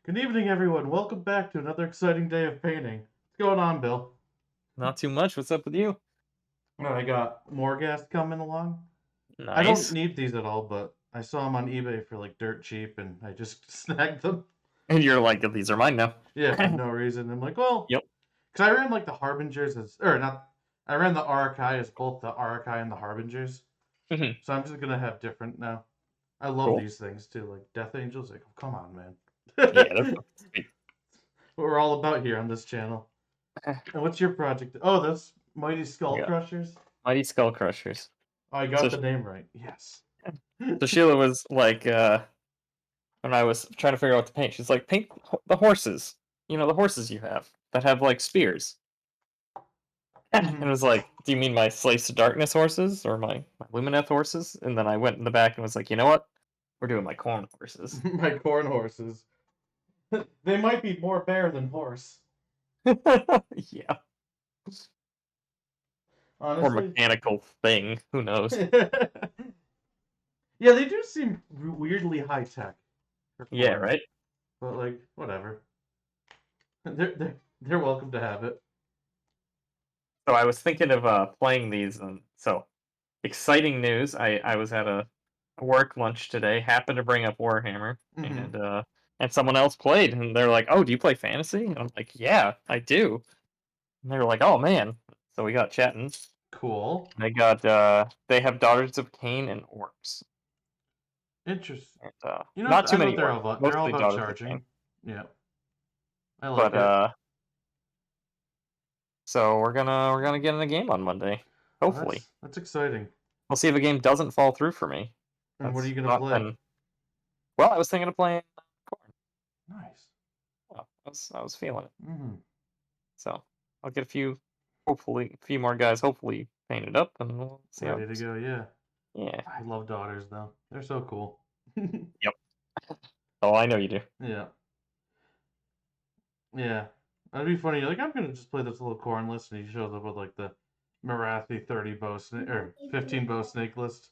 Good evening, everyone. Welcome back to another exciting day of painting. What's going on, Bill? Not too much. What's up with you? Oh, I got more gas coming along. I don't Nice. need these at all, but I saw them on eBay for like dirt cheap, and I just snagged them. And you're like, these are mine now. Yeah, for no reason. I'm like, well, Yep. because I ran like the Harbingers as, or not, I ran the Arakai as both the Arakai and the Harbingers. Mhm. So I'm just gonna have different now. I love Cool. these things too, like Death Angels. Like, oh, come on, Yeah, they're man. fucking sweet. What we're all about here on this channel. And what's your project? Oh, that's Mighty We Skull got Crushers. Mighty Skull Crushers. Oh, I So, got the name right. Yes. so Sheila was like, when I was trying to figure out what to paint, she's like, paint the horses. You know, the horses you have that have like spears. And Hmm. it was like, do you mean my Slaves to Darkness horses or my Lumineth horses? And then I went in the back and was like, you know what? We're doing my corn horses. My corn horses. They might be more bear than horse. Yeah. Or Honestly. mechanical thing. Who knows? Yeah, they do seem weirdly high tech for Yeah, corn, right? but like whatever. They're welcome to have it. So I was thinking of playing these, and so exciting news! I was at a work lunch today, happened to bring up Warhammer, Hmm. and someone else played, and they're like, "Oh, do you play fantasy?" And I'm like, "Yeah, I do." And they were like, "Oh man!" So we got chatting. Cool. They have Daughters of Cain and Orcs, Interesting. and What? not I too know what many they're orcs, all about. They're all mostly about Daughters of Cain. charging. Yeah, I like But it. so we're gonna get in a game on Monday, Oh, hopefully. that's exciting. We'll see if a game doesn't fall through for me. And what are you That's gonna not play? been well. I was thinking of playing Corn. Nice. Oh, I was feeling it. Hmm. So I'll get hopefully, a few more guys, hopefully painted up, and we'll see how Ready it to goes. go. Yeah. Yeah. I love daughters though. They're so cool. Yep. Oh, I know you do. Yeah. Yeah. That'd be funny. You're like, I'm gonna just play this little corn list, and he shows up with like the Marathi 30 bow snake or 15 bow snake list.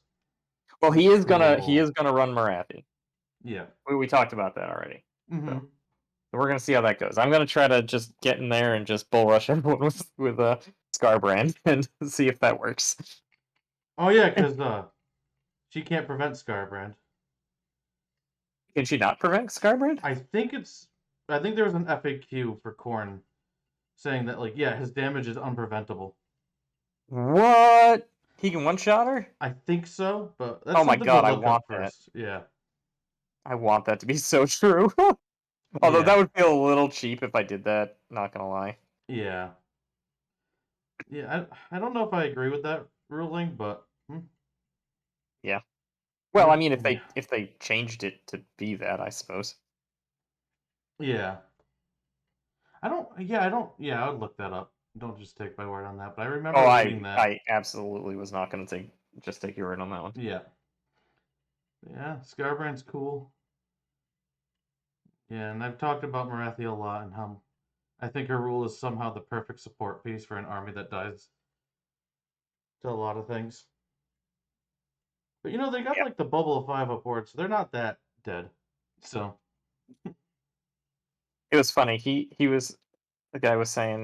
Well, he is Cool. gonna run Marathi. Yeah. We talked about that already. So Hmm. we're gonna see how that goes. I'm gonna try to just get in there and just bull rush everyone with a Scarbrand and see if that works. Oh yeah, because she can't prevent Scarbrand. Can she not prevent Scarbrand? I think it's. I think there was an FAQ for corn saying that like yeah, his damage is unpreventable. What? He can one shot her? I think so, but that's Oh my something to god, I look up want that. first. Yeah. I want that to be so true. Although Yeah. that would feel a little cheap if I did that, not gonna lie. Yeah. Yeah. I don't know if I agree with that ruling, but Yeah. I Well, I guess mean, if yeah. they changed it to be that, I suppose. Yeah. I don't. Yeah. I don't. Yeah. I would look that up. Don't just take my word on that. But I Oh, remember I reading that. I absolutely was not gonna take your word on that one. Yeah. Yeah. Scarbrand's cool. Yeah, and I've talked about Marathi a lot and how I think her rule is somehow the perfect support piece for an army that dies to a lot of things. But they got Yeah. like the bubble of five up board, so they're not that dead. So, It was funny. The guy was saying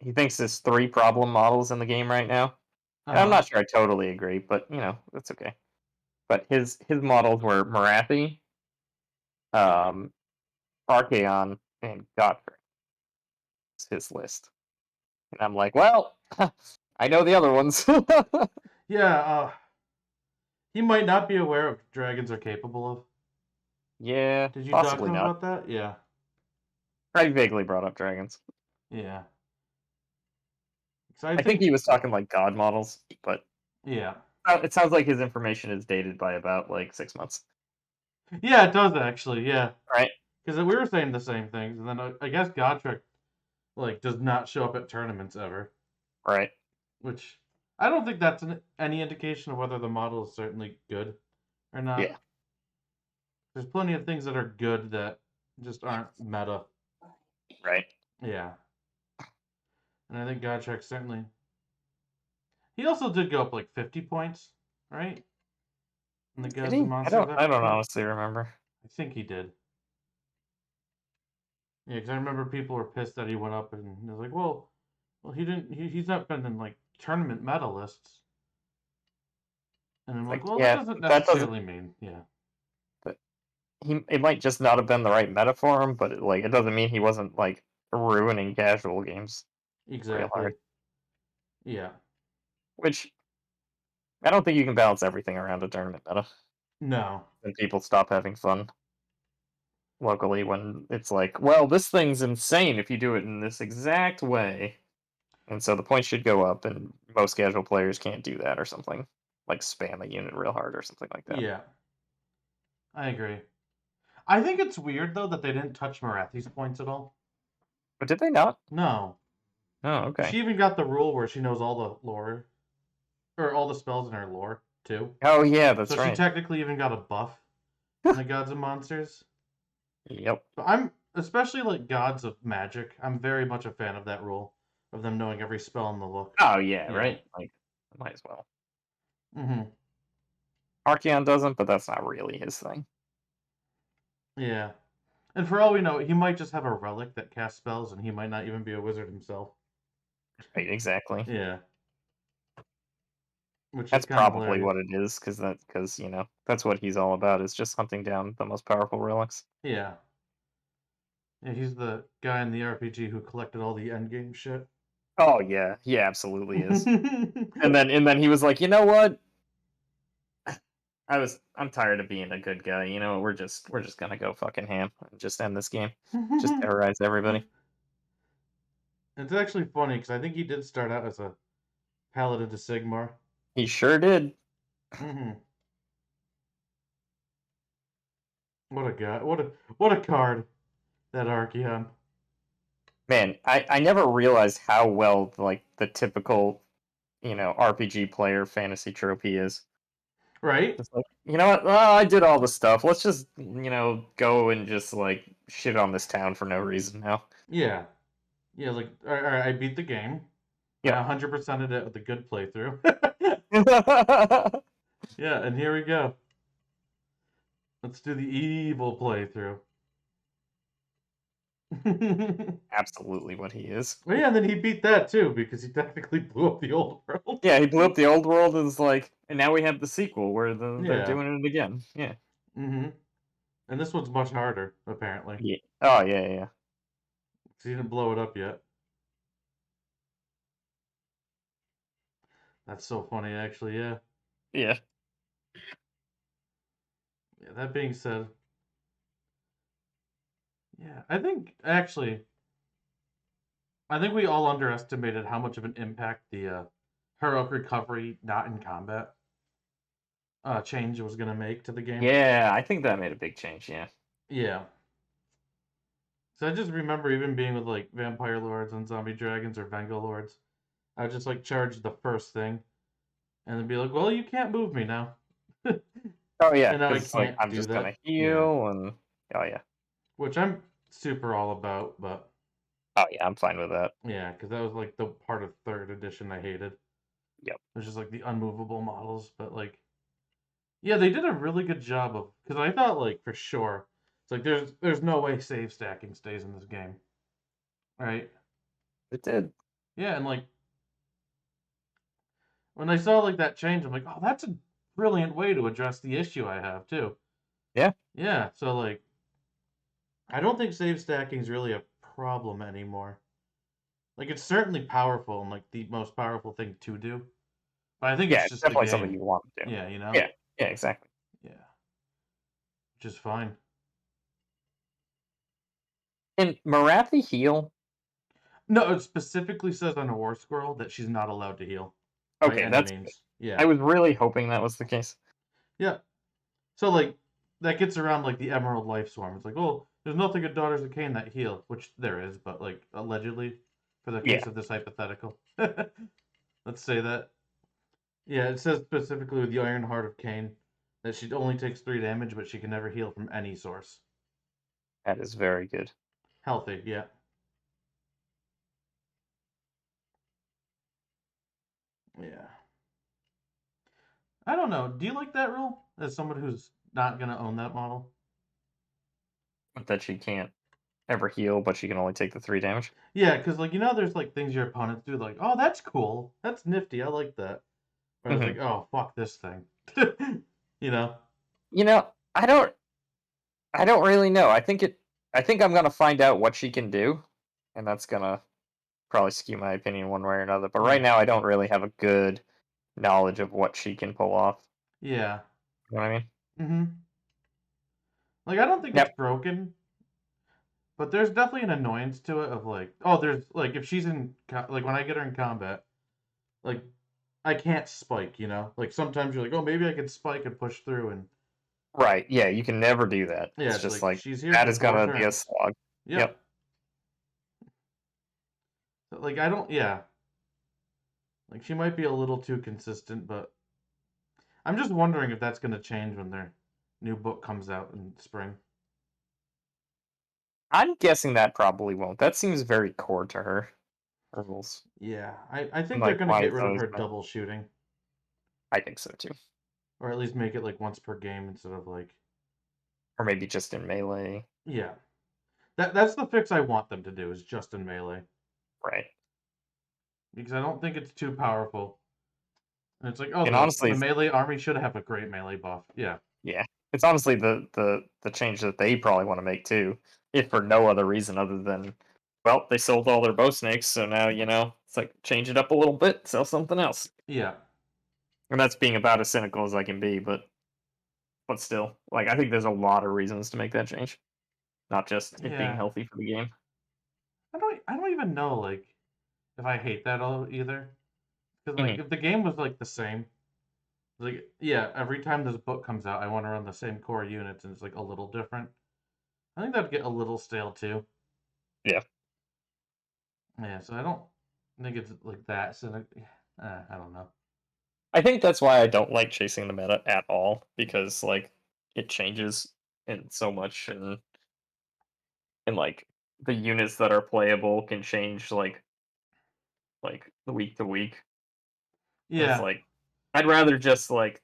he thinks there's three problem models in the game right now. And I'm uh-huh. not sure I totally agree, but that's okay. But his models were Marathi, um, Archaon, and Godfrey. It's his list. And I'm like, well, I know the other ones. Yeah, he might not be aware of what dragons are capable of. Yeah, Did you talk to possibly him not. about that? Yeah. I vaguely brought up dragons. Yeah. So I I think think he was talking like god models, but yeah. it sounds like his information is dated by about like 6 months. Yeah, it does actually. Yeah. Right? Cuz we were saying the same things and then I guess Godric like does not show up at tournaments ever. Right. Which I don't think that's any indication of whether the model is certainly good or Yeah. not. There's plenty of things that are good that just aren't meta. Right. Yeah, and I think Godtrek certainly. He also did go up like 50 points, right? In the Did Gods and he? Monsters I don't FAQ. honestly remember. I think he did. Yeah, because I remember people were pissed that he went up and it was like, well, he didn't. He's not been in like tournament medalists, and I'm It's like, like, well, that yeah, doesn't that doesn't. necessarily mean, yeah, But it might just not have been the right meta for him, but it doesn't mean he wasn't like ruining casual games real hard. exactly, yeah, Which I don't think you can balance everything around a tournament meta. no, And people stop having fun locally when it's like, well, this thing's insane if you do it in this exact way. And so the points should go up, and most casual players can't do that or something. Like spam a unit real hard or something like that. yeah, I agree. I think it's weird though that they didn't touch Marathi's points at all. But did they not? No, Oh, okay. she even got the rule where she knows all the lore or all the spells in her lore too. Oh yeah, So that's she right. technically even got a buff in the Gods and Monsters. Yep. But I'm especially like Gods of Magic. I'm very much a fan of that rule of them knowing every spell in the look. Oh yeah, Yeah. right. Like, might as well. Mm-hmm. Archeon doesn't, but that's not really his thing. Yeah. And for all we know, he might just have a relic that casts spells, and he might not even be a wizard himself. Right, exactly. Yeah. Which is That's kind of probably hilarious. what it is, because that's what he's all about is just hunting down the most powerful relics. Yeah. Yeah, he's the guy in the RPG who collected all the endgame shit. Oh yeah, he absolutely is. And then he was like, you know what? I'm tired of being a good guy. You know, we're just gonna go fucking ham and just end this game. Just terrorize everybody. It's actually funny because I think he did start out as a paladin to Sigmar. He sure did. Hmm. What a guy! What a card that Archeon, Man, I never realized how well like the typical, RPG player fantasy trope he is. right? It's like, you know what? Oh, I did all the stuff. Let's just, go and just like shit on this town for no reason now. Yeah, yeah. Like, all right, I beat the game. I Yep. 100%ed it with a good playthrough. Yeah, and here we go. Let's do the evil playthrough. Absolutely what he is. Well, yeah, and then he beat that too because he technically blew up the old world. Yeah, he blew up the old world and is like, and now we have the sequel where they're Yeah. doing it again. Yeah. Mm-hmm. And this one's much harder, apparently. Yeah. Oh yeah, yeah. 'Cause he didn't blow it up yet. That's so funny, actually. Yeah. Yeah. Yeah. That being said, yeah, I think we all underestimated how much of an impact the heroic recovery not in combat change was gonna make to the game. Yeah, I think that made a big change, yeah. Yeah. So I just remember even being with like vampire lords and zombie dragons or Vengal lords, I would just like charge the first thing and then be like, "Well, you can't move me now," and Oh yeah, now I because it's like can't I'm do just gonna that. Yeah, heal and oh yeah. which I'm super all about, but Oh yeah, I'm fine with that. yeah, because that was like the part of third edition I hated. It Yep. was just like the unmovable models, but like yeah, they did a really good job of because I thought like for sure it's like there's no way save stacking stays in this game, right? It did. Yeah, and like when I saw like that change, I'm like, oh, that's a brilliant way to address the issue I have too. Yeah. Yeah, so like I don't think save stacking is really a problem anymore. Like it's certainly powerful and like the most powerful thing to do, but I think Yeah, it's it's just the definitely something game. you want to do. Yeah, you know. Yeah. Yeah, exactly. Yeah, which is fine. Can Marathi heal? No, it specifically says on a war scroll that she's not allowed to heal by Okay, any that's good. means. I Yeah, was really hoping that was the case. yeah. So like that gets around like the Emerald Life Swarm. It's like, oh, there's nothing in Daughters of Cain that heal, which there is, but like allegedly, for the Yeah, case of this hypothetical, let's say that. Yeah, it says specifically with the Iron Heart of Cain that she only takes 3 damage, but she can never heal from any source. that is very good. Healthy, yeah, yeah. I don't know. Do you like that rule as someone who's not gonna own that model? But that she can't. ever heal, but she can only take the 3 damage. Yeah, because like there's like things your opponents do, like, oh, that's cool, that's nifty, I like that. Or it's Hmm. like, oh, fuck this thing. you know? You know, I don't really know. I think I'm gonna find out what she can do, and that's gonna probably skew my opinion one way or another. But right Yeah. now, I don't really have a good knowledge of what she can pull off. Yeah. You know what I mean? Mm-hmm. Like, I don't think it's Yep. broken, but there's definitely an annoyance to it of like, oh, there's like if she's like when I get her in combat, like I can't spike. Like sometimes you're like, oh, maybe I could spike and push through, and Right. Yeah. You can never do that. yeah, It's it's just like like she's here that for is 4 gonna be a turns. slog. Yep. Yep. Like I don't, yeah. Like she might be a little too consistent, but I'm just wondering if that's gonna change when their new book comes out in spring. I'm guessing that probably won't. That seems very core to her rules. Yeah, I think they're Like gonna why get it's rid of always her been. double shooting, I think so too. or at least make it like once per game instead of like, Or maybe just in melee. yeah. That's the fix I want them to do is just in melee Right. because I don't think it's too powerful. And it's like, oh, And the honestly, the melee army should have a great melee buff. Yeah, yeah, it's honestly the change that they probably want to make too, if for no other reason other than, well, they sold all their bow snakes, so now it's like change it up a little bit, sell something else, yeah, and that's being about as cynical as I can be, but still, like I think there's a lot of reasons to make that change, not just it being yeah. healthy for the game. I don't even know like if I hate that all either. Because like Hmm. if the game was like the same, like yeah, every time this book comes out, I want to run the same core units, and it's like a little different. I think that'd get a little stale too. Yeah, Yeah, so I don't think it's like that. So like, I don't know. I think that's why I don't like chasing the meta at all because like it changes in so much and like the units that are playable can change like week to week. And it's Yeah, like I'd rather just like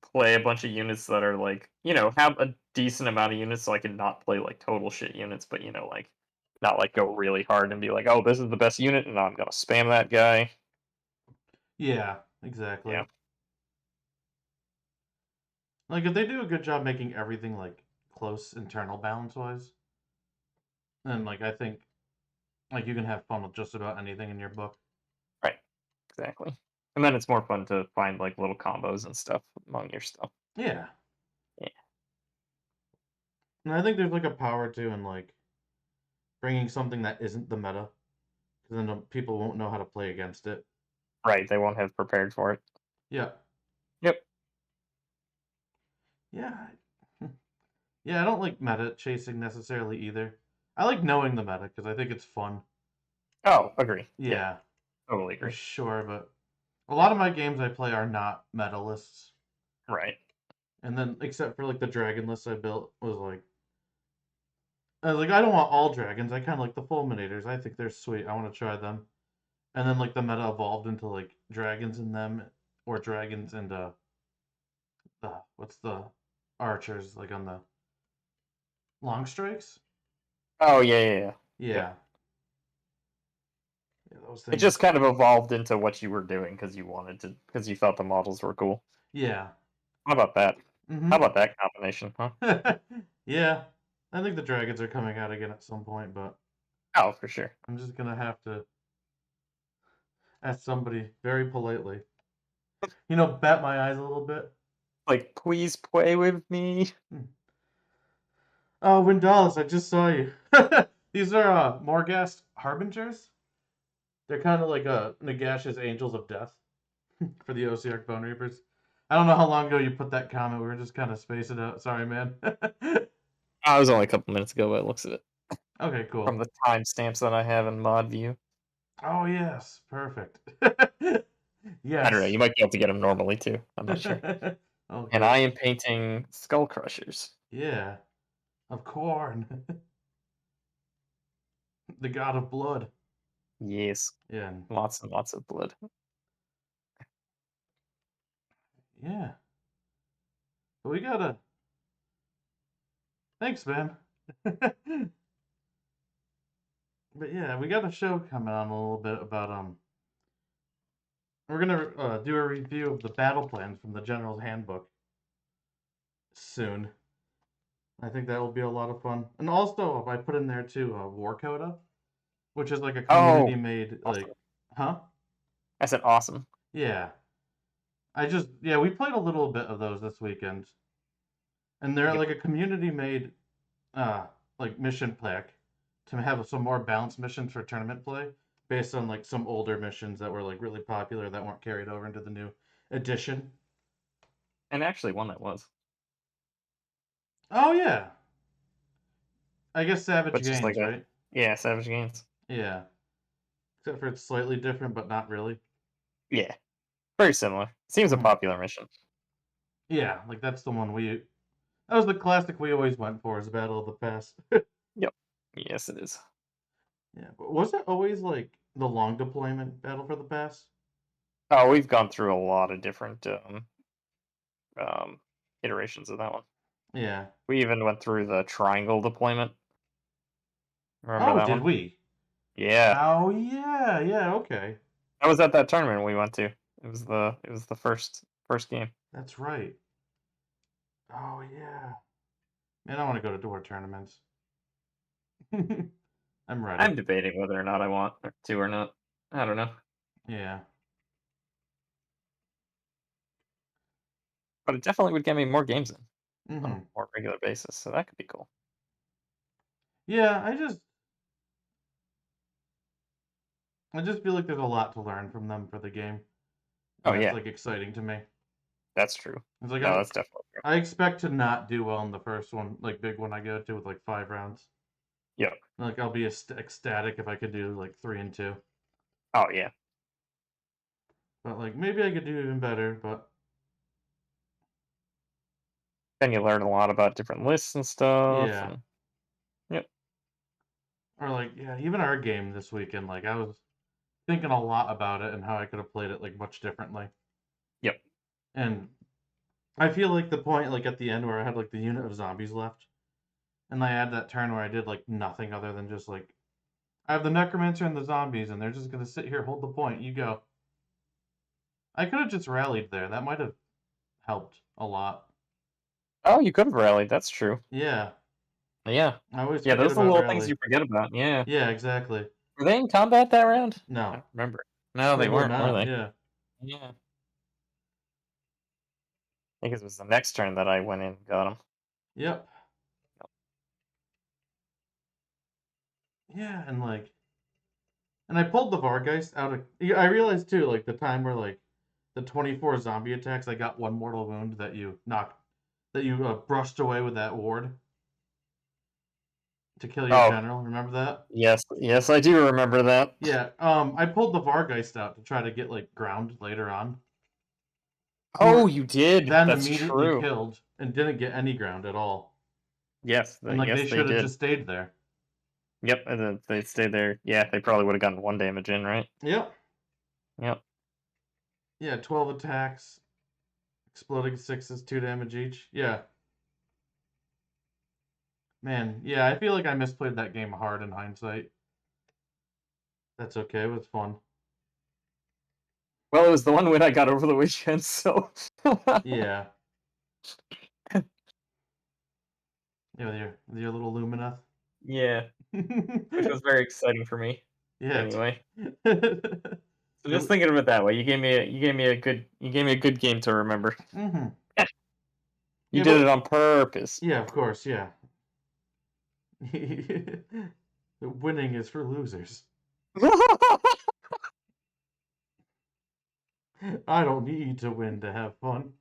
play a bunch of units that are like, have a decent amount of units so I can not play like total shit units, but like not like go really hard and be like, oh, this is the best unit and I'm gonna spam that guy. yeah, exactly. Yeah. Like if they do a good job making everything like close internal balance wise, then like I think like you can have fun with just about anything in your book. Right. Exactly. And then it's more fun to find like little combos and stuff among your stuff. Yeah, Yeah. and I think there's like a power to in like bringing something that isn't the meta, because then people won't know how to play against it. Right. They won't have prepared for it. Yeah, Yep. yeah, yeah. I don't like meta chasing necessarily either. I like knowing the meta because I think it's fun. Oh, agree. Yeah. Yeah, Totally for agree. sure. But a lot of my games I play are not meta lists. Right. And then except for like the dragon list I built was like I was like I don't want all dragons. I kind of like the fulminators. I think they're sweet. I want to try them. And then like the meta evolved into like dragons in them or dragons and the what's the archers like on the long strikes? Oh yeah, yeah, yeah. Yep. Yeah. Yeah, those It things are just kind fun. of evolved into what you were doing because you thought the models were cool. Yeah. How about that? How Mhm. about that combination, huh? yeah. I think the dragons are coming out again at some point, but Oh, for sure. I'm just gonna have to ask somebody very politely. Bat my eyes a little bit. Like, please play with me. Hmm. Oh, Windalis, I just saw you. These are Morghast Harbingers. They're kind of like Nagash's Angels of Death for the Osiark Bone Reapers. I don't know how long ago you put that comment. We were just kind of spacing out. Sorry, man. I was only a couple minutes ago, but it looks at it okay, from cool. the timestamps that I have in mod view. Oh, yes. Perfect. I don't know. yes. You might be able to get them normally too. I'm not sure. oh, And I good. am painting Skull Crushers. Yeah. Of corn. the god of blood. Yes, Yeah. lots and lots of blood. Yeah. But we gotta. Thanks, man. But yeah, we got a show coming on a little bit about we're gonna do a review of the battle plans from the General's Handbook soon. I think that will be a lot of fun. And also, I put in there too, War Coda, which is like a Oh, community made awesome! huh? I said awesome. Yeah. Yeah, we played a little bit of those this weekend, and they're Yep. like a community made uh like mission pack to have some more balanced missions for tournament play based on like some older missions that were like really popular that weren't carried over into the new edition. And actually, one that was, Oh yeah, I guess Savage but just like Gains, a right? yeah, Savage Games. Yeah, except for it's slightly different, but not really. Yeah, very similar. Seems a Hmm. popular mission. Yeah, like that's the one we. That was the classic we always went for, is Battle of the Pass. Yep. Yes, it is. Yeah, but was it always like the long deployment Battle for the Pass? Oh, we've gone through a lot of different um, iterations of that one. Yeah. We even went through the triangle deployment. Remember Oh, that did one? we? Yeah, Oh yeah, yeah. Okay, I was at that tournament we went to. It was the first game. that's right. Oh yeah. Man, I want to go to door tournaments. I'm ready. I'm debating whether or not I want to or not. I don't know, Yeah. but it definitely would get me more games in on a Hmm. more regular basis, so that could be cool. Yeah, I just feel like there's a lot to learn from them for the game, and Oh that's yeah, like exciting to me. that's true. It's like No, that's definitely true. I expect to not do well in the first one, like big one I go to with like 5 rounds. Yep. Like I'll be ecstatic if I could do like 3 and 2, Oh yeah. but like maybe I could do even better. But Then you learn a lot about different lists and stuff, yeah, and yep, or like yeah, even our game this weekend, like I was thinking a lot about it and how I could have played it like much differently. yep. And I feel like the point like at the end where I had like the unit of zombies left, and I had that turn where I did like nothing other than just like I have the necromancer and the zombies, and they're just gonna sit here, hold the point. You go. I could have just rallied there. That might have helped a lot. Oh, you could have rallied. That's true. Yeah, Yeah, I always yeah. forget Those are the about little things rally. you forget about. Yeah. Yeah, exactly. Were they in combat that round? I No, don't remember. No, they they were weren't, were not. they? Yeah. Yeah. I think it was the next turn that I went in and got them. Yep. Yeah, and I pulled the Vargeist out of. Yeah, I realized too, like the time where like the 24 zombie attacks, I got one mortal wound that you brushed away with that ward to kill your Oh, general. Remember that? yes, yes, I do remember that. Yeah. I pulled the Vargeist out to try to get like ground later on. Oh, Who you did. then That's immediately true. killed and didn't get any ground at all. Yes, And like yes, they they should have did. just stayed there. Yep, and then they stayed there. Yeah, they probably would have gotten one damage in, right? Yep. Yep. Yeah, 12 attacks, exploding sixes, 2 damage each. Yeah. Man, yeah, I feel like I misplayed that game hard in hindsight. That's okay, it was fun. Well, it was the one win I got over the weekend, so Yeah. Yeah, with your little Lumineth. yeah, which was very exciting for me. Yeah. Anyway, so just So, thinking of it that way, you gave me a good game to remember. mm-hmm. You Yeah, did but it on purpose. yeah, of course, yeah. Winning is for losers. I don't need to win to have fun.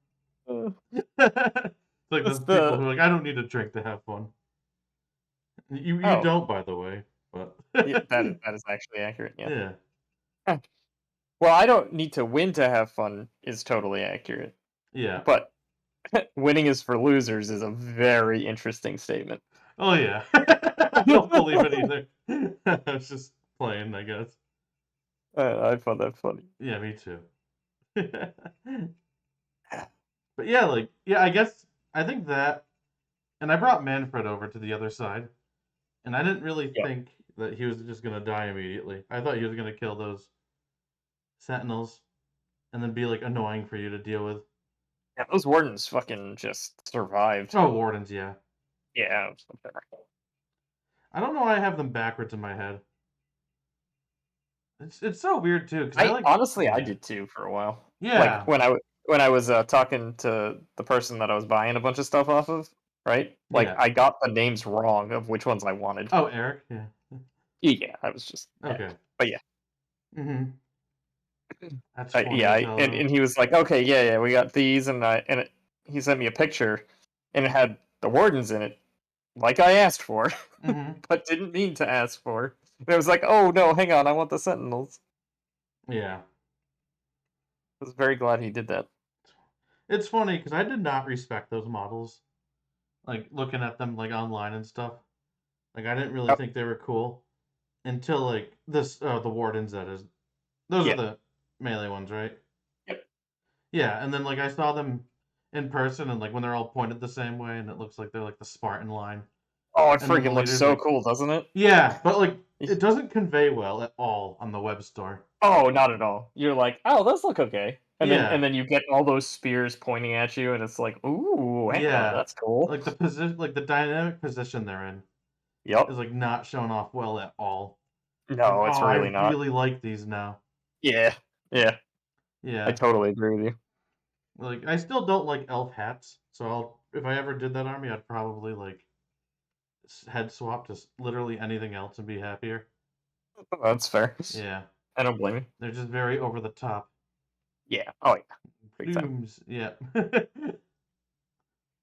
It's like That's those people the who are like, I don't need to drink to have fun. You oh don't, by the way, but yeah, that is actually accurate. Yeah. yeah, Huh. Well, I don't need to win to have fun is totally accurate, yeah. but winning is for losers is a very interesting statement. Oh yeah. I don't believe it either. I was just playing, I guess. I found that funny. Yeah, me too. But yeah, like yeah, I guess I think that, and I brought Manfred over to the other side, and I didn't really Yep. think that he was just gonna die immediately. I thought he was gonna kill those sentinels and then be like annoying for you to deal with. Yeah, those wardens fucking just survived. Oh, wardens, yeah. Yeah, it was better. I don't know why I have them backwards in my head. It's so weird too, because I I like honestly I yeah. did too for a while. Like Yeah. when I was talking to the person that I was buying a bunch of stuff off of, right? Like Yeah. I got the names wrong of which ones I wanted. Oh, Eric? Yeah. Yeah, I was just Okay. but yeah. Mm-hmm. That's funny Yeah, as hell though. and he was like, "Okay, yeah, we got these," he sent me a picture, and it had the wardens in it, like I asked for, Mm-hmm. but didn't mean to ask for. And it was like, "Oh no, hang on, I want the sentinels." Yeah. I was very glad he did that. It's funny because I did not respect those models. Like looking at them like online and stuff. Like I didn't really Oh, think they were cool until like this the wardens that is. Those are yeah. the melee ones, right? Yep. Yeah, and then like I saw them in person and like when they're all pointed the same way and it looks like they're like the Spartan line. Oh, it And then the freaking looks leader's so like, cool, doesn't it? yeah, but like it doesn't convey well at all on the web store. Oh, not at all. You're like, "Oh, those look okay." Yeah, And then you get all those spears pointing at you, and it's like, "Ooh, hang on, yeah. that's cool." Like the position, like the dynamic position they're in Yep. is like not shown off well at all. Like, No, oh, it's I really not. really like these now. Yeah. Yeah. I Yeah, totally agree with you. like I still don't like elf hats, so I'll if I ever did that army, I'd probably like head swap to literally anything else and be happier. That's fair. Yeah, I don't blame you. they're just very over the top. Yeah. Oh yeah. Big time. Plumes, yeah.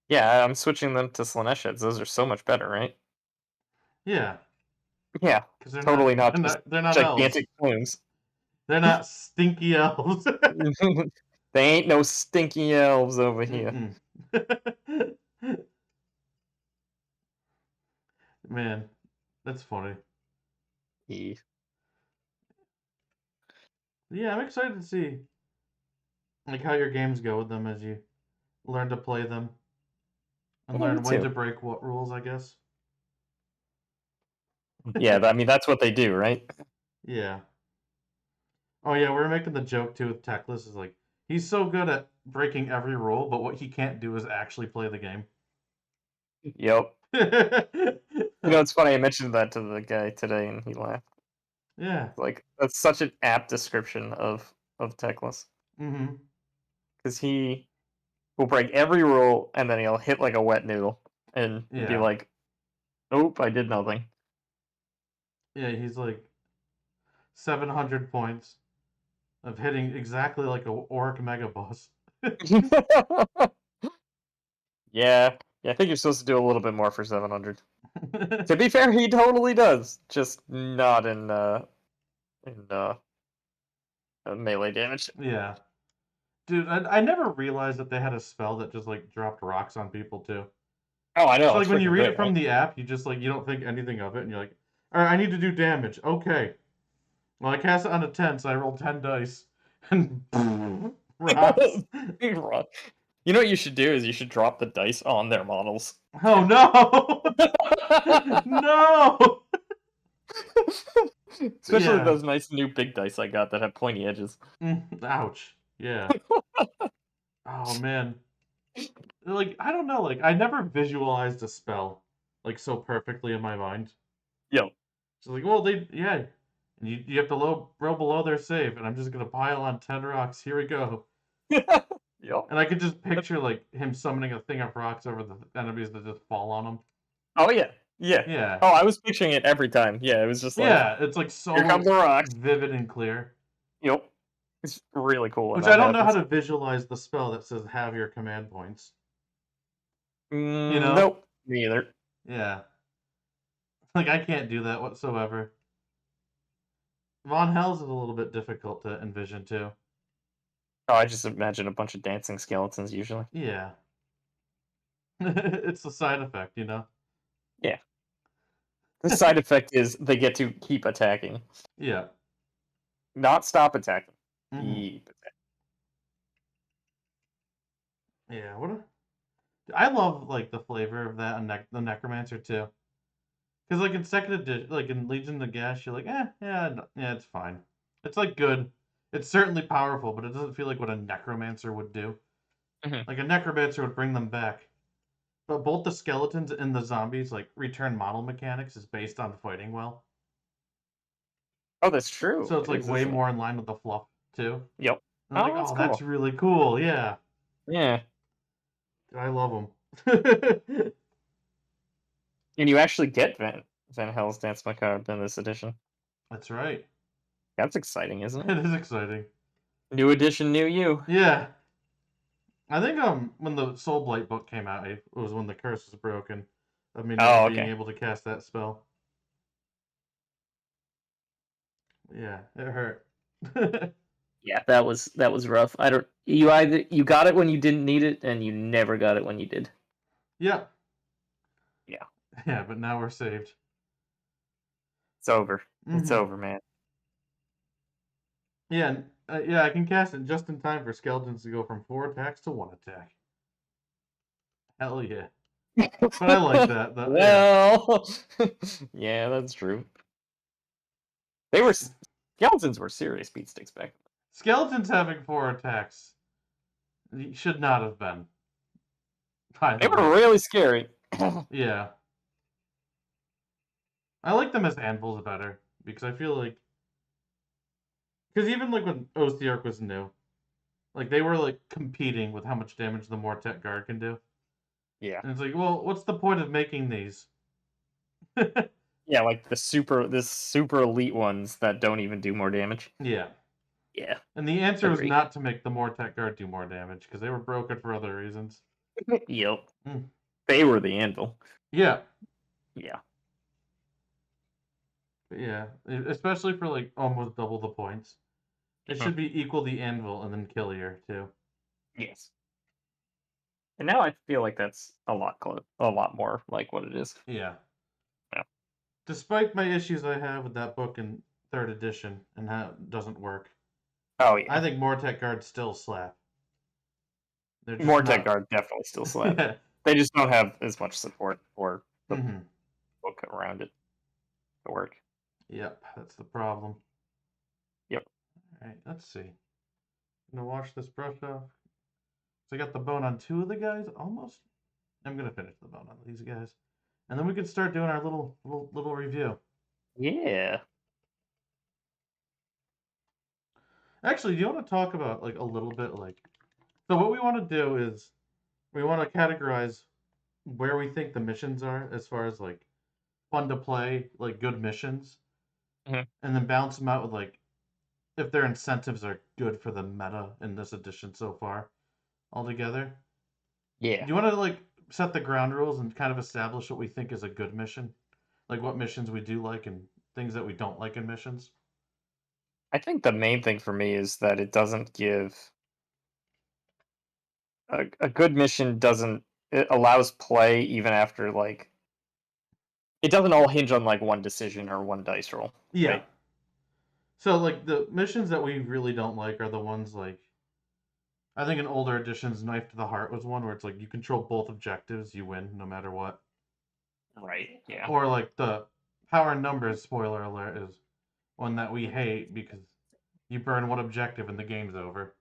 Yeah, I'm switching them to Slanesh heads. Those are so much better, right? Yeah, Yeah. because they're not Totally not they're just not they're not elves. gigantic plumes. They're not stinky elves. They ain't no stinky elves over here. Mm-mm. Man, that's funny. Yeah. Yeah, I'm excited to see like how your games go with them as you learn to play them and Yeah, me learn when too. to break what rules, I guess. Yeah, I mean that's what they do, right? Yeah. Oh yeah, we were making the joke too with Techless is like he's so good at breaking every rule, but what he can't do is actually play the game. Yep. You know, it's funny. I mentioned that to the guy today, and he laughed. Yeah. Like that's such an apt description of Teclis Mm-hmm. because he will break every rule, and then he'll hit like a wet noodle and be Yeah. like, "Nope, I did nothing." Yeah, he's like 700 points of hitting exactly like a orc mega boss. Yeah, yeah. I think you're supposed to do a little bit more for 700. To be fair, he totally does, just not in melee damage. Yeah. Dude, I never realized that they had a spell that just like dropped rocks on people too. Oh, I So know, like it's when you freaking read great, it from right? the app, you just like you don't think anything of it, and you're like, all right, I need to do damage. Okay. Well, I cast it on a 10, so I rolled 10 dice, and rocks. Big rock. You know what you should do is you should drop the dice on their models. Oh no! No! Especially Yeah. those nice new big dice I got that have pointy edges. Ouch. Yeah. Oh man. Like I don't know. Like I never visualized a spell like so perfectly in my mind. Yo. So like, well, they yeah, and you have to roll below their save, and I'm just gonna pile on 10 rocks. Here we go. Yo. And I could just picture like him summoning a thing of rocks over the enemies that just fall on him. Oh yeah. Yeah. Yeah, Oh, I was picturing it every time. Yeah, it was just like, yeah, it's like here comes so the rocks. vivid and clear. Yep. It's really cool when Which I that don't know how happens. to visualize the spell that says have your command points. You Mm, know? nope. Me either. Yeah. Like I can't do that whatsoever. Von Hell's is a little bit difficult to envision too. Oh, I just imagine a bunch of dancing skeletons usually. Yeah. It's a side effect, you know? Yeah. The side effect is they get to keep attacking. Yeah. Not stop attacking. Hmm. Keep attacking. Yeah. I love like the flavor of that and the Necromancer too. Because like in second edition, like in Legion of the Gas, you're like, yeah, yeah, it's fine. It's like good. It's certainly powerful, but it doesn't feel like what a necromancer would do. Mhm. Like a necromancer would bring them back. But both the skeletons and the zombies, like return model mechanics, is based on fighting well. Oh, that's true. So it's It like is, way isn't it? more in line with the fluff too. Yep. And I'm like, Oh, that's oh, that's cool. really cool. Yeah, Yeah. I love them. And you actually get Van Hell's Dance Macabre in this edition. That's right. That's exciting, isn't it? It is exciting. New edition, new you. Yeah, I think when the Soul Blight book came out, it was when the curse was broken of me never Oh, being okay. able to cast that spell. Yeah, it hurt. Yeah, that was rough. I don't. You either you got it when you didn't need it, and you never got it when you did. Yeah, Yeah, yeah, but now we're saved. it's over. It's Hmm. over, man. Yeah, yeah, I can cast it just in time for skeletons to go from 4 attacks to 1 attack. Hell yeah! But I like that. Yeah, Well, yeah, that's true. They were skeletons were serious beat sticks back then. skeletons having 4 attacks should not have been. By They the were way, really scary. yeah, I like them as anvils better because I feel like because even like when Ostiarch was new, like they were like competing with how much damage the Mortek guard can do. Yeah. And it's like, well, what's the point of making these? Yeah, like this super elite ones that don't even do more damage. Yeah. Yeah, And the answer was agree. not to make the Mortek guard do more damage because they were broken for other reasons. Yep. Mm. They were the anvil. Yeah. Yeah. Yeah. Especially for like almost double the points. It Mhm. should be equal the anvil and then Killier too. Yes. And now I feel like that's a lot more like what it is. Yeah. Yeah. Despite my issues I have with that book in third edition and how it doesn't work, Oh I yeah. think Mortek guards still slap. They're just Mortek not. guard definitely still slap. Yeah. They just don't have as much support for the Hmm. book around it to work. Yep. That's the problem. Yep. All right. Let's see. I'm gonna wash this brush off. So I got the bone on 2 of the guys almost. I'm gonna finish the bone on these guys, and then we can start doing our little review. Yeah. Actually, do you want to talk about like a little bit like so what we want to do is we want to categorize where we think the missions are as far as like fun to play, like good missions, Mhm. and then balance them out with like if their incentives are good for the meta in this edition so far altogether. Yeah. Do you want to like set the ground rules and kind of establish what we think is a good mission? Like what missions we do like and things that we don't like in missions? I think the main thing for me is that it doesn't give a good mission doesn't it allows play even after like it doesn't all hinge on like one decision or one dice roll, Yeah. right? So like the missions that we really don't like are the ones like I think in older editions, Knife to the Heart was one where it's like you control both objectives, you win no matter what. Right. Yeah. Or like the Power in Numbers, spoiler alert, is one that we hate because you burn one objective and the game's over.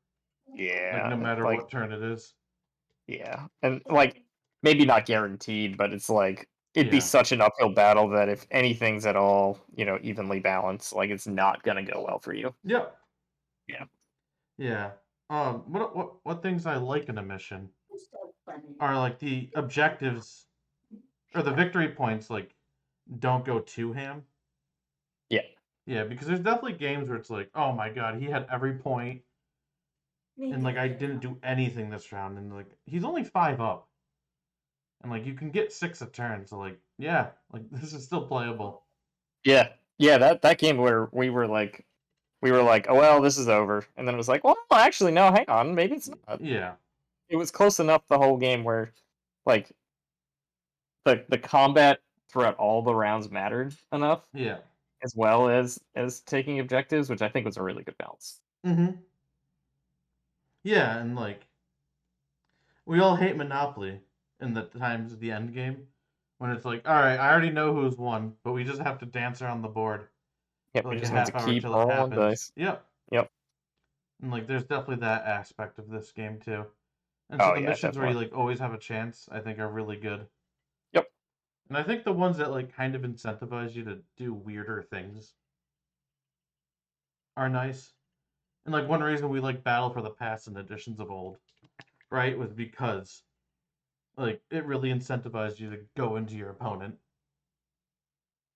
Like Yeah. no matter Like what turn it is. yeah. And like maybe not guaranteed, but it's like it'd be Yeah. such an uphill battle that if anything's at all, evenly balanced, like it's not gonna go well for you. Yep. Yeah. Yeah. What things I like in a mission are like the objectives or the victory points like don't go too ham. Yeah. Yeah, because there's definitely games where it's like, oh my god, he had every point, and like I didn't do anything this round, and like he's only 5 up, and like you can get 6 a turn, so like yeah, like this is still playable. Yeah. Yeah, that game where we were like, "Oh well, this is over." And then it was like, "Well, actually no, hang on, maybe it's not." Yeah, It was close enough the whole game where like the combat throughout all the rounds mattered enough yeah, as well as taking objectives, which I think was a really good balance. mm-hmm, yeah, and like we all hate Monopoly in the times of the end game, when it's like, all right, I already know who's won, but we just have to dance around the board Yep, for we like a just need to half hour keep till it rolling happens. dice. Yep. Yep. And like, there's definitely that aspect of this game too. And so Oh the yeah, missions where you definitely. like always have a chance, I think, are really good. Yep. And I think the ones that like kind of incentivize you to do weirder things are nice. And like one reason we like Battle for the Past and editions of old, right, was because like it really incentivized you to go into your opponent.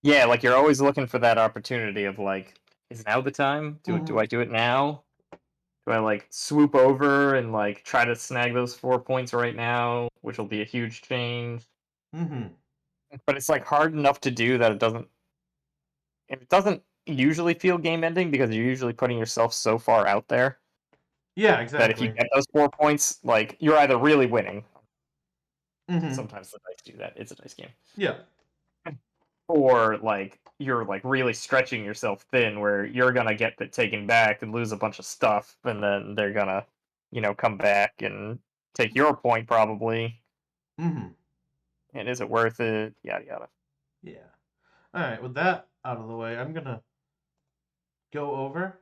Yeah, like you're always looking for that opportunity of like, is now the time? Do Mm-hmm. I do it now? Do I like swoop over and like try to snag those 4 points right now, which will be a huge change? Mm-hmm. But it's like hard enough to do that it doesn't usually feel game ending because you're usually putting yourself so far out there Yeah, that if you exactly. get those 4 points, like you're either really winning. Mm-hmm. Sometimes the dice do that. It's a dice game. Yeah. Or like you're like really stretching yourself thin where you're gonna get taken back and lose a bunch of stuff and then they're gonna come back and take your point probably. Mm-hmm. And is it worth it, yada yada. Yeah. All right. With that out of the way, I'm gonna go over.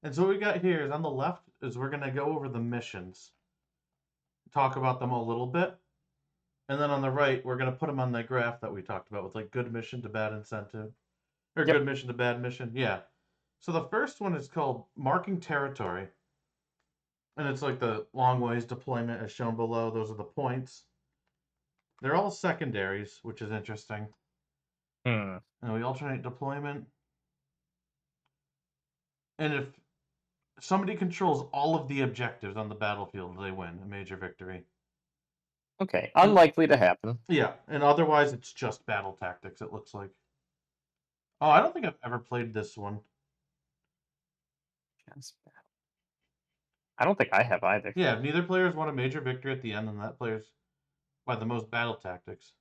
And so what we got here is on the left is we're gonna go over the missions, talk about them a little bit, and then on the right we're gonna put them on that graph that we talked about with like good mission to bad incentive or Yep. good mission to bad mission. Yeah. So the first one is called marking territory, and it's like the long ways deployment as shown below. Those are the points. They're all secondaries, which is interesting. Hmm. And we alternate deployment. And if somebody controls all of the objectives on the battlefield, they win a major victory. Okay, And unlikely to happen. yeah, and otherwise it's just battle tactics, it looks like. Oh, I don't think I've ever played this one. I don't think I have either. Yeah, if neither player's won a major victory at the end, then that player's by the most battle tactics.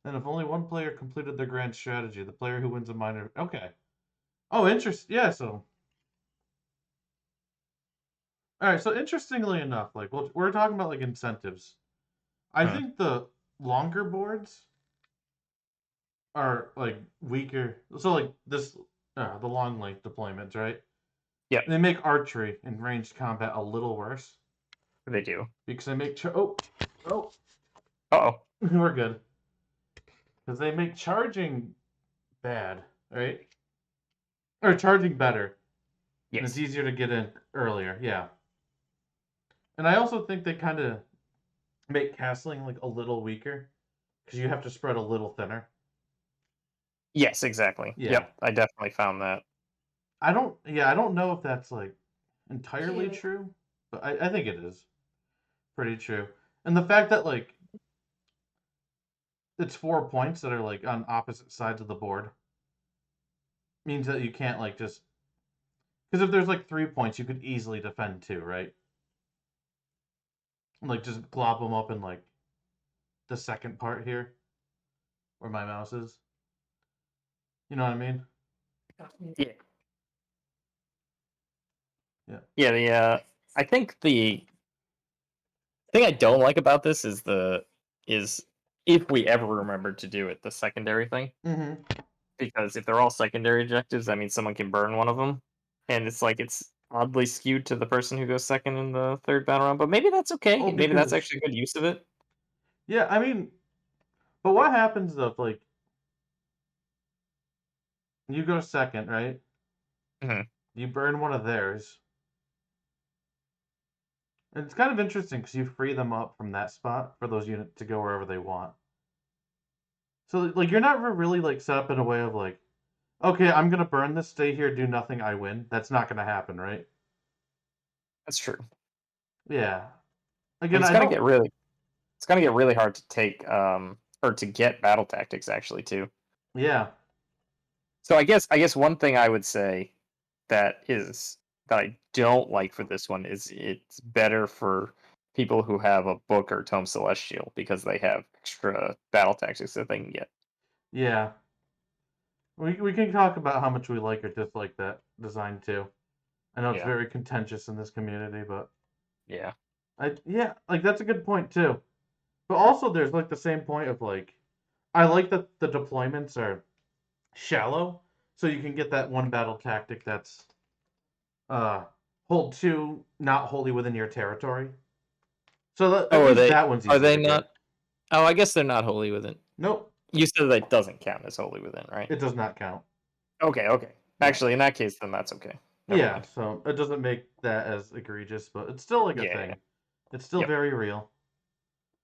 Then if only one player completed their grand strategy, the player who wins a minor. Okay. Oh, interest. Yeah, so. All right, so interestingly enough, like, well, we're talking about like incentives. I Hmm. think the longer boards are like weaker. So like this, the long length deployments, right? Yeah, They make archery and ranged combat a little worse they do. because they make oh Uh-oh. we're good because they make charging bad, right? Or charging better, and it's Yes. easier to get in earlier. Yeah, and I also think they kind of make castling like a little weaker because you have to spread a little thinner. Yes, exactly. Yeah, Yep, I definitely found that. I don't. Yeah, I don't know if that's like entirely true, but I think it is pretty true. And the fact that like it's 4 points that are like on opposite sides of the board means that you can't like just because if there's like 3 points, you could easily defend two, right? Like just glop them up in like the second part here where my mouse is. You know what I mean? Yeah. Yeah. Yeah, I think the thing I don't like about this is if we ever remembered to do it, the secondary thing. Mm-hmm. Because if they're all secondary objectives, that means someone can burn one of them. And it's like it's oddly skewed to the person who goes second in the third battle round. But maybe that's Oh, okay. Maybe that's because actually a good use of it. yeah, I mean, but what happens though if like you go second, right? Mhm. You burn one of theirs. And it's kind of interesting because you free them up from that spot for those units to go wherever they want. So like you're not really like set up in a way of like, okay, I'm gonna burn this, stay here, do nothing, I win. That's not gonna happen, right? That's true. Yeah. And Again, I don't. it's gonna get really hard to take or to get battle tactics actually too. Yeah. So I guess one thing I would say that is that I don't like for this one is it's better for people who have a book or tome celestial because they have extra battle tactics that they can get. Yeah. We can talk about how much we like or dislike that design too. I know it's Yeah. very contentious in this community, but Yeah. yeah, like that's a good point too. But also, there's like the same point of like, I like that the deployments are shallow, so you can get that one battle tactic that's uh hold two not wholly within your territory. So that, at Oh, least that one's are easy they to not? get. Oh, I guess they're not wholly within. Nope, You said that doesn't count as wholly within, right? it does not count. Okay, okay. Yeah. Actually, in that case, then that's okay. Never Yeah, mind. so it doesn't make that as egregious, but it's still like a Yeah, yeah. thing. It's still Yep. very real.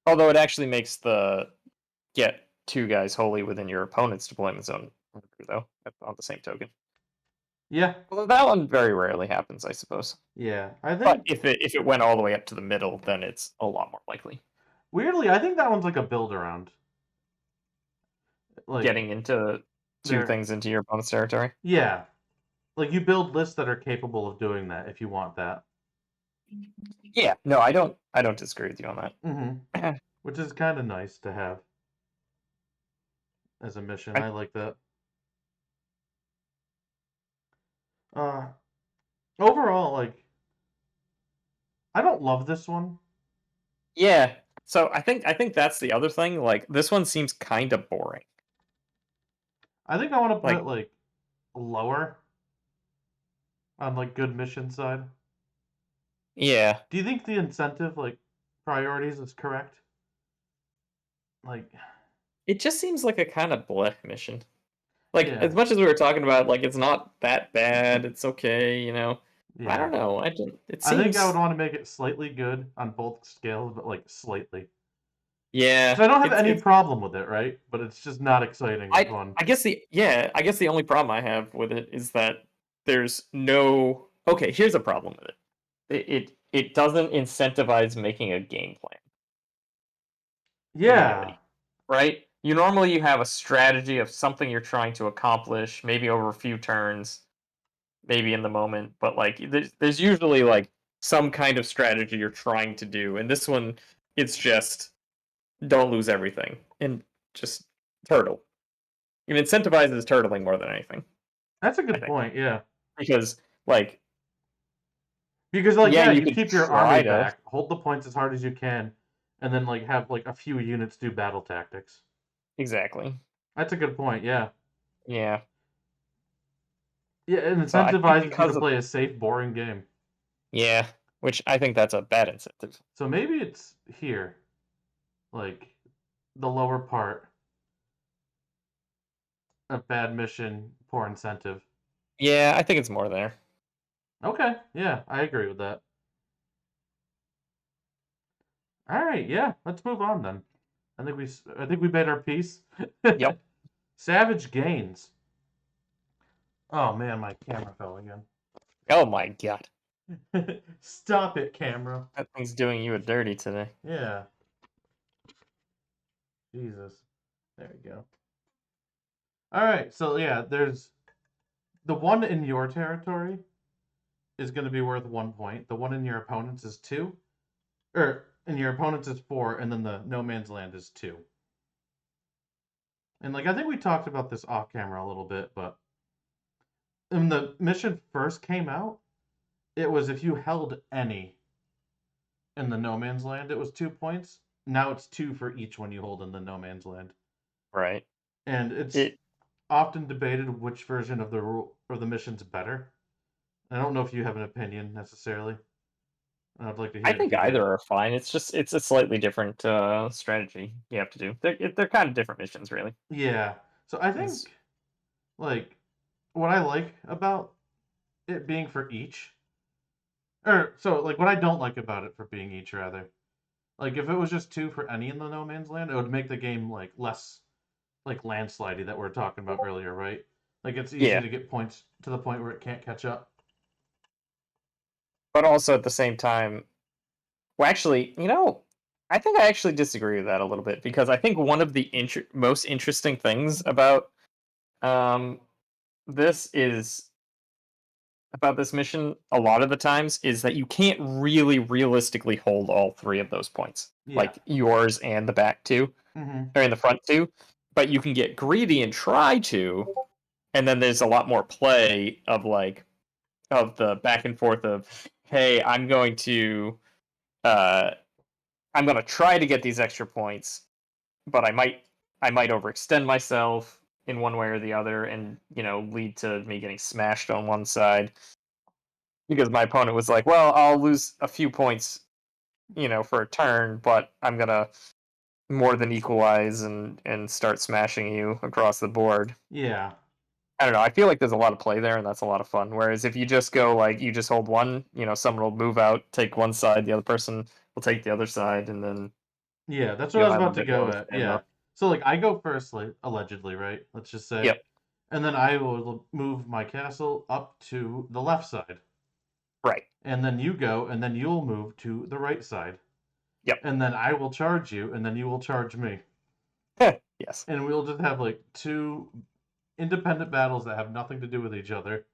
Although it actually makes the get two guys wholly within your opponent's deployment zone harder, though, on the same token. Yeah, Although that one very rarely happens, I suppose. yeah. I But think if it went all the way up to the middle, then it's a lot more likely. weirdly, I think that one's like a build around. Like Getting into two they're things into your opponent's territory. yeah, like you build lists that are capable of doing that if you want that. Yeah, no, I don't disagree with you on Mm-hmm. that. Which is kind of nice to have as a mission. I- I like that. Uh, overall, like I don't love this one. yeah. So I think that's the other thing. Like this one seems kind of boring. I think I want to put Like it like lower on like good mission side. yeah, Do you think the incentive like priorities is correct? Like, it just seems like a kind of bleh mission. Like yeah, as much as we were talking about, like it's not that bad. It's okay, you know. I yeah. don't know. I just it I think I would seems want to make it slightly good on both scales, but like slightly. yeah. Because I don't have any It's problem with it, right? But it's just not exciting or I fun. I guess the only problem I have with it is that there's no okay. Here's a problem with it. It doesn't incentivize making a game plan in Yeah, Unity, right? You have a strategy of something you're trying to accomplish, maybe over a few turns, maybe in the moment, but like there's usually like some kind of strategy you're trying to do. And this one, it's just don't lose everything and just turtle. It incentivizes turtling more than anything, that's a I good think, point. Yeah, because like because like yeah, yeah, you you could keep your army try to back, hold the points as hard as you can, and then like have like a few units do battle tactics. exactly, That's a good point. Yeah, yeah. yeah, it So I think incentivizes you to because of play a safe, boring game. yeah, which I think that's a bad incentive. So maybe it's here, like the lower part of bad mission, poor incentive. Yeah, I think it's more there. Okay, yeah, I agree with that. All right, yeah, let's move on then. I think we made our peace. Yep. Savage gains. Oh man, my camera fell again. Oh my god, Stop it, camera. that thing's doing you a dirty today. Yeah, Jesus. There we go. All right, so yeah, there's the one in your territory is going to be worth 1 point. The one in your opponent's is two, or in your opponent's is four, and then the no man's land is two. And like I think we talked about this off camera a little bit, but when the mission first came out, it was if you held any in the no man's land, it was 2 points. Now it's two for each one you hold in the no man's land, Right. and it's It. often debated which version of the rule or the mission's better. I don't know if you have an opinion necessarily. I'd like to I hear it if think you either do. are fine. It's just it's a slightly different strategy you have to do. They're kind of different missions, really. Yeah. So I 'Cause- think like what I like about it being for each, or so like what I don't like about it for being each rather. Like if it was just two for any in the no man's land, it would make the game like less like landslidey that we are talking about earlier, right? Like it's easy yeah, to get points to the point where it can't catch up. but also at the same time, well, actually, I think I actually disagree with that a little bit because I think one of the most interesting things um this is about this mission a lot of the times is that you can't really realistically hold all three of those points, Yeah. like yours and the back two, Mm-hmm. or in the front two. But you can get greedy and try to, and then there's a lot more play of like of the back and forth of, hey, I'm going to uh I'm gonna try to get these extra points, but I might overextend myself in one way or the other, and lead to me getting smashed on one side because my opponent was like, "Well, I'll lose a few points, for a turn, but I'm gonna more than equalize and start smashing you across the board." Yeah. I don't know. I feel like there's a lot of play there, and that's a lot of fun. Whereas if you just go like you just hold one, someone will move out, take one side, the other person will take the other side, and then Yeah, that's what I you'll was have a about to bit more go to at. stand Yeah. up. So like I go first, like allegedly, right? Let's just say, Yep. and then I will move my castle up to the left side, Right. and then you go, and then you'll move to the right side, Yep. and then I will charge you, and then you will charge me, Yes. and we'll just have like two independent battles that have nothing to do with each other,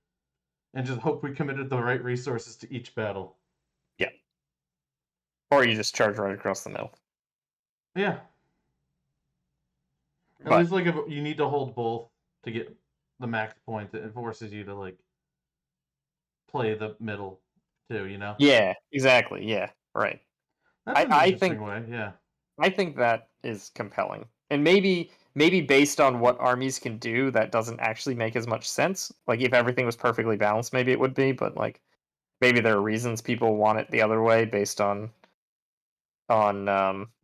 and just hope we committed the right resources to each battle. Yep. Or you just charge right across the middle. Yeah. At But least like if you need to hold both to get the max point, it forces you to like play the middle too, you know? yeah, exactly. Yeah. Right. That's I an I interesting think way, yeah. I think that is compelling. And maybe based on what armies can do, that doesn't actually make as much sense. Like if everything was perfectly balanced, maybe it would be, but like maybe there are reasons people want it the other way on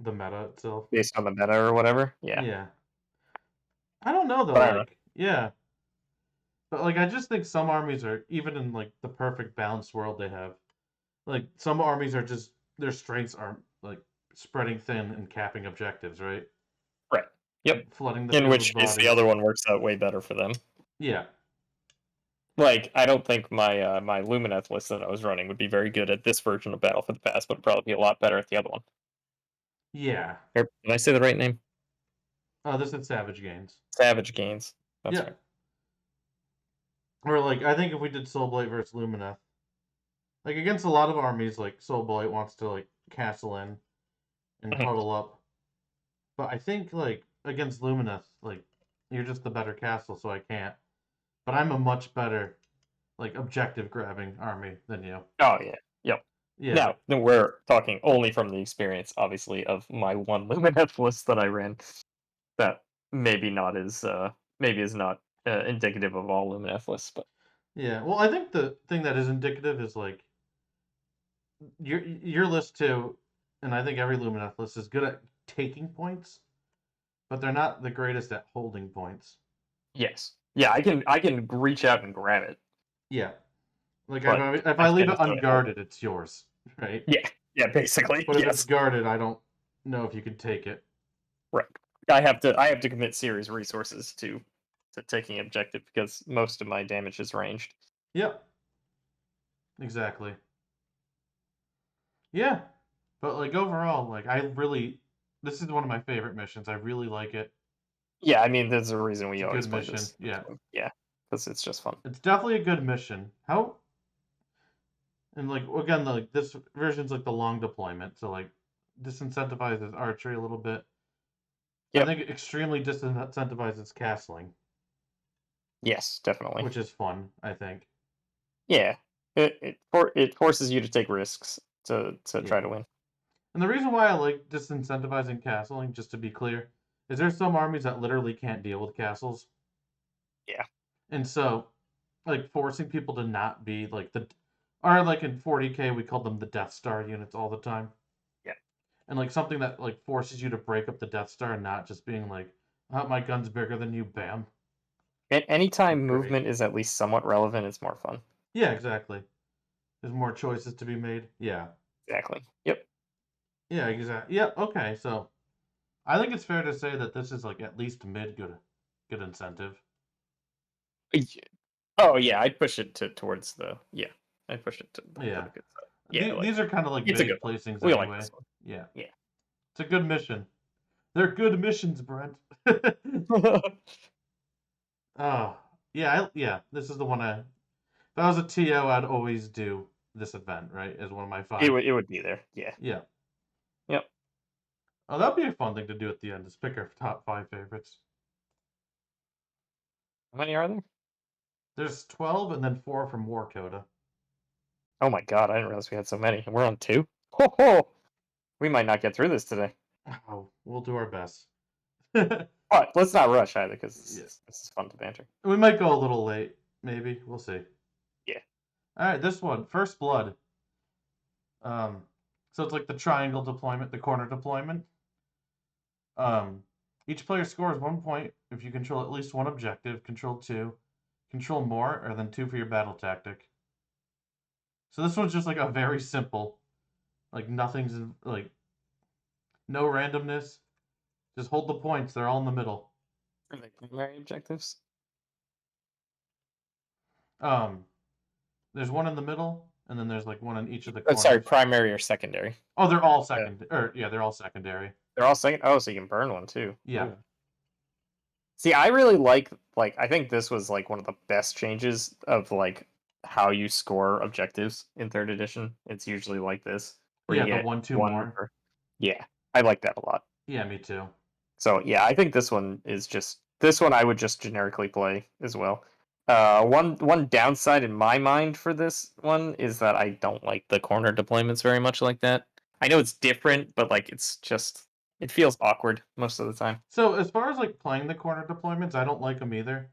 The meta itself. based on the meta or whatever. Yeah. Yeah. I don't know though, But I don't know. like, yeah. But like I just think some armies are even in like the perfect balanced world they have. Like some armies are just their strengths aren't like spreading thin and capping objectives, right? Right. Yep. Flooding the In field with which case the other bodies. one works out way better for them. Yeah. Like, I don't think my Lumineth list that I was running would be very good at this version of Battle for the Past, but it'd probably be a lot better at the other one. Yeah. Did I say the right name? Oh, this is Savage Gains. Savage Gains. That's Yeah. right. Or like I think if we did Soulblight versus Lumineth, like against a lot of armies, like Soulblight wants to like castle in and Mhm. huddle up. But I think like against Lumineth, like you're just the better castle, so I can't. But I'm a much better like objective grabbing army than you. Oh yeah. Yep. Yeah. Now, then we're talking only from the experience, obviously, of my one Lumineth list that I ran. That maybe not is maybe is not indicative of all Lumineth lists, but Yeah. Well, I think the thing that is indicative is like your list too, and I think every Lumineth list is good at taking points, but they're not the greatest at holding points. yes, yeah, I can reach out and grab it, Yeah. Like but if I I leave can't it necessarily hold it. unguarded, it's yours, right? Yeah, yeah, basically, But if it's yes, guarded, I don't know if you can take it. right. I have to commit serious resources to taking objective because most of my damage is ranged. Yep, exactly. Yeah, but like overall, like I really, this is one of my favorite missions. I really like it. Yeah, I mean, there's a reason It's we a good always play mission. this Yeah, one. Yeah, because it's just fun. it's definitely a good mission. How and like again, like this version's like the long deployment, so like disincentivizes archery a little bit. I Yep. think it extremely disincentivizes castling, Yes, definitely. which is fun. I think. Yeah, it forces you to take risks to Yeah. try to win. And the reason why I like disincentivizing castling, just to be clear, is there's some armies that literally can't deal with castles. Yeah. And so, like, forcing people to not be like or like in 40K, we called them the Death Star units all the time. Yeah. And like something that like forces you to break up the Death Star and not just being like, oh, my gun's bigger than you, bam. Be Anytime great. movement is at least somewhat relevant, it's more fun. Yeah, exactly. There's more choices to be made. Yeah. Exactly. Yep. Yeah, exactly. Yeah, okay. So I think it's fair to say that this is like at least mid good incentive. Y- Oh yeah, I'd push it towards the yeah. I'd push it to Yeah. the good side. Yeah, like These are kind of like it's a good big one. placings We like anyway. this one. Yeah. Yeah. It's a good mission. They're good missions, Brent. Oh, yeah, yeah. This is the one I. If I was a TO, I'd always do this event, right? As one of my it five. would it would be there. Yeah. Yeah. Yep. Oh, that'd be a fun thing to do at the end. Is pick our top five favorites. How many are there? There's 12 and then four from War Coda. Oh my god, I didn't realize we had so many. We're on two. Ho ho! We might not get through this today. Oh, we'll do our best. But let's not rush either, because Yeah. this is fun to banter. We might go a little late, maybe. We'll see. Yeah. All right, this one, First Blood. So it's like the triangle deployment, the corner deployment. Um, each player scores 1 point if you control at least one objective, control two, control more, or then two for your battle tactic. So this one's just like a very simple, like nothing's like no randomness. Just hold the points; they're all in the middle. Are they primary objectives? Um, there's one in the middle, and then there's like one in each of the Sorry, corners. primary or secondary? Oh, they're all Yeah. second, or yeah, they're all secondary. They're all second. Oh, so you can burn one too. Yeah. Ooh. See, I really like I think this was like one of the best changes of like how you score objectives in third edition. It's usually like this, where Yeah, you the get one, two one more. per. Yeah, I like that a lot. Yeah, me too. So yeah, I think this one is just this one I would just generically play as well. One downside in my mind for this one is that I don't like the corner deployments very much like that. I know it's different, but like it's just it feels awkward most of the time. So as far as like playing the corner deployments, I don't like them either.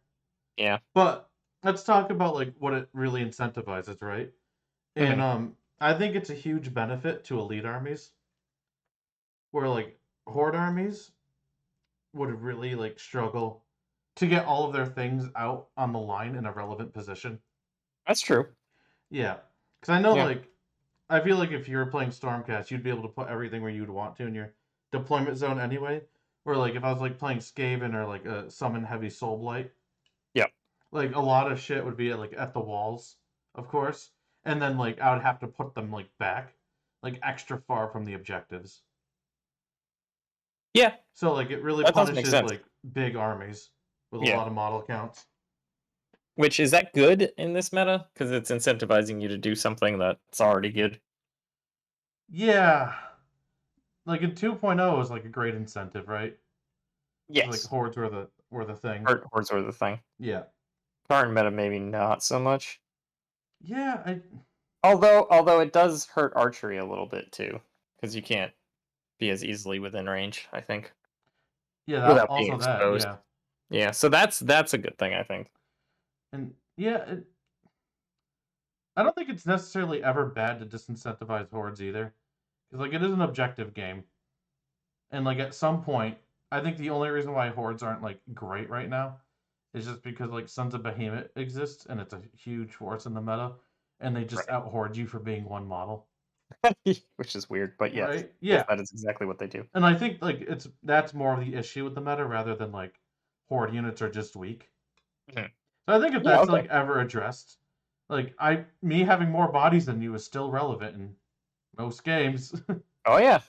Yeah. But let's talk about like what it really incentivizes, right? And Mhm. I think it's a huge benefit to elite armies, where like horde armies would really like struggle to get all of their things out on the line in a relevant position. That's true. Yeah, because I know Yeah. like I feel like if you were playing Stormcast, you'd be able to put everything where you'd want to in your deployment zone anyway. Or like if I was like playing Skaven or like a summon heavy Soul Blight, Yeah. like a lot of shit would be like at the walls, of course, and then like I would have to put them like back, like extra far from the objectives. Yeah. So like it really That does make punishes sense. like big armies with a Yeah. lot of model counts. Which is that good in this meta? Because it's incentivizing you to do something that's already good. Yeah, like in 2.0 is like a great incentive, right? Because like Yes. hordes were the thing. Hordes were the thing. Yeah, Current meta maybe not so much. yeah, Although it does hurt archery a little bit too, because you can't be as easily within range, I think, yeah. That without being also that exposed. yeah, Yeah, so that's a good thing, I think. and yeah. I don't think it's necessarily ever bad to disincentivize hordes either, because like it is an objective game, and like at some point, I think the only reason why hordes aren't like great right now is just because like Sons of Behemoth exists and it's a huge force in the meta, and they just Right. out horde you for being one model, Which is weird, but yes, right? yes, Yeah, that is exactly what they do. and I think like that's more of the issue with the meta rather than like horde units are just weak. Mhm. So I think if Yeah, that's okay. like ever addressed, like me having more bodies than you is still relevant in most games. Oh yeah,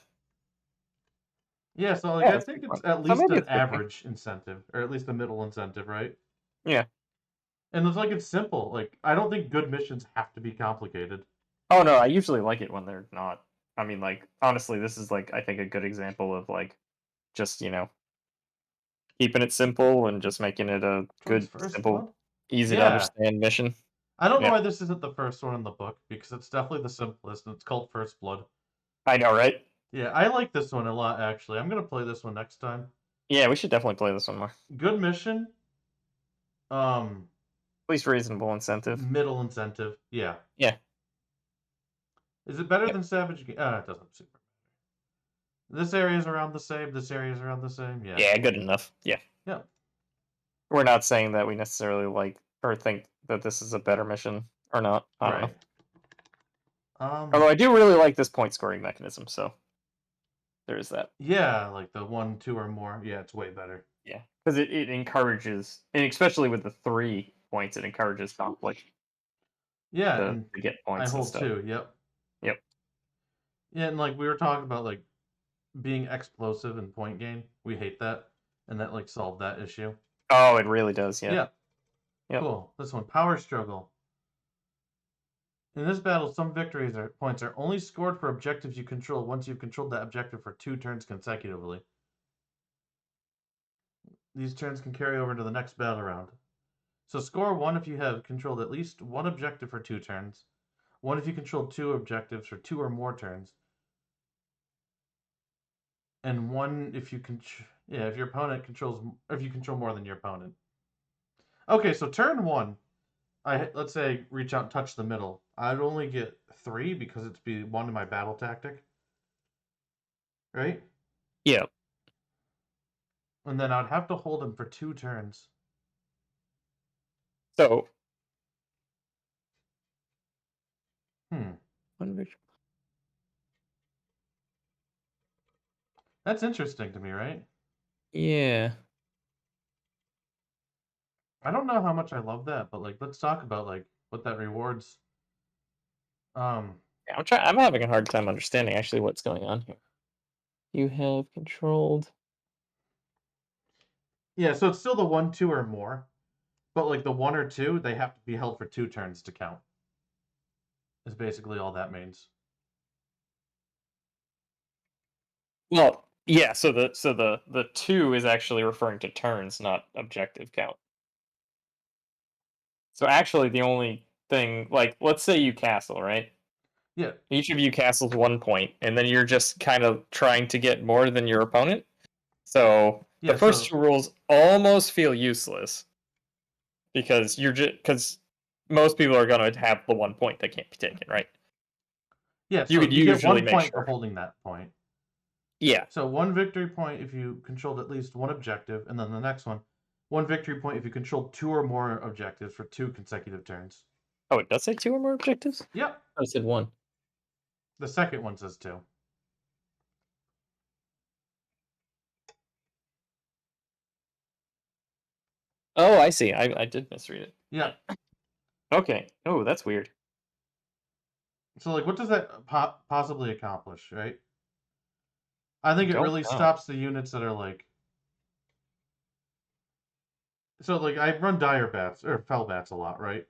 Yeah, so like yeah, I that's a think good it's point. at So least maybe an it's a good thing. average incentive, or at least a middle incentive, right? Yeah. And it's like it's simple. Like I don't think good missions have to be complicated. Oh no, I usually like it when they're not. I mean, like honestly, this is like I think a good example of like just keeping it simple and just making it a Towards good, First simple, Blood? easy to Yeah. understand mission. I don't know Yeah, why this isn't the first one in the book because it's definitely the simplest and it's called First Blood. I know, right? Yeah, I like this one a lot actually. I'm gonna play this one next time. Yeah, we should definitely play this one more. Good mission, um, At least reasonable incentive. middle incentive. Yeah. Yeah. Is it better Yep. than Savage? It doesn't super. This area is around the same. This area is around the same. Yeah. Yeah, good enough. Yeah. Yeah. We're not saying that we necessarily like or think that this is a better mission or not. I don't know. Right. Um. Although I do really like this point scoring mechanism, so there is that. Yeah, like the one, two, or more. Yeah, it's way better. Yeah. Because it encourages, and especially with the 3 points, it encourages conflict Yeah, to, and to get I points and hold stuff. two. Yep. Yep. Yeah, and like we were talking about, like being explosive and point gain. We hate that, and that like solved that issue. Oh, it really does. Yeah. Yeah. Yep. Cool. This one, power struggle. In this battle, some victories or points are only scored for objectives you control once you've controlled that objective for 2 turns consecutively. These turns can carry over to the next battle round. So score 1 if you have controlled at least one objective for 2 turns. 1 if you controlled 2 objectives for 2 or more turns. and one if you can. Yeah, if your opponent controls, if you control more than your opponent. Okay, so turn one, let's say reach out and touch the middle. I'd only get 3 because it's be one in my battle tactic, right? Yeah. And then I'd have to hold him for 2 turns. So Hmm, one victory. that's interesting to me, right? Yeah. I don't know how much I love that, but like, let's talk about like what that rewards. Um, I'm having a hard time understanding actually what's going on here. You have controlled. yeah, so it's still the 1, 2, or more, but like the 1 or 2, they have to be held for 2 turns to count. Is basically all that means. Well, yeah. So the 2 is actually referring to turns, not objective count. So actually, the only thing, like, let's say you castle, right? Yeah, Each of you castles 1 point, and then you're just kind of trying to get more than your opponent. So the yeah. first So 2 rules almost feel useless because you're just because most people are going to have the 1 point that can't be taken, right? yeah, You so could you get usually 1 make point for sure. holding that point. Yeah. So 1 victory point if you controlled at least 1 objective, and then the next one victory point if you controlled 2 or more objectives for 2 consecutive turns. Oh, it does say 2 or more objectives. Yep. I said 1. The second one says 2. Oh, I see. I did misread Yeah. it. Okay. Oh, that's weird. So like, what does that possibly accomplish, right? I I think it don't really know. stops the units that are like. So like, I run dire bats or fell bats a lot, right?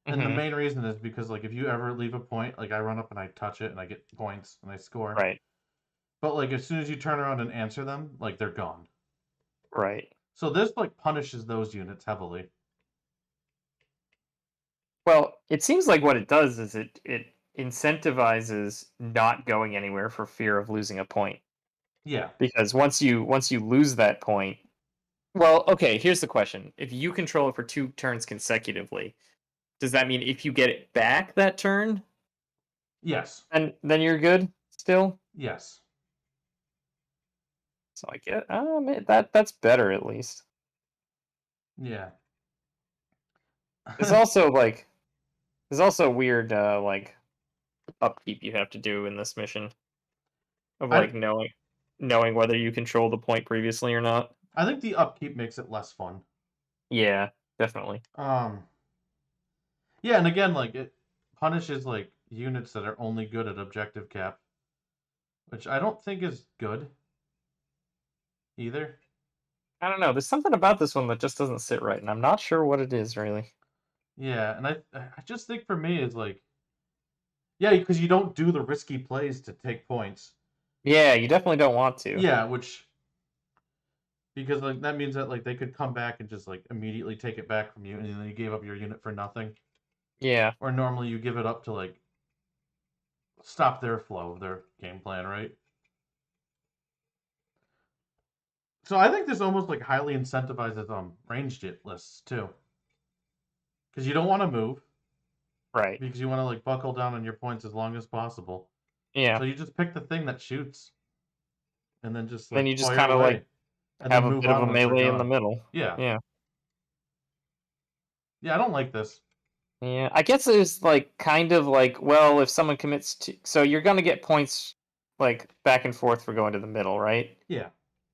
And the Hmm. main reason is because like if you ever leave a point, like I run up and I touch it and I get points and I score. Right. But like as soon as you turn around and answer them, like they're gone. Right. So this like punishes those units heavily. Well, it seems like what it does is it incentivizes not going anywhere for fear of losing a point. Yeah. Because once you lose that point, well, okay, here's the question. If you control it for 2 turns consecutively, does that mean if you get it back that turn, Yes. and then you're good still? Yes. So I get that's better at least. Yeah. It's also like there's also weird like upkeep you have to do in this mission of I like knowing whether you controlled the point previously or not. I think the upkeep makes it less fun. Yeah, definitely. Um. Yeah, and again, like it punishes like units that are only good at objective cap, which I don't think is good either. I don't know. There's something about this one that just doesn't sit right, and I'm not sure what it is really. Yeah, and I just think for me is like yeah, because you don't do the risky plays to take points. Yeah, you definitely don't want to. Yeah, which because like that means that like they could come back and just like immediately take it back from you, and then you gave up your unit for nothing. Yeah. Or normally you give it up to like stop their flow of their game plan, right? So I think this almost like highly incentivizes ranged hit lists too, because you don't want to move Right. because you want to like buckle down on your points as long as possible. Yeah. So you just pick the thing that shoots and then just Then like you just fire kind of like away and have then a move bit of on a once they're melee in the gone. middle. Yeah, Yeah. yeah, I don't like this. Yeah. I guess it's like kind of like, well, if someone commits to, so you're gonna get points like back and forth for going to the middle, right? Yeah,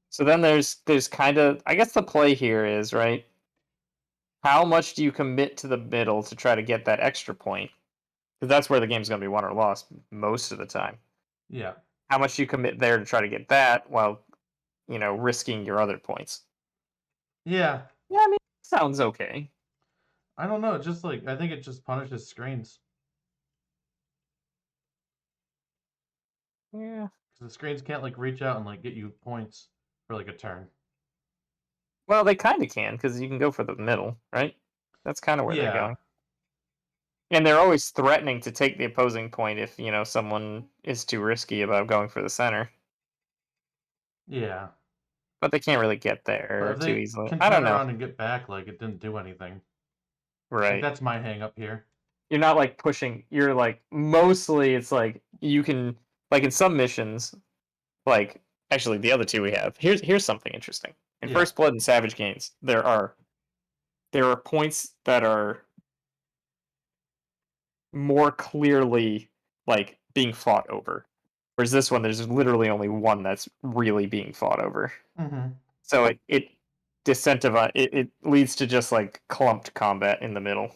So then there's kind of, I guess the play here is, right? How much do you commit to the middle to try to get that extra point? Because that's where the game's going to be won or lost most of the time. yeah, How much do you commit there to try to get that while, risking your other points? yeah. Yeah, I mean, sounds okay. I don't know. Just like I think it just punishes screens Yeah. because the screens can't like reach out and like get you points for like a turn. Well, they kind of can because you can go for the middle, right? That's kind of where they're Yeah, going. And they're always threatening to take the opposing point if, someone is too risky about going for the center. Yeah. but they can't really get But there if too they easily. can I turn don't know. around and get back, like it didn't do anything. Like Right. that's my hang up here. You're not like pushing. You're like mostly. It's like you can like in some missions. Like actually, the other two we have. Here's something interesting. In Yeah. First Blood and Savage Games, there are points that are more clearly like being fought over. Whereas this one, there's literally only one that's really being fought over. Mm-hmm. So it it leads to just like clumped combat in the middle.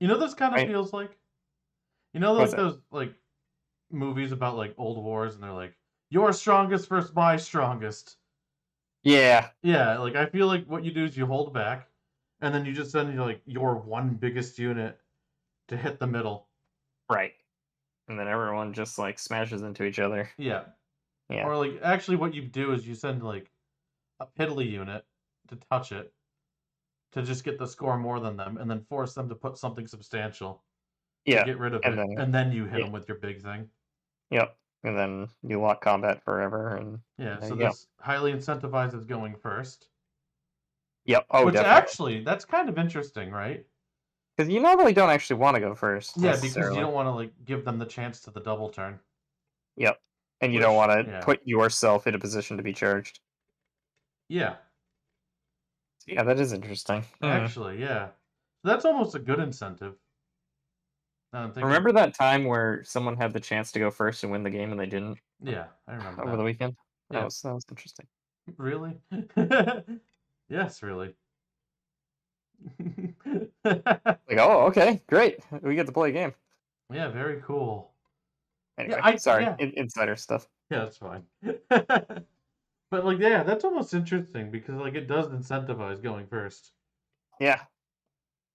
You know, this kind of Right? feels like, you know, What's like that? those like movies about like old wars, and they're like, your strongest versus my strongest. Yeah, Yeah, like I feel like what you do is you hold back, and then you just send your one biggest unit to hit the middle. right. And then everyone just like smashes into each other. Yeah. Yeah. Or like actually what you do is you send like a piddly unit to touch it to just get the score more than them, and then force them to put something substantial to Yeah. get rid of And it, then and then you hit yeah, them with your big thing. yep. And then you lock combat forever and Yeah, there so you go. this highly incentivizes going first. Yep. Oh, Which definitely. actually, that's kind of interesting, right? Because you normally don't actually want to go first Yeah, because you necessarily. don't want to like give them the chance to the double turn. Yep. And you don't Which, want to yeah, put yourself in a position to be charged. yeah, Yeah, that is interesting. Hmm. actually, yeah. That's almost a good incentive. Now I'm thinking, Remember that time where someone had the chance to go first and win the game and they didn't yeah, I remember over the that. weekend? Yeah, That was interesting. really? Yes, really. Like, oh, okay, great. We get to play a game. Yeah, very cool. Yeah, Anyway, I sorry, yeah, insider stuff. yeah, that's fine. But like, yeah, that's almost interesting because like it does incentivize going first, Yeah,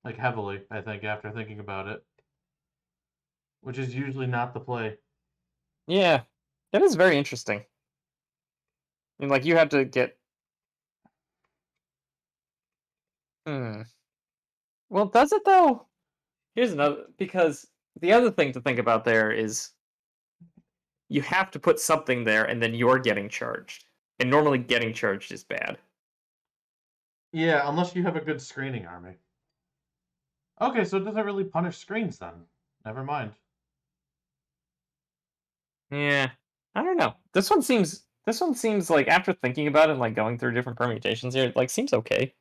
like heavily. I think after thinking about it, which is usually not the play. yeah, that is very interesting. And like, you have to get. Hmm. Well, does it though? Here's another because the other thing to think about there is you have to put something there and then you're getting charged. And normally getting charged is bad. Yeah, unless you have a good screening army. Okay, so it doesn't really punish screens then. Never mind. Yeah. I don't know. This one seems like after thinking about it and like going through different permutations here, it like seems okay.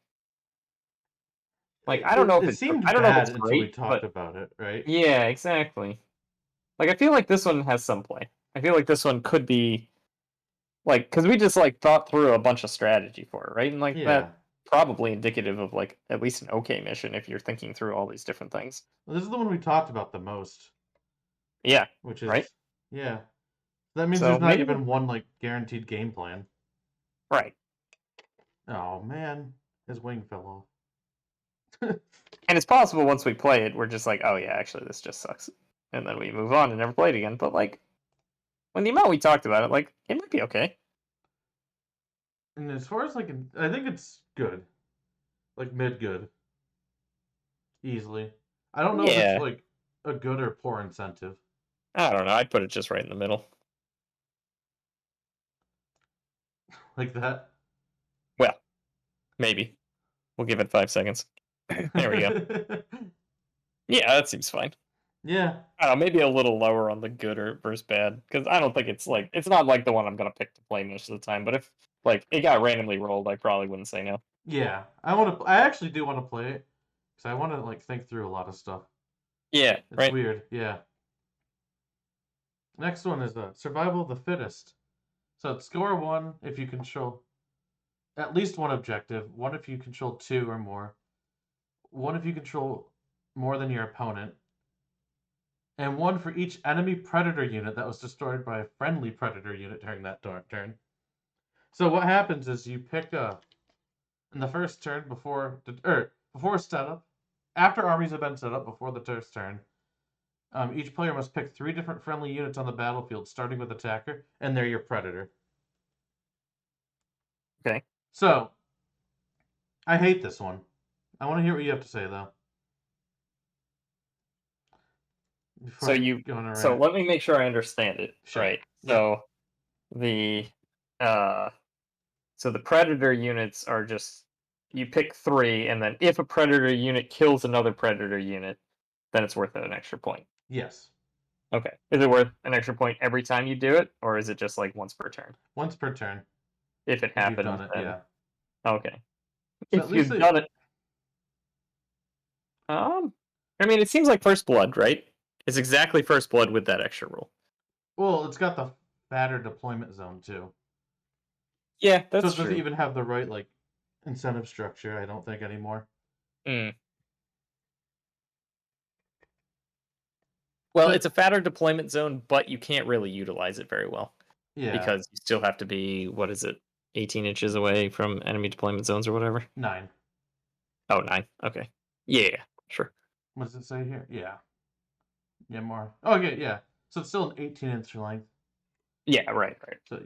Like It, it I seemed don't know if bad it's until we great, talked but about it, right? yeah, exactly. Like I feel like this one has some play. I feel like this one could be like cuz we just like thought through a bunch of strategy for it, right? And like Yeah. that probably indicative of like at least an okay mission if you're thinking through all these different things. Well, this is the one we talked about the most, Yeah, which right? is yeah. That means So there's not maybe even one like guaranteed game plan. right. Oh man, his wing fell off. And it's possible once we play it, we're just like, oh yeah, actually this just sucks. And then we move on and never play it again. But like when the amount we talked about it, like it might be okay. And as far as like, I think it's good, like mid good, easily. I don't know if it's Yeah. like a good or poor incentive I don't know. I'd put it just right in the middle. like that. Well, maybe. We'll give it 5 seconds. There we go. Yeah, that seems fine. Yeah, I don't know, maybe a little lower on the good or versus bad because I don't think it's like it's not like the one I'm gonna pick to play most of the time. But if like it got randomly rolled, I probably wouldn't say no. yeah. I want to. I actually do want to play it because I want to like think through a lot of stuff. Yeah, It's right. weird. Yeah. Next one is survival of the fittest. So it's score one if you control at least one objective, one if you control two or more, one if you control more than your opponent, and one for each enemy predator unit that was destroyed by a friendly predator unit during that turn. So what happens is you pick up in the first turn before setup, after armies have been set up before the first turn. Each player must pick three different friendly units on the battlefield, starting with attacker, and they're your predator. Okay. So I hate this one. I want to hear what you have to say though before So I you go on a so rant. let me make sure I understand it. Sure. Right. Yeah. So the Uh, so the predator units are just you pick 3, and then if a predator unit kills another predator unit, then it's worth an extra point. Yes. Okay. Is it worth an extra point every time you do it, or is it just like once per turn? Once per turn If it if you've done happens, it. then Yeah. okay. So at If least you've they. done it, I mean, it seems like First Blood, right? It's exactly First Blood with that extra rule. Well, it's got the fatter deployment zone too. Yeah, So that's it doesn't true. even have the right like incentive structure. I don't think anymore. Mm. Well, it's But a fatter deployment zone, but you can't really utilize it very well yeah, because you still have to be, what is it, 18 inches away from enemy deployment zones or whatever? 9. Oh, 9. Okay. Yeah, sure. What does it say here? Yeah. Yeah, more. Oh, okay, yeah. So it's still an 18-inch length. Yeah, right, right. So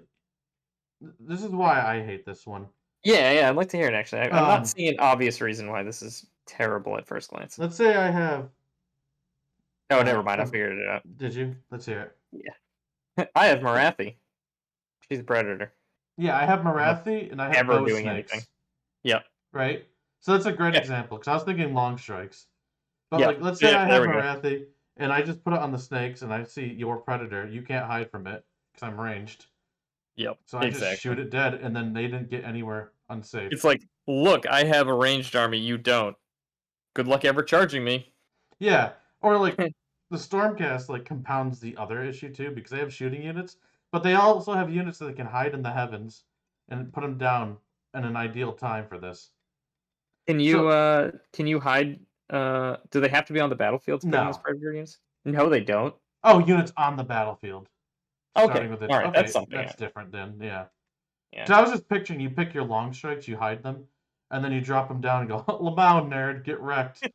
this is why I hate this one. Yeah, I'd like to hear it actually. I'm not Um, seeing an obvious reason why this is terrible at first glance. let's say I have. Oh, never mind. I A, figured it out. did you? Let's hear it. Yeah. I have Marathi. She's a predator. Yeah, I have Not Marathi and I have ever bow doing anything. snakes. Yep. Right. So that's a great Yeah. example because I was thinking long strikes. But Yep. like, let's say Yeah, I there have we go. Marathi and I just put it on the snakes and I see your predator. You can't hide from it because I'm ranged. Yep. So I just Exactly. shoot it dead, and then they didn't get anywhere unsafe. It's like, look, I have a ranged army, you don't. Good luck ever charging me. Yeah, or like the Stormcast like compounds the other issue too because they have shooting units, but they also have units that can hide in the heavens and put them down in an ideal time for this. So Can you hide do they have to be on the battlefield to put in those no, predator units? No, they don't. oh, units on the battlefield, starting Okay. with it. All right, that's Okay, something. that's different then. Yeah, Yeah. so I was just picturing you pick your long strikes, you hide them, and then you drop them down and go, "Lamau nerd, get wrecked."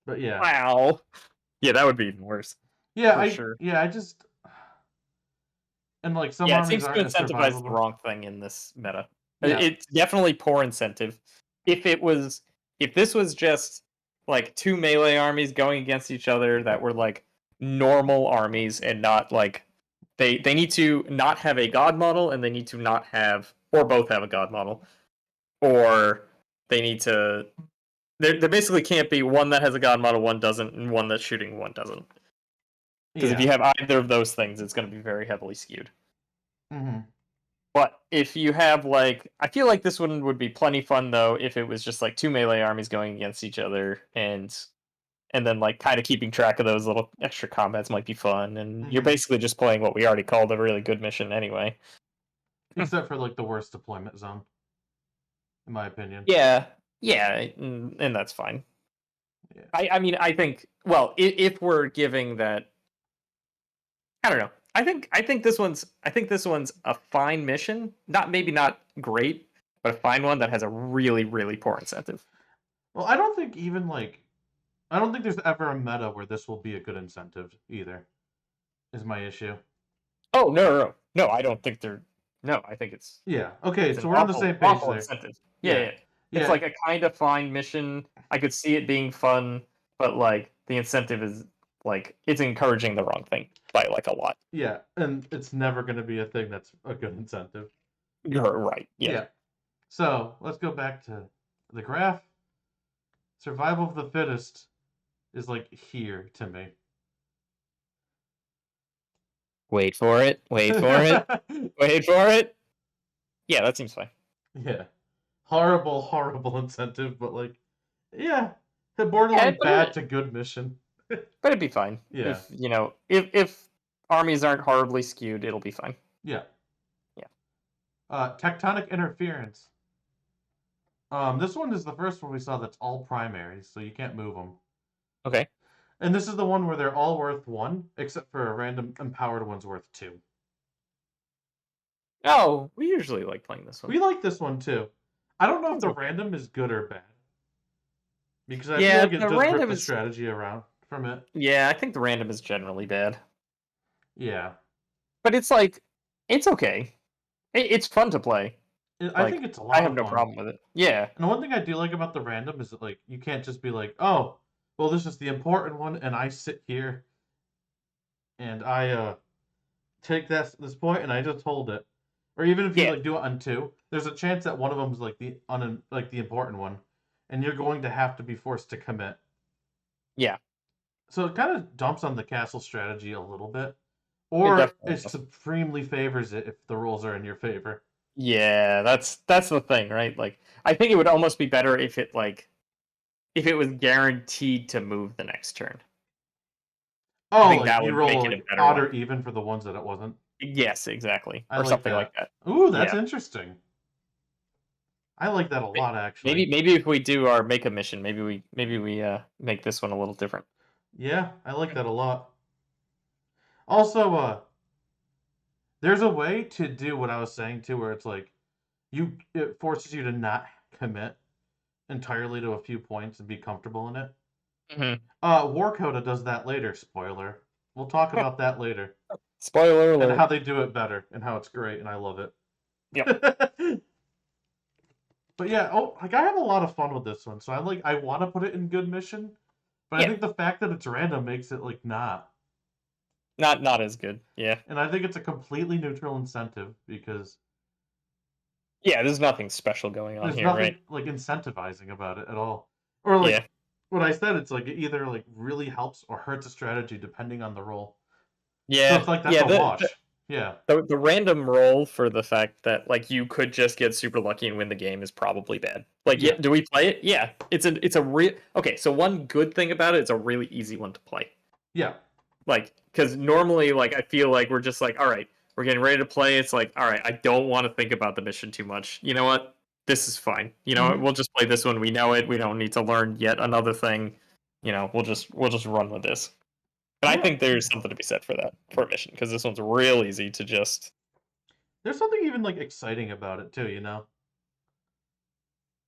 But yeah, Wow. Yeah, that would be even worse yeah, for sure. I just and like some Yeah, it armies seems to aren't as incentivize the survivable. wrong thing in this meta. Yeah, It's definitely poor incentive. If it was, if this was just like 2 melee armies going against each other that were like normal armies and not like they need to not have a god model and they need to not have or both have a god model or they need to there basically can't be one that has a god model, one doesn't, and one that's shooting, one doesn't. Because if yeah. you have either of those things, it's going to be very heavily skewed. Hmm. But if you have like, I feel like this one would be plenty fun though if it was just like 2 melee armies going against each other, and then like kind of keeping track of those little extra combats might be fun. And you're Hmm. basically just playing what we already called a really good mission anyway. Except for like the worst deployment zone, in my opinion. Yeah, yeah, and that's fine. Yeah. I mean I think well if we're giving that I don't know. I think this one's a fine mission. Not maybe not great, but a fine one that has a really really poor incentive. Well, I don't think even like I don't think there's ever a meta where this will be a good incentive either. Is my issue. Oh no! I don't think they're. No, I think Yeah. Okay, it's an so we're on the awful same page awful there. incentive. Yeah, Yeah. yeah. It's Yeah. like a kind of fine mission. I could see it being fun, but like the incentive is like it's encouraging the wrong thing by like a lot. Yeah. And it's never going to be a thing that's a good incentive. You're right. Yeah. Yeah. So let's go back to the graph. Survival of the fittest is like here to me. Wait for it. Wait for it. Wait for it. Yeah, that seems fine. Yeah. Horrible, horrible incentive, but like, yeah, the Yeah, borderline bad to good mission. but it'd be fine Yeah, if you know if armies aren't horribly skewed, it'll be fine. yeah. Yeah. Tectonic interference. This one is the first one we saw that's all primaries, so you can't move them. Okay. And this is the one where they're all worth 1, except for a random empowered one's worth 2. Oh, we usually like playing this one. We like this one too. I don't know if One's the okay. random is good or bad. Because I feel Yeah, like it the does rip random the is. strategy around from it. Yeah, I think the random is generally bad, Yeah. but it's like it's okay. It's fun to play. I think Like it's a I lot have of no fun. problem with it. Yeah. And the one thing I do like about the random is that like you can't just be like, oh, well this is the important one and I sit here and I take this point and I just hold it, or even if you Yeah, like do it on two, there's a chance that one of them is like the important one, and you're going to have to be forced to commit. yeah, So it kind of dumps on the castle strategy a little bit, it or definitely it does. supremely favors it if the rules are in your favor. Yeah, that's the thing, right? Like, I think it would almost be better if it if it was guaranteed to move the next turn. I Oh, think like that you would roll make it a like better odd one. or even for the ones that it wasn't. Yes, exactly, I or like something like that. that. Ooh, that's Yeah. interesting. I like that a lot actually. Maybe if we do our make a mission, maybe we make this one a little different. Yeah, I like that a lot. Also, there's a way to do what I was saying too, where it's like it forces you to not commit entirely to a few points and be comfortable in it. Hmm. War Coda does that later. Spoiler. We'll talk about that later Spoiler and how alert. they do it better and how it's great and I love Yep. it. But yeah, oh, like I have a lot of fun with this one, so I want to put it in good mission, but I Yeah. think the fact that it's random makes it like not. Not as good. Yeah. And I think it's a completely neutral incentive because Yeah. There's nothing special going on there's here, right? nothing like incentivizing about it at all. Or like Yeah. what I said, it's like it either like really helps or hurts a strategy depending on the role. So Yeah. it's like that's Yeah. a wash. Yeah. The random roll for the fact that like you could just get super lucky and win the game is probably bad. Like, yeah, Yeah. do we play it? Yeah, it's a real okay. So one good thing about it, it's a really easy one to play. Yeah. Like, because normally, like I feel like we're just like, all right, we're getting ready to play. It's like, all right, I don't want to think about the mission too much. You know what? This is fine. You know, Hmm. we'll just play this one. We know it. We don't need to learn yet another thing. You know, we'll just run with this. And I Yeah. think there's something to be said for that for a mission because this one's real easy to just There's something even like exciting about it too, you know?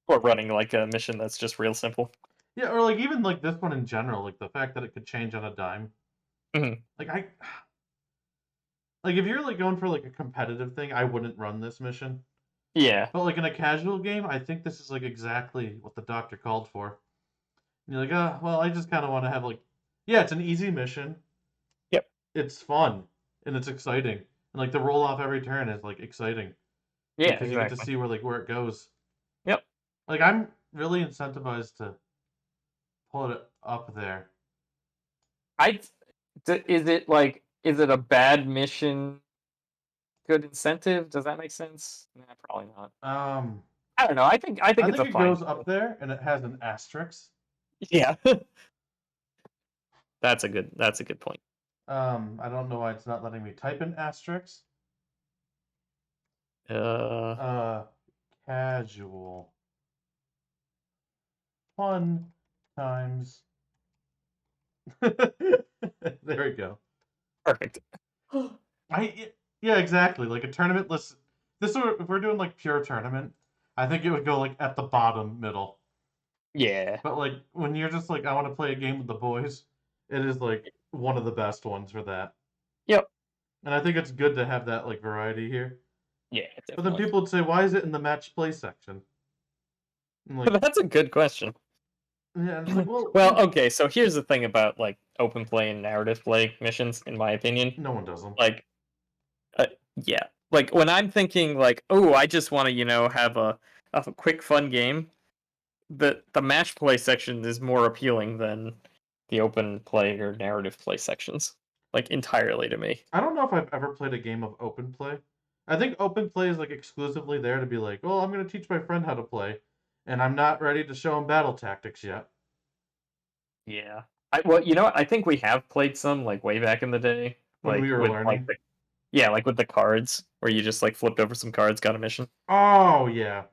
or running like a mission that's just real simple. Yeah, or like even like this one in general, like the fact that it could change on a dime. Hmm. Like I like if you're like going for like a competitive thing, I wouldn't run this mission. Yeah. But like in a casual game, I think this is like exactly what the doctor called for. And you're like, well, I just kind of want to have like, yeah, it's an easy mission. Yep. It's fun and it's exciting, and like the roll off every turn is like exciting Yeah. because you get to Exactly. see where it goes. Yep. Like I'm really incentivized to pull it up there. I is it like is it a bad mission? Good incentive? Does that make sense? Nah, probably not. Um, I don't know. I think I it's think a it fine goes up mission. there and it has an asterisk. Yeah. That's a good point. I don't know why it's not letting me type in asterisk. Uh, Uh, casual fun times. There we go. perfect. Yeah, exactly. Like a tournament list. If we're doing like pure tournament, I think it would go like at the bottom middle. Yeah. But like when you're just like I want to play a game with the boys, it is like one of the best ones for that. Yep. And I think it's good to have that like variety here. Yeah, But then definitely. people would say, why is it in the match play section? And like, That's a good question. yeah, and it's like, well, Well, okay, so here's the thing about like open play and narrative play missions, in my opinion. no one does them. Like, uh, yeah, like when I'm thinking like, oh, I just want to, have a quick fun game. The match play section is more appealing than the open play or narrative play sections, like entirely to me. I don't know if I've ever played a game of open play. I think open play is like exclusively there to be like, oh, I'm going to teach my friend how to play, and I'm not ready to show him battle tactics yet. Yeah. Well, you know what? I think we have played some like way back in the day, When we like were with like learning. yeah, like with the cards where you just like flipped over some cards, got a mission. Oh yeah.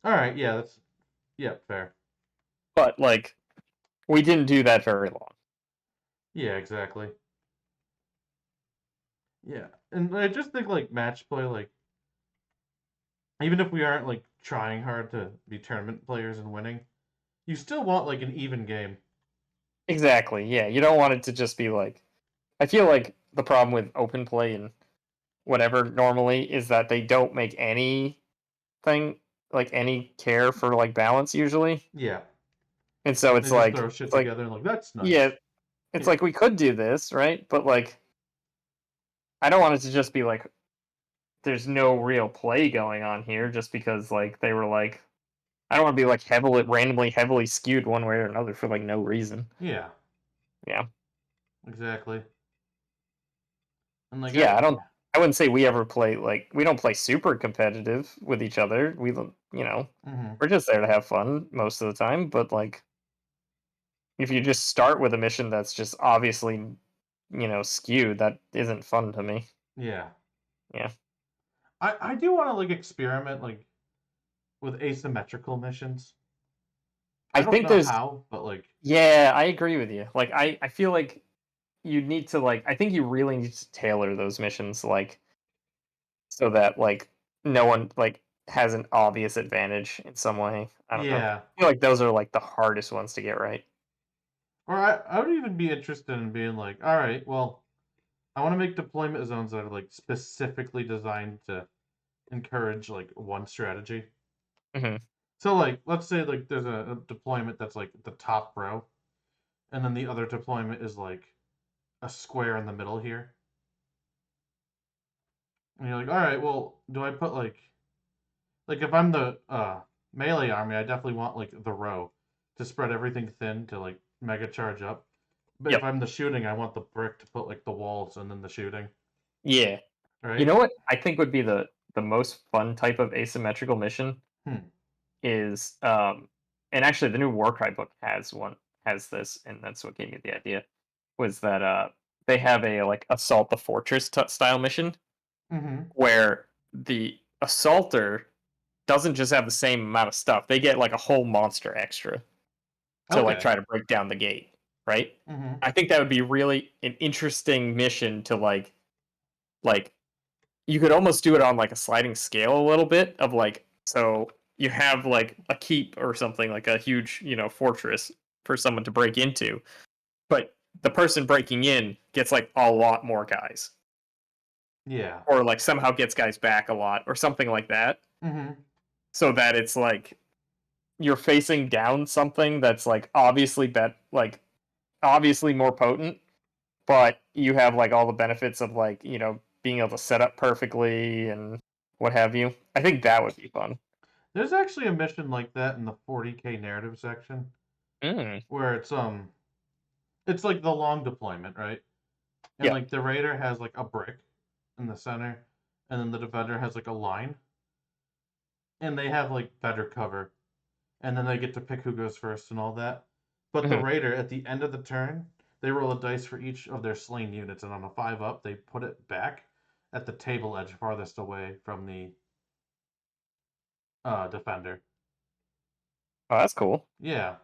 All right. Yeah. Yeah. Fair. But like we didn't do that very long. Yeah. Exactly. Yeah. And I just think like match play, like even if we aren't like trying hard to be tournament players and winning, you still want like an even game. Exactly. Yeah, you don't want it to just be like I feel like the problem with open play and whatever normally is that they don't make anything like any care for like balance usually. Yeah. And so They just throw shit it's like together and like that's yeah, nice. it's Yeah. like we could do this, right? But like I don't want it to just be like there's no real play going on here just because like they were like I don't want to be like randomly heavily skewed one way or another for like no reason. Yeah, Yeah. exactly. And like So yeah, yeah. I wouldn't say we ever play like we don't play super competitive with each other. Mhm. we're just there to have fun most of the time, but like if you just start with a mission that's just obviously, skewed, that isn't fun to me. Yeah. Yeah. I do want to like experiment like with asymmetrical missions. I I don't think know there's how, but like Yeah, I agree with you. Like I feel like you need to like I think you really need to tailor those missions like so that like no one like has an obvious advantage in some way. I don't know. yeah. I feel like those are like the hardest ones to get right. Or I would even be interested in being like, all right, well, I want to make deployment zones that are like specifically designed to encourage like one strategy. Hmm. So like let's say like there's a deployment that's like the top row, and then the other deployment is like a square in the middle here. And you're like, all right, well, do I put like if I'm the melee army, I definitely want like the row to spread everything thin to like mega charge up. But if Yep. I'm the shooting, I want the brick to put like the walls and then the shooting, Yeah. You right? know what I think would be the most fun type of asymmetrical mission Hmm. is and actually the new Warcry book has this and that's what gave me the idea was that they have a like assault the fortress style mission Mm-hmm. where the assaulter doesn't just have the same amount of stuff. They get like a whole monster extra to like Okay. try to break down the gate, right? Mm-hmm. I think that would be really an interesting mission to like you could almost do it on like a sliding scale a little bit of like so you have like a keep or something like a huge, fortress for someone to break into, but the person breaking in gets like a lot more guys Yeah. or like somehow gets guys back a lot or something like that Mm-hmm. so that it's like you're facing down something that's like obviously more potent, but you have like all the benefits of like, being able to set up perfectly and what have you. I think that would be fun. There's actually a mission like that in the 40K narrative section Mm. where it's like the long deployment, right? And Yeah. like the raider has like a brick in the center, and then the defender has like a line, and they have like better cover, and then they get to pick who goes first and all that. But the Mhm. raider at the end of the turn, they roll a dice for each of their slain units, and on a 5 up, they put it back at the table edge farthest away from the defender. Oh, that's cool. Yeah,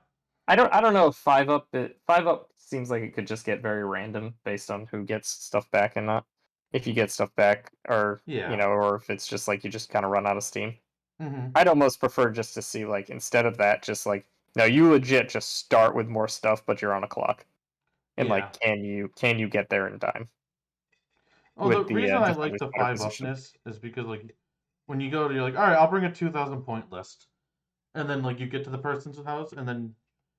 I don't know if 5 up seems like it could just get very random based on who gets stuff back and not. If you get stuff back or, yeah. or if it's just like you just kind of run out of steam. Mm-hmm. I'd almost prefer just to see like instead of that just like no, you legit just start with more stuff but you're on a clock. And Yeah. like can you get there in time Well, the with the reason I like defender's the better five position. upness is because like when you go to you're like, all right, I'll bring a 2,000 point list, and then like you get to the person's house, and then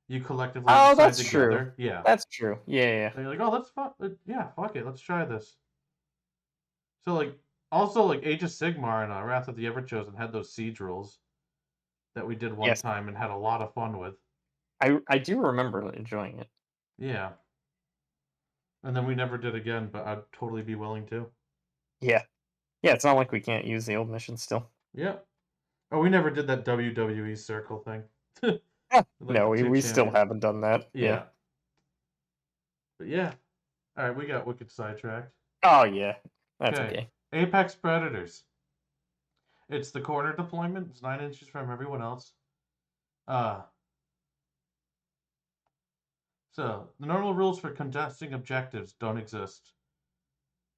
you collectively Oh, decide that's true. together. Yeah. That's true. Yeah, yeah, yeah. And you're like, oh, let's fuck, yeah, fuck it, let's try this. So like, also like Age of Sigmar and Wrath of the Everchosen had those siege rules that we did one Yes. time and had a lot of fun with. I do remember enjoying it. Yeah. And then we never did again, but I'd totally be willing to. Yeah. Yeah, it's not like we can't use the old mission still. Yep. Oh, we never did that WWE circle thing. Yeah. Like No, the we two we still champions. haven't done that. Yeah. Yeah. But yeah. All right, we got wicked sidetracked. Oh yeah. That's Okay. okay. Apex Predators. It's the corner deployment. It's 9 inches from everyone else. Uh, so the normal rules for contesting objectives don't exist.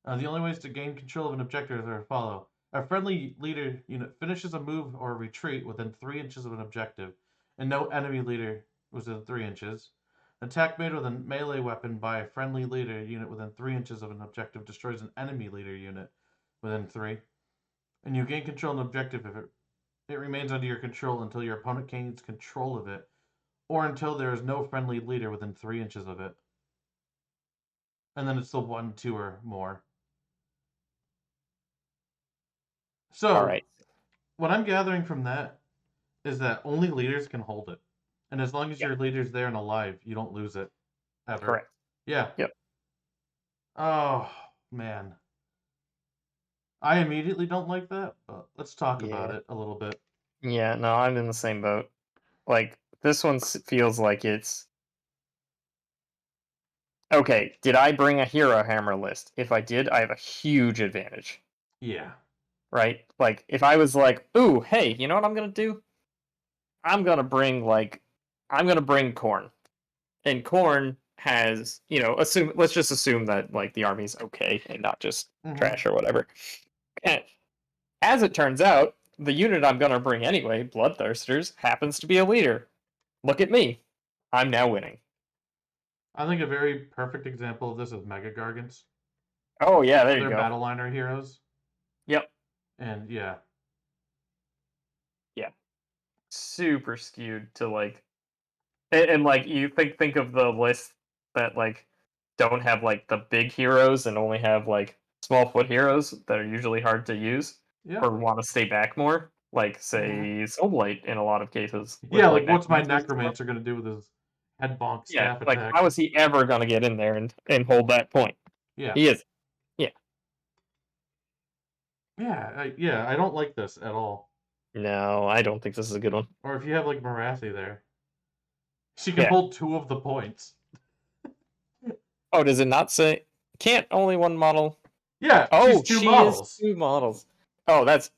The only ways to gain control of an objective are to follow. A friendly leader unit finishes a move or retreat within 3 inches of an objective, and no enemy leader within 3 inches. An attack made with a melee weapon by a friendly leader unit within 3 inches of an objective destroys an enemy leader unit within 3. And you gain control of an objective if it remains under your control until your opponent gains control of it, or until there is no friendly leader within 3 inches of it. And then it's the 1, 2, or more. All So right. what I'm gathering from that is that only leaders can hold it, and as long as Yeah. your leader's there and alive, you don't lose it ever. Correct. Yeah. Yep. Oh man, I immediately don't like that, but let's talk about Yeah. it a little bit. Yeah. No, I'm in the same boat. Like this one feels like it's okay. Did I bring a hero hammer list? If I did, I have a huge advantage. Yeah. Right? Like if I was like, ooh, hey, you know what I'm gonna do? I'm gonna bring corn. And corn has, assume let's just assume that like the army's okay and not just Mm-hmm. trash or whatever. And as it turns out, the unit I'm gonna bring anyway, Bloodthirsters, happens to be a leader. Look at me. I'm now winning. I think a very perfect example of this is Mega Gargants. Oh yeah, there you They're go. battle liner heroes, Yep. and yeah, Yeah. Super skewed to like and like you think of the list that like don't have like the big heroes and only have like small foot heroes that are usually hard to use yeah, or want to stay back more. Like mm-hmm. say Soulblight in a lot of cases Yeah. with Like, like what's my necromancers and stuff. Necromancer gonna do with his head bonk Yeah, staff like attack? how is he ever gonna get in there and hold that point? Yeah, He is. Yeah. yeah. I don't like this at all. No, I don't think this is a good one. Or if you have like Marathi there, she can Yeah. hold two of the points. Oh, does it not say can't only one model? Yeah, she's Oh, two she is models. two models. Oh, that's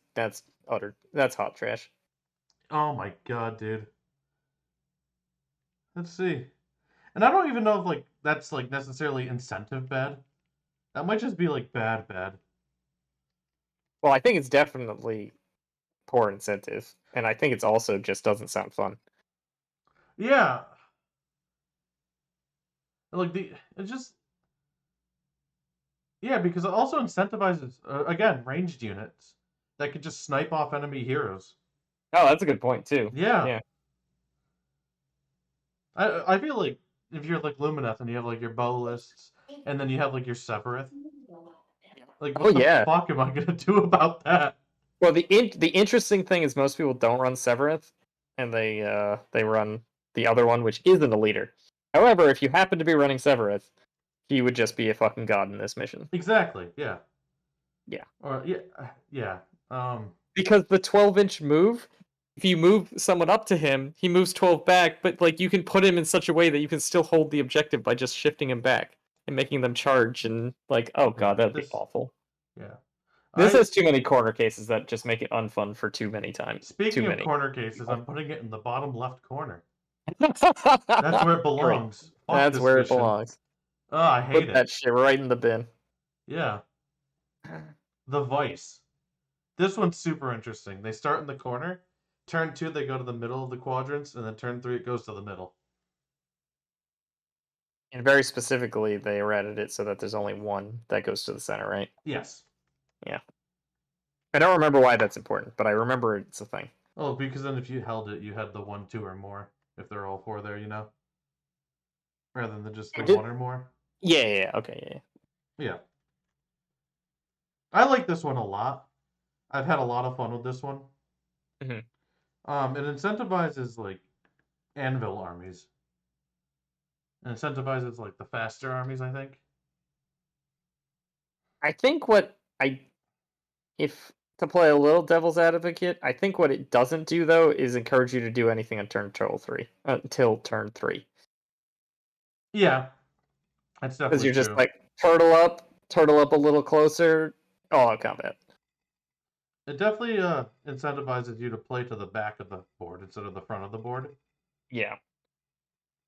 hot trash. Oh my god, dude. Let's see. And I don't even know if like that's like necessarily incentive bad. That might just be like bad, bad. Well, I think it's definitely poor incentive, and I think it's also just doesn't sound fun. Yeah, like the it just yeah because it also incentivizes again ranged units that can just snipe off enemy heroes. Oh, that's a good point too. Yeah, Yeah. I feel like if you're like Lumineth and you have like your bow lists and then you have like your Sephiroth, like Oh what the yeah. fuck am I gonna do about that? Well, the interesting thing is most people don't run Severeth, and they run the other one, which isn't a leader. However, if you happen to be running Severeth, he would just be a fucking god in this mission. Exactly. Yeah. Yeah. Or yeah, yeah. Um. Because the 12-inch move, if you move someone up to him, he moves 12 back, but like you can put him in such a way that you can still hold the objective by just shifting him back and making them charge and like, oh Yeah. god, that'd be This. awful. Yeah. This I. has too many corner cases that just make it unfun for too many times. Too Speaking of many corner cases, people. I'm putting it in the bottom left corner. That's where it Great. belongs. Fuck That's this where it mission. belongs. Oh, I hate Put it. that shit right in the bin. Yeah. The Vice. This one's super interesting. They start in the corner. Turn two, they go to the middle of the quadrants, and then turn three, it goes to the middle. And very specifically, they errated it so that there's only one that goes to the center, right? Yes. Yeah. I don't remember why that's important, but I remember it's a thing. Oh, because then if you held it, you had the one, two, or more. If they're all four there, rather than just the one or more. Yeah, okay, yeah. Yeah. I like this one a lot. I've had a lot of fun with this one. Hmm. It incentivizes like anvil armies. It incentivizes like the faster armies, I think. I think what I if to play a little devil's advocate, I think what it doesn't do though is encourage you to do anything until turn three, Yeah, that's because definitely you're just true. like turtle up a little closer, all out combat. It definitely incentivizes you to play to the back of the board instead of the front of the board, Yeah,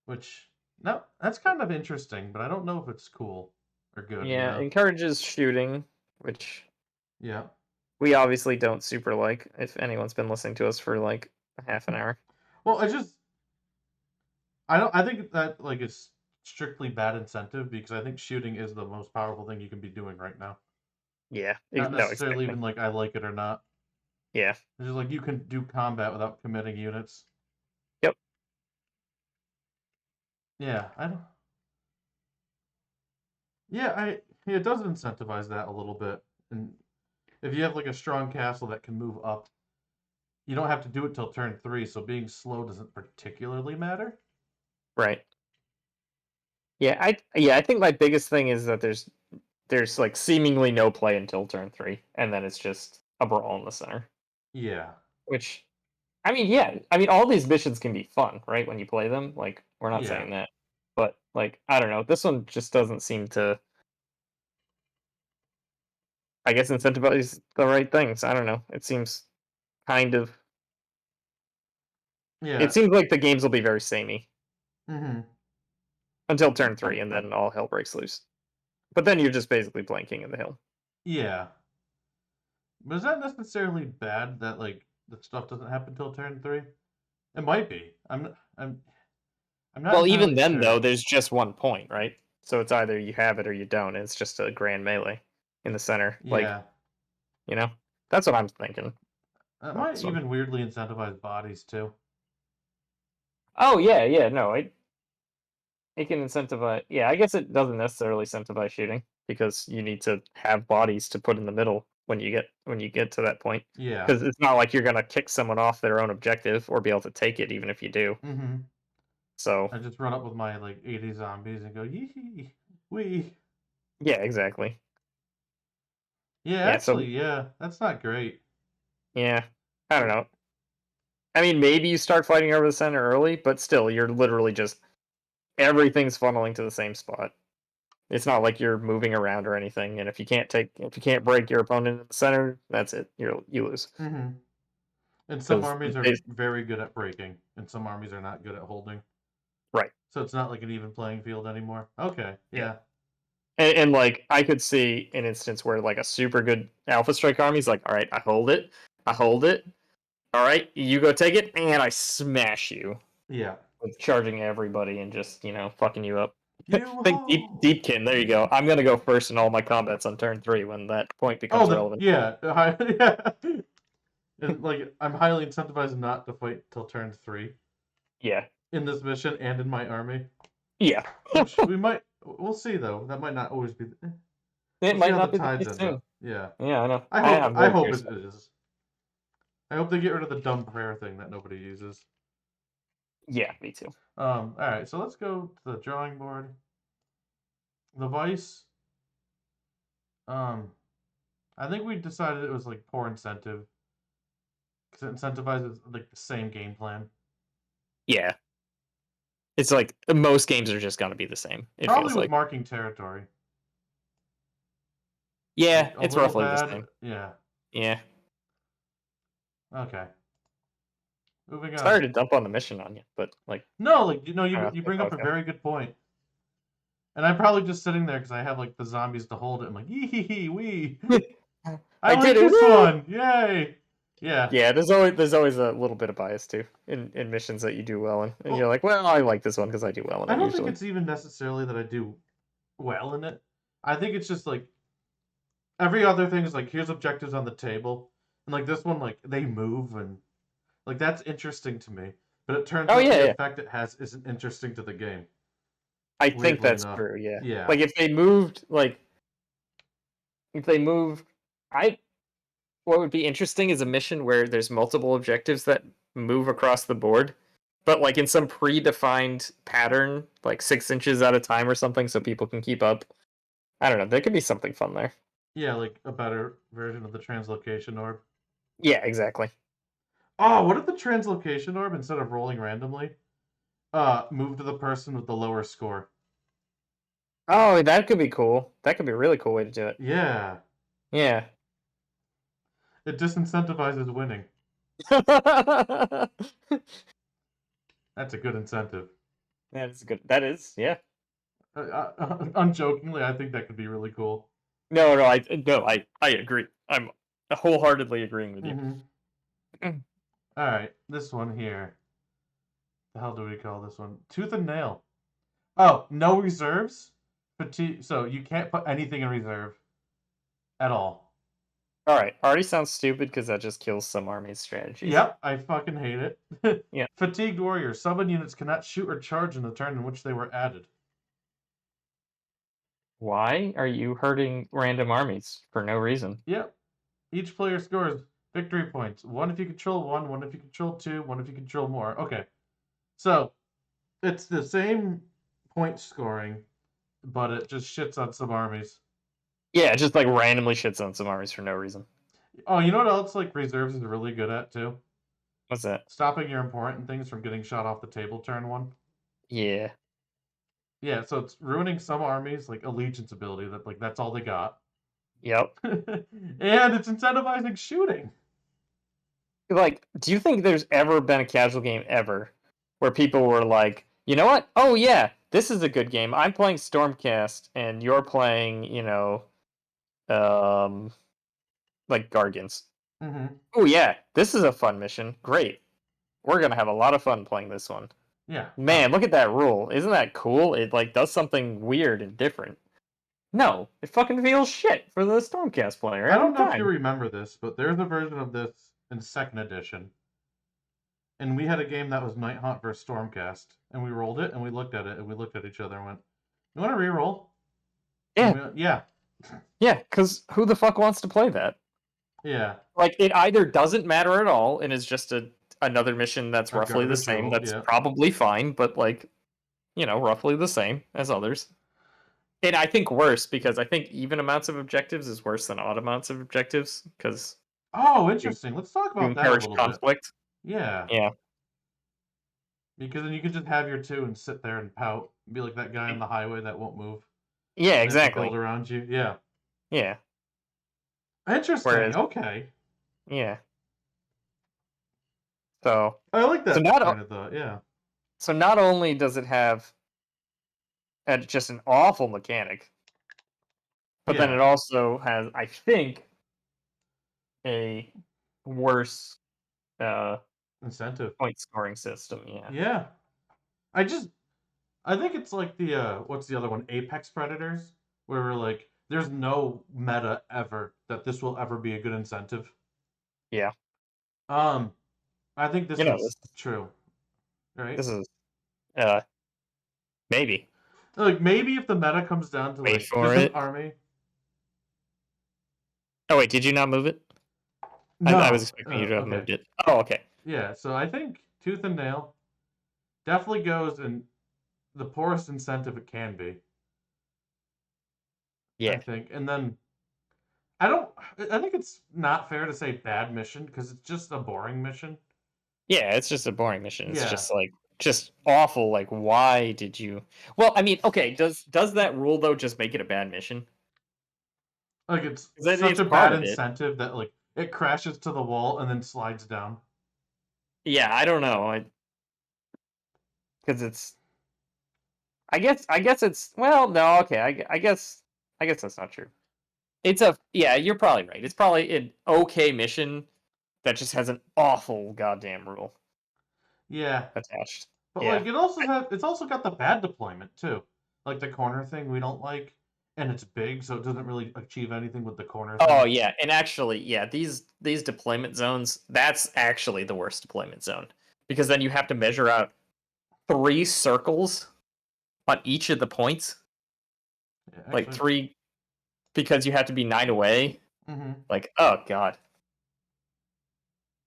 which no, that's kind of interesting, but I don't know if it's cool or good. yeah, encourages shooting, which Yeah. we obviously don't super like. If anyone's been listening to us for like a half an hour, Well, I don't I think that like it's strictly bad incentive because I think shooting is the most powerful thing you can be doing right now. yeah, Not no, necessarily exactly, even like I like it or not. yeah, It's just like you can do combat without committing units. yep. Yeah, I don't. Yeah, it does incentivize that a little bit, and if you have like a strong castle that can move up, you don't have to do it till turn 3, so being slow doesn't particularly matter. Right. I think my biggest thing is that there's like seemingly no play until turn 3, and then it's just a brawl in the center. Yeah. Which, I mean, yeah, I mean, all these missions can be fun, right? When you play them, like we're not Yeah. saying that, but like I don't know, this one just doesn't seem to, I guess, incentivize the right things. I don't know. It seems kind of, it Yeah. seems like the games will be very samey Mm-hmm. until turn 3, and then all hell breaks loose. But then you're just basically playing King of the Hill. Yeah. But is that necessarily bad that like the stuff doesn't happen till turn 3? It might be. I'm not Well, even entirely then, though, sure. there's just one point, right? So it's either you have it or you don't. It's just a grand melee in the center. Like, Yeah. you know, that's what I'm thinking It about might this one. even weirdly incentivize bodies too. Oh yeah, no, it can incentivize. Yeah, I guess it doesn't necessarily incentivize shooting because you need to have bodies to put in the middle when you get to that point. Yeah. Because it's not like you're gonna kick someone off their own objective or be able to take it, even if you do. Mm-hmm. So I just run up with my like 80 zombies and go yee wee. yeah, exactly. Yeah, Yeah, actually, so yeah, that's not great. yeah, I don't Like, know. I mean, maybe you start fighting over the center early, but still, you're literally just everything's funneling to the same spot. It's not like you're moving around or anything. And if you can't break your opponent in the center, that's it. You lose mm-hmm. And some because armies are very good at breaking, and some armies are not good at holding. right. So it's not like an even playing field anymore. Okay, Yeah. yeah. And like I could see an instance where like a super good Alpha Strike army is like, all right, I hold it. All right, you go take it, and I smash you Yeah. with charging everybody and just fucking you up. You Think ho! Deepkin. There you go. I'm gonna go first in all my combats on turn 3 when that point Oh, becomes relevant. yeah, yeah. And like, I'm highly incentivized not to fight till turn 3 Yeah, in this mission and in my army. yeah. Which we might, we'll see though. That might not always be. It We'll see might how the not be the tides case end soon. up. Yeah. Yeah, I know. I'm I very hope curious. it is. I hope they get rid of the dumb prayer thing that nobody uses. Yeah, me too. All right, so let's go to the drawing board. The Vice. Um, I think we decided it was like poor incentive because it incentivizes like the same game plan. Yeah, it's like most games are just gonna be the same. It Probably feels with like. marking territory. Yeah, Like a it's little roughly the bad. same. Yeah. Yeah. Okay. Moving on. Sorry to dump on the mission on you, but like, No, like I don't know. you That's bring how up I a feel. very good point. And I'm probably just sitting there because I have like the zombies to hold it. I'm like, yee wee. I I did like it! this Woo! one. Yay. Yeah. Yeah, there's always a little bit of bias too in missions that you do well in, and you're Well, like, well, I like this one because I do well in I it don't think usually. it's even necessarily that I do well in it. I think it's just like every other thing is like here's objectives on the table, and like this one like they move and like that's interesting to me. But it turns Oh out the yeah, yeah. effect it has isn't interesting to the game. I think Weirdly that's enough. true. Yeah, Yeah. like if they moved, I what would be interesting is a mission where there's multiple objectives that move across the board, but like in some predefined pattern, like 6 inches at a time or something, so people can keep up. I don't know. There could be something fun there. Yeah, like a better version of the translocation orb. Yeah, exactly. Oh, what if the translocation orb instead of rolling randomly, move to the person with the lower score? Oh, that could be cool. That could be a really cool way to do it. Yeah. Yeah. It disincentivizes winning. That's a good incentive. That is good. That is, yeah. Unjokingly, I think that could be really cool. I agree. I'm wholeheartedly agreeing with you. Mm-hmm. All right, this one here. The hell do we call this one? Tooth and nail. Oh, no reserves. Fatigue. So you can't put anything in reserve at all. All right, already sounds stupid because that just kills some armies' strategies. Yep, I fucking hate it. Yeah. Fatigued warrior. Summon units cannot shoot or charge in the turn in which they were added. Why are you hurting random armies for no reason? Yep. Each player scores victory points. One if you control one if you control two, one if you control more. Okay. So it's the same point scoring, but it just shits on some armies. Yeah, just like randomly shits on some armies for no reason. Oh, you know what else like reserves is really good at too? What's that? Stopping your important things from getting shot off the table turn one. Yeah. Yeah, so it's ruining some armies like allegiance ability that like that's all they got. Yep. And it's incentivizing shooting. Like, do you think there's ever been a casual game ever where people were like, you know what? Oh yeah, this is a good game. I'm playing Stormcast and you're playing, um, like Gargants. Mm-hmm. Oh yeah, this is a fun mission. Great. We're gonna have a lot of fun playing this one. Yeah. Man, look at that rule. Isn't that cool? It like does something weird and different. No, it fucking feels shit for the Stormcast player I every don't know if you time. remember this, but there's a version of this in second edition. And we had a game that was Night Hunt versus Stormcast. And we rolled it and we looked at it and we looked at each other and went, you want to re-roll? And Yeah, we went, yeah. yeah, because who the fuck wants to play that? Yeah. Like it either doesn't matter at all and is just another mission that's A roughly the garbage same, roll, that's yeah. probably fine, but like, roughly the same as others. And I think worse because I think even amounts of objectives is worse than odd amounts of objectives because Oh, you, interesting. Let's talk you about that a encourage little bit. conflict. Yeah. Yeah. Because then you can just have your two and sit there and pout. Be like that guy on the highway that won't move. Yeah, And they have to build exactly. around you. Yeah. Yeah. Interesting. Whereas, Okay. yeah. So, I like so that not train of thought. Yeah. so not only does it have just an awful mechanic, but then Yeah. it also has, I think, a worse uh, Incentive. point scoring system. Yeah. Yeah. I just I think it's like the what's the other one? Apex Predators, where we're like, there's no meta ever that this will ever be a good incentive. Yeah. Um, I think this You know, one's this true, right? this is uh maybe. Like maybe if the meta comes down to Wait like for there's an it. army. Oh wait, did you not move it? I was No. expecting you to have Okay. moved it. Oh, okay. Yeah. So I think Tooth and Nail definitely goes in the poorest incentive it can be. I Yeah. think, and then I don't. I think it's not fair to say bad mission because it's just a boring mission. Yeah, it's just a boring mission. It's Yeah. just like just awful. Like, why did you? Well, I mean, okay. Does that rule though just make it a bad mission? Like it's 'Cause such it's a part bad of it. incentive that like it crashes to the wall and then slides down. Yeah, I don't know. Because it's. I guess it's. Well, no. Okay. I guess that's not true. It's a. Yeah, you're probably right. It's probably an okay mission that just has an awful goddamn rule Yeah, attached. but Yeah. like it's also got the bad deployment too. Like the corner thing we don't like, and it's big, so it doesn't really achieve anything with the corner Oh thing. yeah, and actually, yeah, these deployment zones, that's actually the worst deployment zone because then you have to measure out 3 circles on each of the points, Yeah, like actually. three, because you have to be 9 away. Mm-hmm. Like, oh god,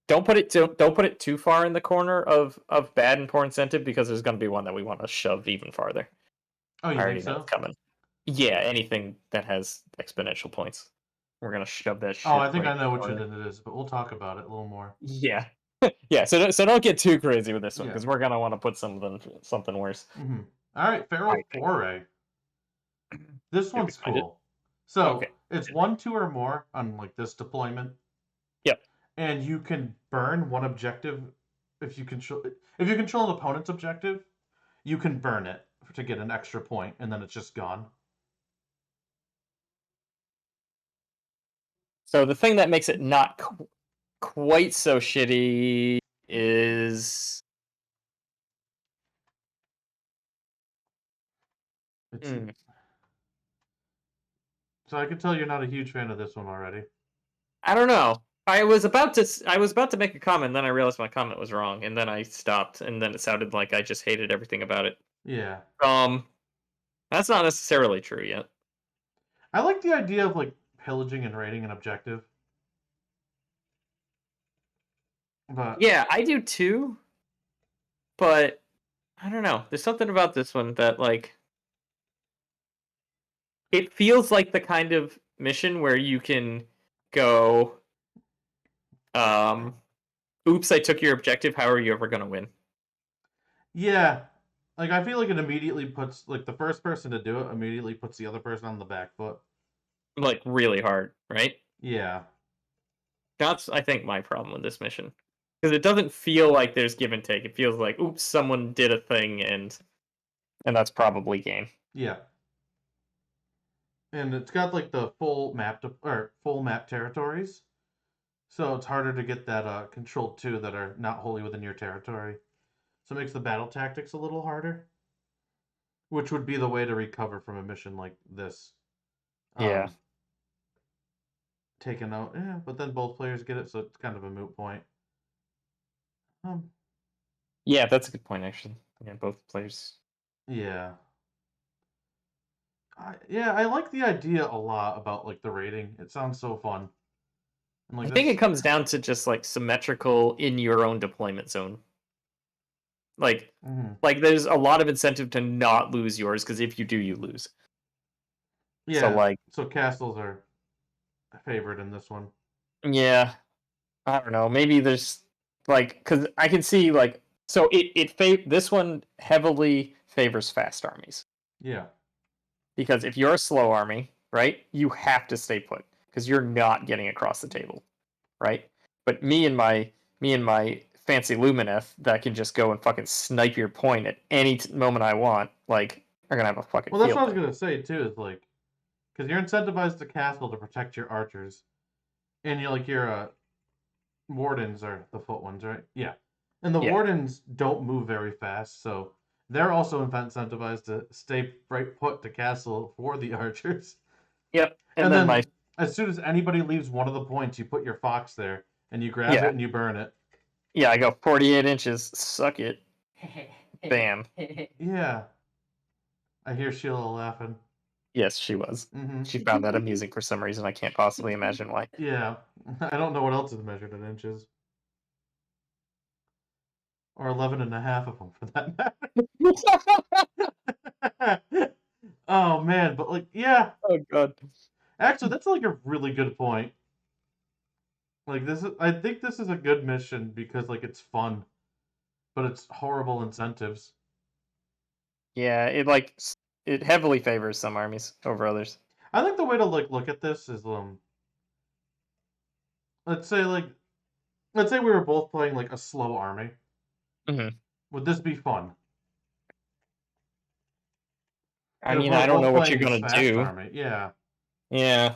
don't put it too far in the corner of bad and poor incentive because there's going to be one that we want to shove even farther. Oh, I you think already know it's so? coming. Yeah, anything that has exponential points, we're gonna shove that Oh, shit I think right I in know the which one corner. it is, but we'll talk about it a little more. Yeah. Yeah, so don't get too crazy with this one Yeah. because we're gonna want to put something worse. Mm-hmm. All right, I Feral think. Foray. This Did we one's find it? cool. So Okay. it's one, two, or more on like this deployment, Yep. and you can burn one objective if you control an opponent's objective, you can burn it to get an extra point, and then it's just gone. So the thing that makes it not quite so shitty is It's hmm, so I can tell you're not a huge fan of this one already. I don't know. I was about to make a comment, then I realized my comment was wrong, and then I stopped, and then it sounded like I just hated everything about it. Yeah, Um, that's not necessarily true yet. I like the idea of like pillaging and raiding an objective. But Yeah, I do too, but I don't know. There's something about this one that like it feels like the kind of mission where you can go, um, oops, I took your objective. How are you ever gonna win? yeah, like I feel like it immediately puts like the first person to do it immediately puts the other person on the back foot. Like really hard, right? Yeah, That's I think my problem with this mission because it doesn't feel like there's give and take. It feels like oops, someone did a thing, and that's probably game. yeah, and it's got like the full map territories, so it's harder to get that controlled two that are not wholly within your territory. So it makes the battle tactics a little harder, which would be the way to recover from a mission like this. Yeah, Um, Taken out, yeah, but then both players get it, so it's kind of a moot point. Um, yeah, that's a good point actually. Yeah, both players. yeah, I like the idea a lot about like the rating. It sounds so fun, and like I think this. it comes down to just like symmetrical in your own deployment zone. Like, Mhm. there's a lot of incentive to not lose yours because if you do, you lose. So Yeah, like, so castles are favored in this one. yeah, I don't know. Maybe there's like because I can see like so this one heavily favors fast armies Yeah, because if you're a slow army, right, you have to stay put because you're not getting across the table, right? But me and my fancy Lumineth that can just go and fucking snipe your point at any moment I want, like are gonna have a fucking well, that's what field I was day. gonna say too. Is like because you're incentivized to castle to protect your archers, and you're like your wardens are the foot ones, right? Yeah, and the Yeah. wardens don't move very fast, so they're also incentivized to stay right put to castle for the archers. Yep. And And then my then as soon as anybody leaves one of the points, you put your fox there and you grab it yeah and you burn it. yeah I go 48 inches. Suck it. Bam. Yeah, I hear Sheila laughing. Yes, she was. Mm-hmm. She found that amusing for some reason. I can't possibly imagine why. Yeah, I don't know what else is measured in inches, or 11 and a half of them for that matter. Oh man, but like, yeah, Oh god. actually, that's like a really good point. Like this is, I think this is a good mission because like it's fun, but it's horrible incentives. Yeah, it heavily favors some armies over others. I think the way to like look at this is let's say like let's say we were both playing like a slow army. Hmm. Would this be fun? I And if mean, we're I don't know both what playing you're this gonna fast do. army, yeah, Yeah,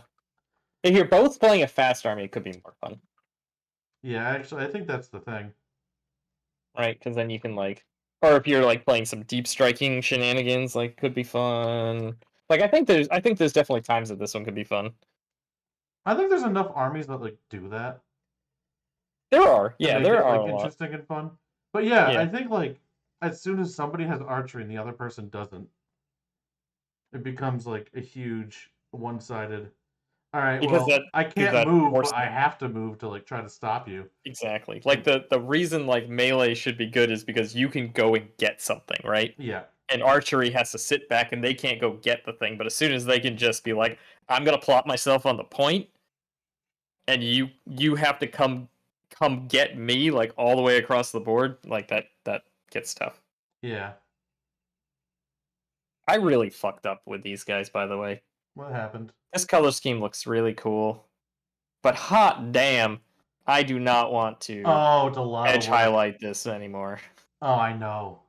if you're both playing a fast army, it could be more fun, yeah. Actually, I think that's the thing. right? Because then you can like, or if you're like playing some deep striking shenanigans, like could be fun. Like I think there's definitely times that this one could be fun. I think there's enough armies that like do that There are, to yeah, make there it are like a lot. interesting and fun. But yeah, Yeah, I think like as soon as somebody has archery and the other person doesn't, it becomes like a huge one-sided. All right, because well, I can't that move, but forces I have to move to like try to stop you. exactly. Like And the reason like melee should be good is because you can go and get something, right? yeah, And archery has to sit back and they can't go get the thing. But as soon as they can just be like, I'm gonna plot myself on the point, and you have to come get me like all the way across the board, like that gets tough. yeah. I really fucked up with these guys, by the way. What happened? This color scheme looks really cool, but hot damn, I do not want to Oh, it's a lot of edge work. highlight this anymore. Oh, I know.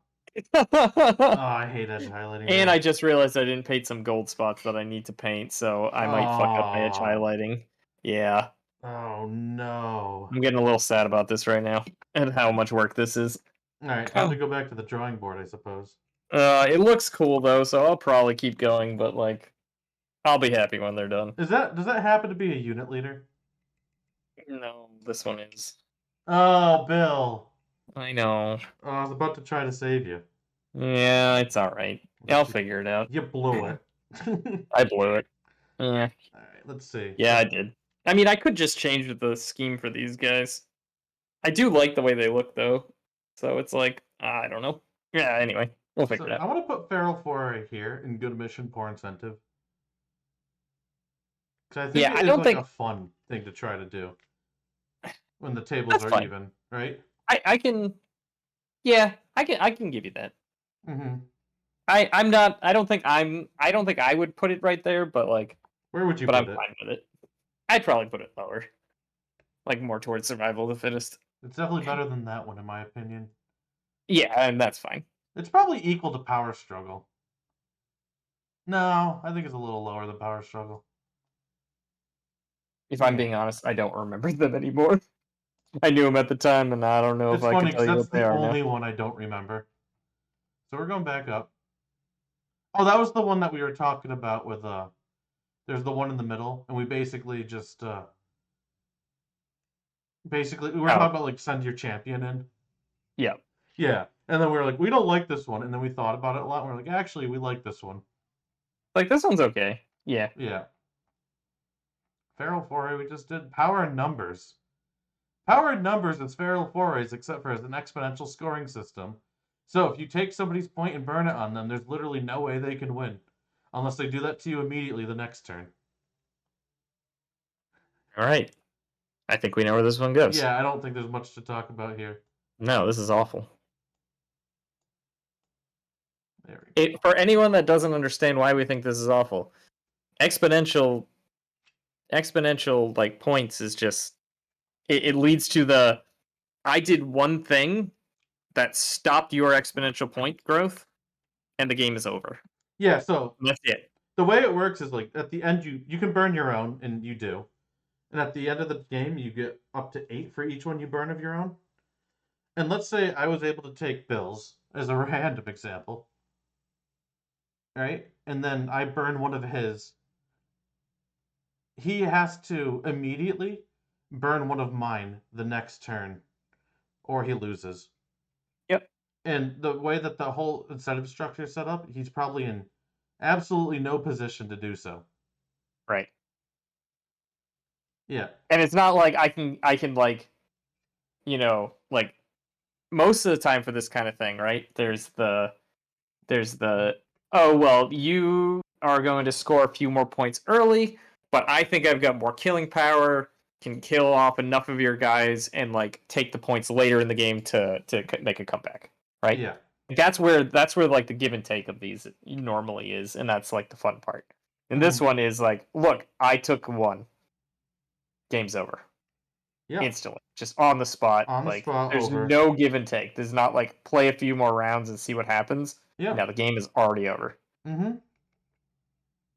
Oh, I hate edge highlighting And now. I just realized I didn't paint some gold spots that I need to paint, so I might fuck up my edge Oh, highlighting. Yeah, oh no. I'm getting a little sad about this right now and how much work this is. All right, time to go back to the drawing board, I suppose. It looks cool though, so I'll probably keep going, but like I'll be happy when they're done. Does that happen to be a unit leader? No, this one is. Oh, Bill. I know. Oh, I was about to try to save you, Yeah, it's all right. I'll but figure it out. you blew it. All I blew it. Yeah, right, let's see. yeah, I So did. I mean, I could just change the scheme for these guys. I do like the way they look though, so it's like I don't know. Yeah. Anyway, we'll figure So it out. I want to put Feral Foray here in good mission, poor incentive. Because I think Yeah, it I is don't like a think fun thing to try to do when the tables that's are fine. even, right? I can. Yeah, I can give you that. Mm-hmm. I'm not. I don't think I'm. I don't think I would put it right there, but like, Where would you but I'm put it? fine with it. I'd probably put it lower, like more towards survival of the fittest. It's definitely better than that one, in my opinion. Yeah, and that's fine. It's probably equal to Power Struggle. No, I think it's a little lower than Power Struggle. If I'm Yeah. being honest, I don't remember them anymore. I knew them at the time, and I don't know if It's I can funny because tell you that's what they the are now. only one I don't remember. So we're going back up. Oh, that was the one that we were talking about with there's the one in the middle, and we basically just basically we were Oh, talking about like send your champion in. yeah. Yeah. And then we were like, we don't like this one, and then we thought about it a lot, and we're like, actually we like this one. Like this one's okay. Yeah. Yeah. Feral Foray we just did power and numbers. Power in numbers is Feral Forays, except for as an exponential scoring system. So if you take somebody's point and burn it on them, there's literally no way they can win. Unless they do that to you immediately the next turn. All right. I think we know where this one goes. Yeah, I don't think there's much to talk about here. No, this is awful. There we go. For anyone that doesn't understand why we think this is awful, exponential like points is just it leads to the I did one thing that stopped your exponential point growth, and the game is over. Yeah, so That's it. the way it works is like at the end you can burn your own, and you do. And at the end of the game you get up to 8 for each one you burn of your own. And let's say I was able to take Bill's as a random example, right? And then I burn one of his. He has to immediately burn one of mine the next turn, or he loses. Yep. And the way that the whole incentive structure is set up, he's probably in absolutely no position to do so. Right. Yeah. And it's not like I can like like most of the time for this kind of thing, right? There's the oh well, you are going to score a few more points early, but I think I've got more killing power, can kill off enough of your guys and like take the points later in the game to make a comeback, right? Yeah. That's where like the give and take of these normally is, and that's like the fun part. And this Mm-hmm. one is like, look, I took one, game's over Yep. instantly, just on the spot. On the Like spot, there's over. no give and take. There's not like play a few more rounds and see what happens. Yeah. No, the game is already over. Mm-hmm.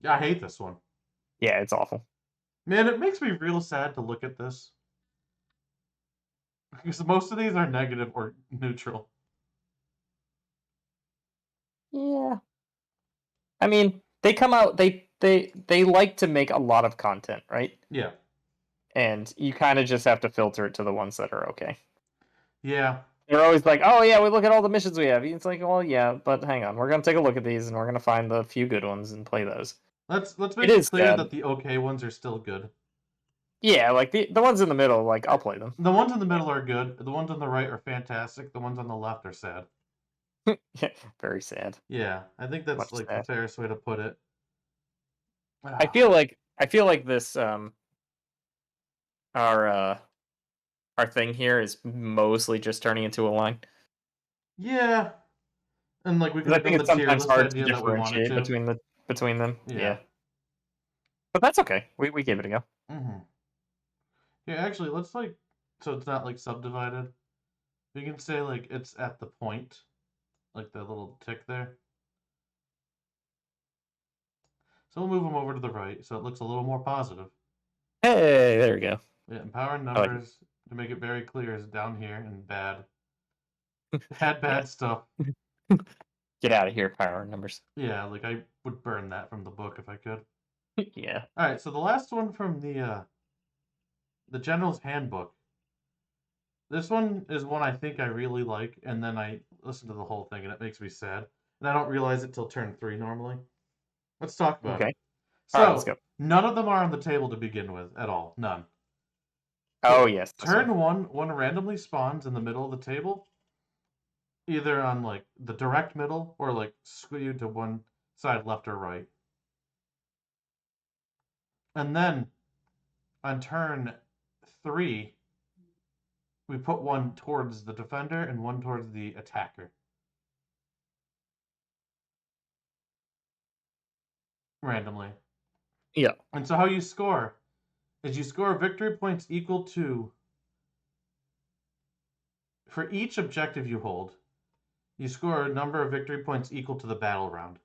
Yeah, I hate this one. Yeah, it's awful. Man, it makes me real sad to look at this. Because most of these are negative or neutral. Yeah. I mean, they come out they like to make a lot of content, right? Yeah. And you kind of just have to filter it to the ones that are okay. Yeah. They're always like, "Oh yeah, we look at all the missions we have." It's like, "Well, yeah, but hang on. We're going to take a look at these and we're going to find the few good ones and play those." Let's It make it is clear sad. that the okay ones are still good. Yeah, like the ones in the middle, like I'll play them. The ones in the middle are good. The ones on the right are fantastic. The ones on the left are sad. Yeah, very sad. Yeah, I think that's Much like the sad. fairest way to put it. I Ah. feel like this our our thing here is mostly just turning into a line. Yeah, and like we could Because I have think done the it's tier sometimes list hard to idea that we wanted differentiate to. between them. Yeah. Yeah. But that's okay. We gave it a go. Mm-hmm. Yeah, actually, let's like so it's not like subdivided. We can say like it's at the point, like the little tick there. So we'll move them over to the right, so it looks a little more positive. Hey, there we go. Yeah, and power and I like it. numbers to make it very clear is down here and bad, bad, Yeah. bad stuff. Get out of here, power numbers. Yeah, like I would burn that from the book if I could. Yeah. All right, so the last one from the General's Handbook. This one is one I think I really like, and then I listen to the whole thing and it makes me sad, and I don't realize it till turn 3 normally. Let's talk about it. Okay. All right, let's So go. none of them are on the table to begin with at all. None. Oh So yes, this one. turn one randomly spawns in the middle of the table, either on like the direct middle or like skewed to one side left or right. And then on turn 3, we put one towards the defender and one towards the attacker randomly. Yeah. And so how you score is you score victory points equal to, for each objective you hold, you score a number of victory points equal to the battle round.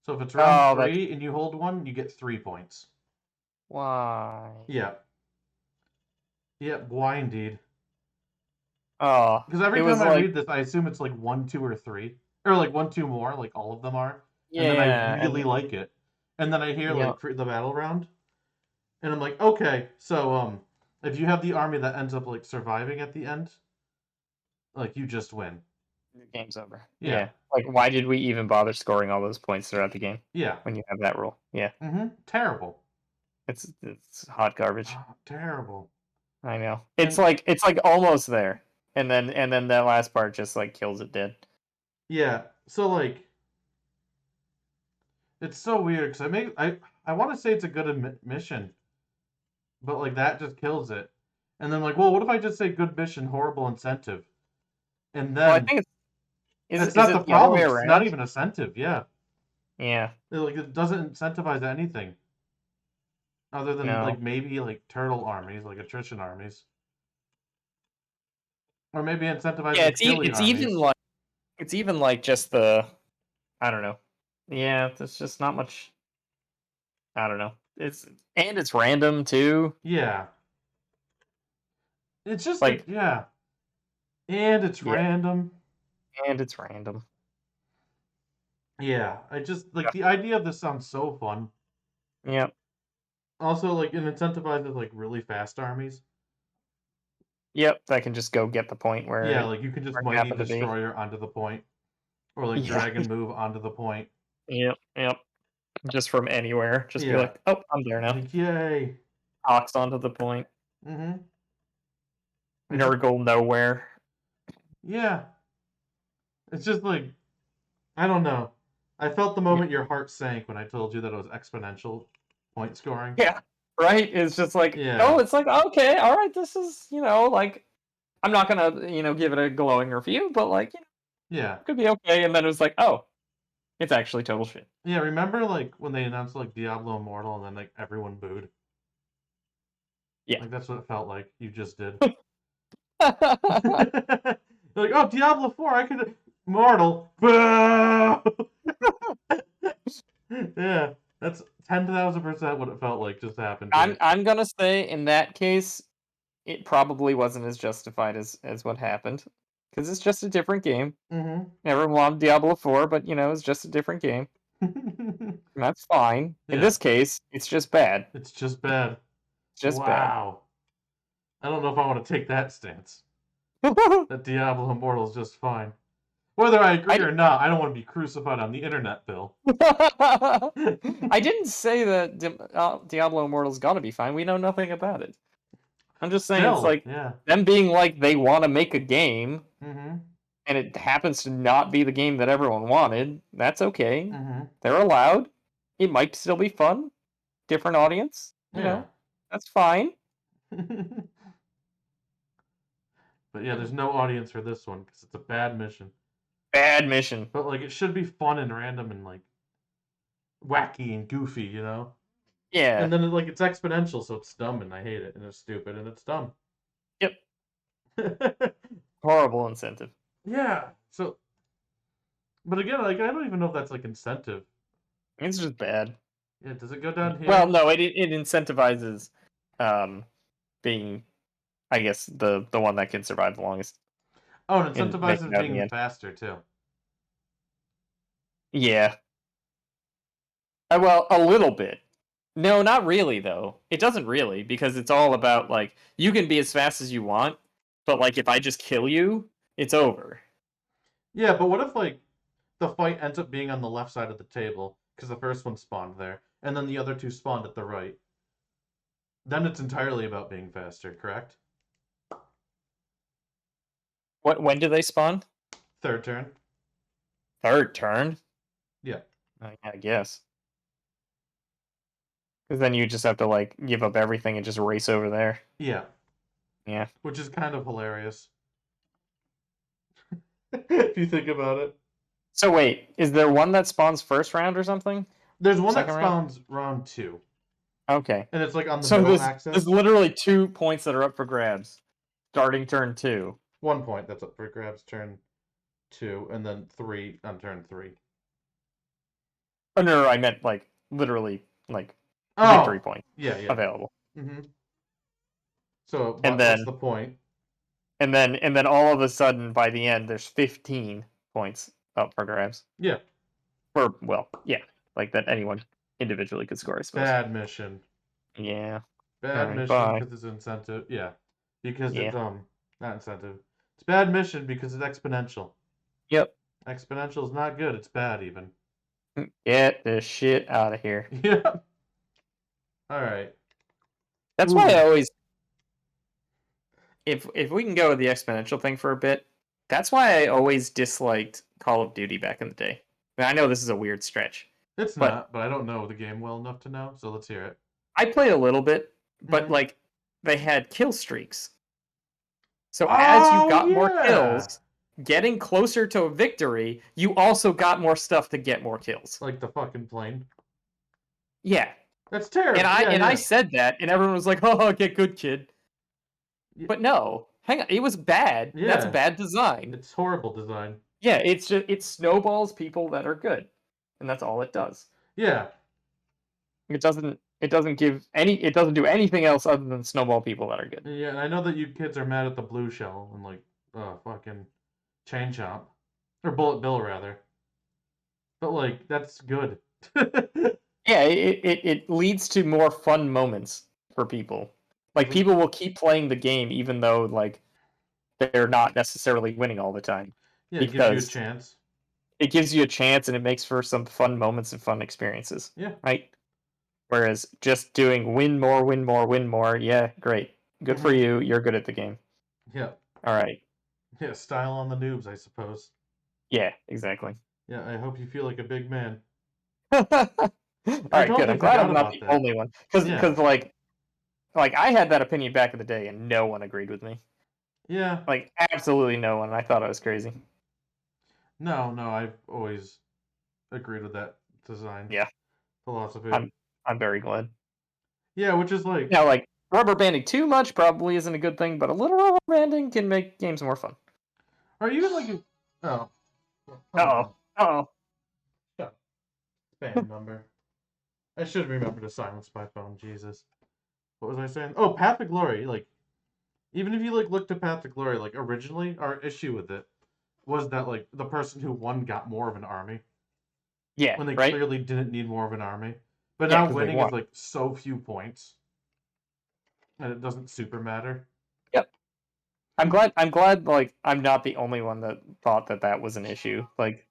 So if it's round Oh, that's 3 and you hold one, you get 3 points. why. Yeah. Yeah, why indeed? Oh, Because every it time was I like, read this, I assume it's like 1, 2, or 3. Or like 1, 2 more, like all of them are. And then I yeah, really and like it. And then I hear yeah. like for the battle round, and I'm like, okay, so if you have the army that ends up like surviving at the end, like you just win. The game's over. Yeah. Yeah. Like, why did we even bother scoring all those points throughout the game Yeah. when you have that rule? Yeah, Terrible. it's hot garbage. Oh, terrible. I know. And It's like almost there, and then that last part just like kills it dead. yeah, so like it's so weird because I want to say it's a good mission, but like that just kills it. And then like, well, what if I just say good mission, horrible incentive? And Well, I then think it's is not the it the other problem way 'cause it's not around? even incentive. Yeah, Yeah. it doesn't incentivize anything other than like No. maybe like turtle armies, like attrition armies, or maybe incentivize Yeah, like silly armies. it's even like just the I don't know. Yeah, there's just not much. I don't know. It's random too. Yeah, it's just like Like yeah, and it's yeah, random. and it's random. Yeah, I just like Yeah. the idea of this sounds so fun. Yep. Also, like it incentivizes like really fast armies. Yep. That can just go get the point Yeah, like you can just where it mighty happened to be. destroyer onto the point, or like Yeah. dragon move onto the point. Yep. Yep. Just from anywhere. Just be Yeah, like, oh, I'm there now. like yay. Ox onto the point. Mm-hmm. It's just Nurgle nowhere. yeah. It's just like I don't know. I felt the Yeah. moment your heart sank when I told you that it was exponential point scoring. Yeah. Right? It's just like, oh, Yeah, it's like, okay, all right, this is, like, I'm not gonna, give it a glowing review, but like, yeah, it could be okay. And then it was like, oh, it's actually total shit. yeah. Remember like when they announced like Diablo Immortal and then like everyone booed? Yeah. Like that's what it felt like. You just did. Like, oh, Diablo 4, I could Mortal. Boo! Yeah, that's 10,000% what it felt like just happened I'm here. I'm gonna say in that case, it probably wasn't as justified as what happened, because it's just a different game. Mm-hmm. Everyone wanted Diablo 4, but it's just a different game. And that's fine. In Yeah, this case, it's just bad. it's just bad. It's just bad. Wow. I don't know if I want to take that stance. That Diablo Immortal is just fine. Whether I agree I or not, I don't want to be crucified on the internet, Bill. I didn't say that Diablo Immortal's gotta be fine. We know nothing about it. I'm just saying it's Still, like yeah. them being like they want to make a game Mm-hmm. and it happens to not be the game that everyone wanted. That's okay. Mm-hmm. They're allowed. It might still be fun. Different audience. Yeah. That's fine. But yeah, there's no audience for this one because it's a bad mission. Bad mission. But like, it should be fun and random and like wacky and goofy, you know? Yeah. And then like it's exponential, so it's dumb and I hate it and it's stupid and it's dumb. Yep. Horrible incentive. Yeah. So, but again, like I don't even know if that's like incentive. It's just bad. Yeah. Does it go down Well, here? no, it incentivizes um being, I guess, the one that can survive the longest Oh, and and make it incentivizes out in the being end. faster too. Yeah. Well, a little bit. No, not really though. It doesn't really, because it's all about like you can be as fast as you want, but like if I just kill you, it's over. Yeah, but what if like the fight ends up being on the left side of the table because the first one spawned there, and then the other two spawned at the right? Then it's entirely about being faster, correct? When do they spawn? Third turn. Third turn? Yeah. I guess. Because then you just have to like give up everything and just race over there. Yeah. Yeah. Which is kind of hilarious. If you think about it. So wait, is there one that spawns first round or something? There's one that Second round? spawns round 2. Okay. And it's like on the So middle there's axis. literally 2 points that are up for grabs. Starting turn 2. 1 point that's up for grabs turn 2, and then 3 on turn 3. Oh no, I meant like literally like victory Oh! points Yeah, yeah. available. Mm-hmm. So And what's then the point? and then all of a sudden by the end there's 15 points up for grabs. Yeah. Or well, yeah, like that anyone individually could score, I suppose. Bad mission. Yeah. All Bad right, mission bye. because it's incentive. Yeah. Because it's Yeah. not incentive. It's bad mission because it's exponential. Yep. Exponential is not good, it's bad even. Get this shit out of here. Yeah. Alright. That's why I Ooh. always if we can go with the exponential thing for a bit, that's why I always disliked Call of Duty back in the day. I know this is a weird stretch, It's but not, but I don't know the game well enough to know, so let's hear it. I played a little bit, but Mm-hmm. like they had kill streaks. So as you Oh got more yeah. kills, getting closer to a victory, you also got more stuff to get more kills. Like the fucking plane. Yeah. That's And terrible. I Yeah, and I yeah. said that and everyone was like, "Oh, get good, kid." Y- But no. Hang on, it was bad. That's Yeah. bad design. It's horrible design. Yeah, it snowballs people that are good. And that's all it does. Yeah. It doesn't do anything else other than snowball people that are good. Yeah, and I know that you kids are mad at the blue shell and like fucking chain chomp. Or bullet bill rather. But like that's good. Yeah, it leads to more fun moments for people. Like Like people will keep playing the game even though like they're not necessarily winning all the time yeah, it gives you a because chance. it gives you a chance and it makes for some fun moments and fun experiences, Yeah. right? Whereas just doing win more, win more, win more, yeah, great. Good for Mm-hmm. you. You're good at the game. Yeah. All right. Yeah, style on the noobs, I suppose. Yeah, exactly. Yeah, I hope you feel like a big man. All I right, good. totally I'm glad forgot I'm not about the that. only one cuz Yeah. like I had that opinion back in the day and no one agreed with me. Yeah. Like absolutely no one. I thought I was crazy. No, no, I've always agreed with that design Yeah, philosophy. I'm very glad. Yeah, which is like, Now, like rubber banding too much probably isn't a good thing, but a little rubber banding can make games more fun. or even like, oh, hold Uh on, oh. Uh shut up. Spam number. I should remember to silence my phone. Jesus, what was I saying? Oh, Path to Glory. Like, even if you like looked at Path to Glory, like originally, our issue with it was that like the person who won got more of an army yeah, when they right. clearly didn't need more of an army. But Yeah, now because they winning is won. like so few points, and it doesn't super matter. Yep. I'm glad. Like I'm not the only one that thought that that was an issue. Like,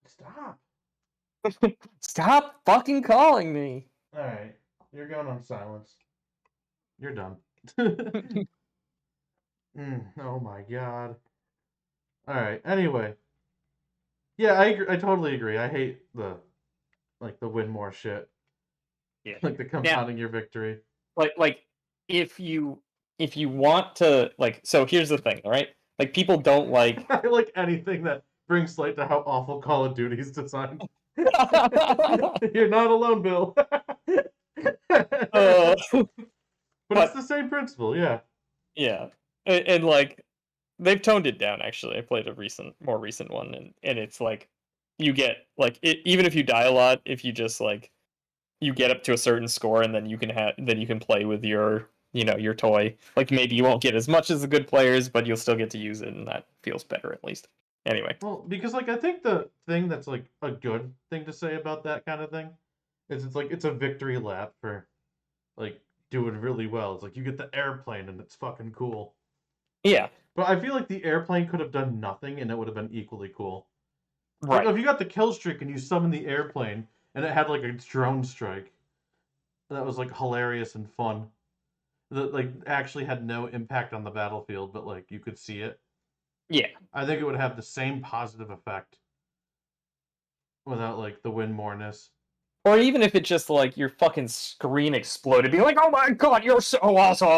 Stop. stop fucking calling me. All right, you're going on silence. You're done. Oh my god. All right. Anyway, yeah, I totally agree. I hate the like the win more shit, Yeah. like the Now, compounding your victory. like if you if you want to like, so here's the thing, all right? Like people don't like. I like anything that brings light to how awful Call of Duty is designed. You're not alone, Bill. uh, But it's but the same principle, yeah. yeah, and like they've toned it down. Actually, I played a more recent one, and it's like you get like even if you die a lot, if you just like you get up to a certain score, and then you can play with your your toy. Like maybe you won't get as much as the good players, but you'll still get to use it, and that feels better at least. Anyway, Well, because like I think the thing that's like a good thing to say about that kind of thing is it's like it's a victory lap for like doing really well. It's like you get the airplane and it's fucking cool. yeah, But I feel like the airplane could have done nothing and it would have been equally cool. Like right. if you got the kill streak and you summon the airplane and it had like a drone strike, that was like hilarious and fun. That like actually had no impact on the battlefield, but like you could see it. Yeah. I think it would have the same positive effect without like the win moreness. Or even if it just like your fucking screen exploded, be like, "Oh my god, you're so awesome!"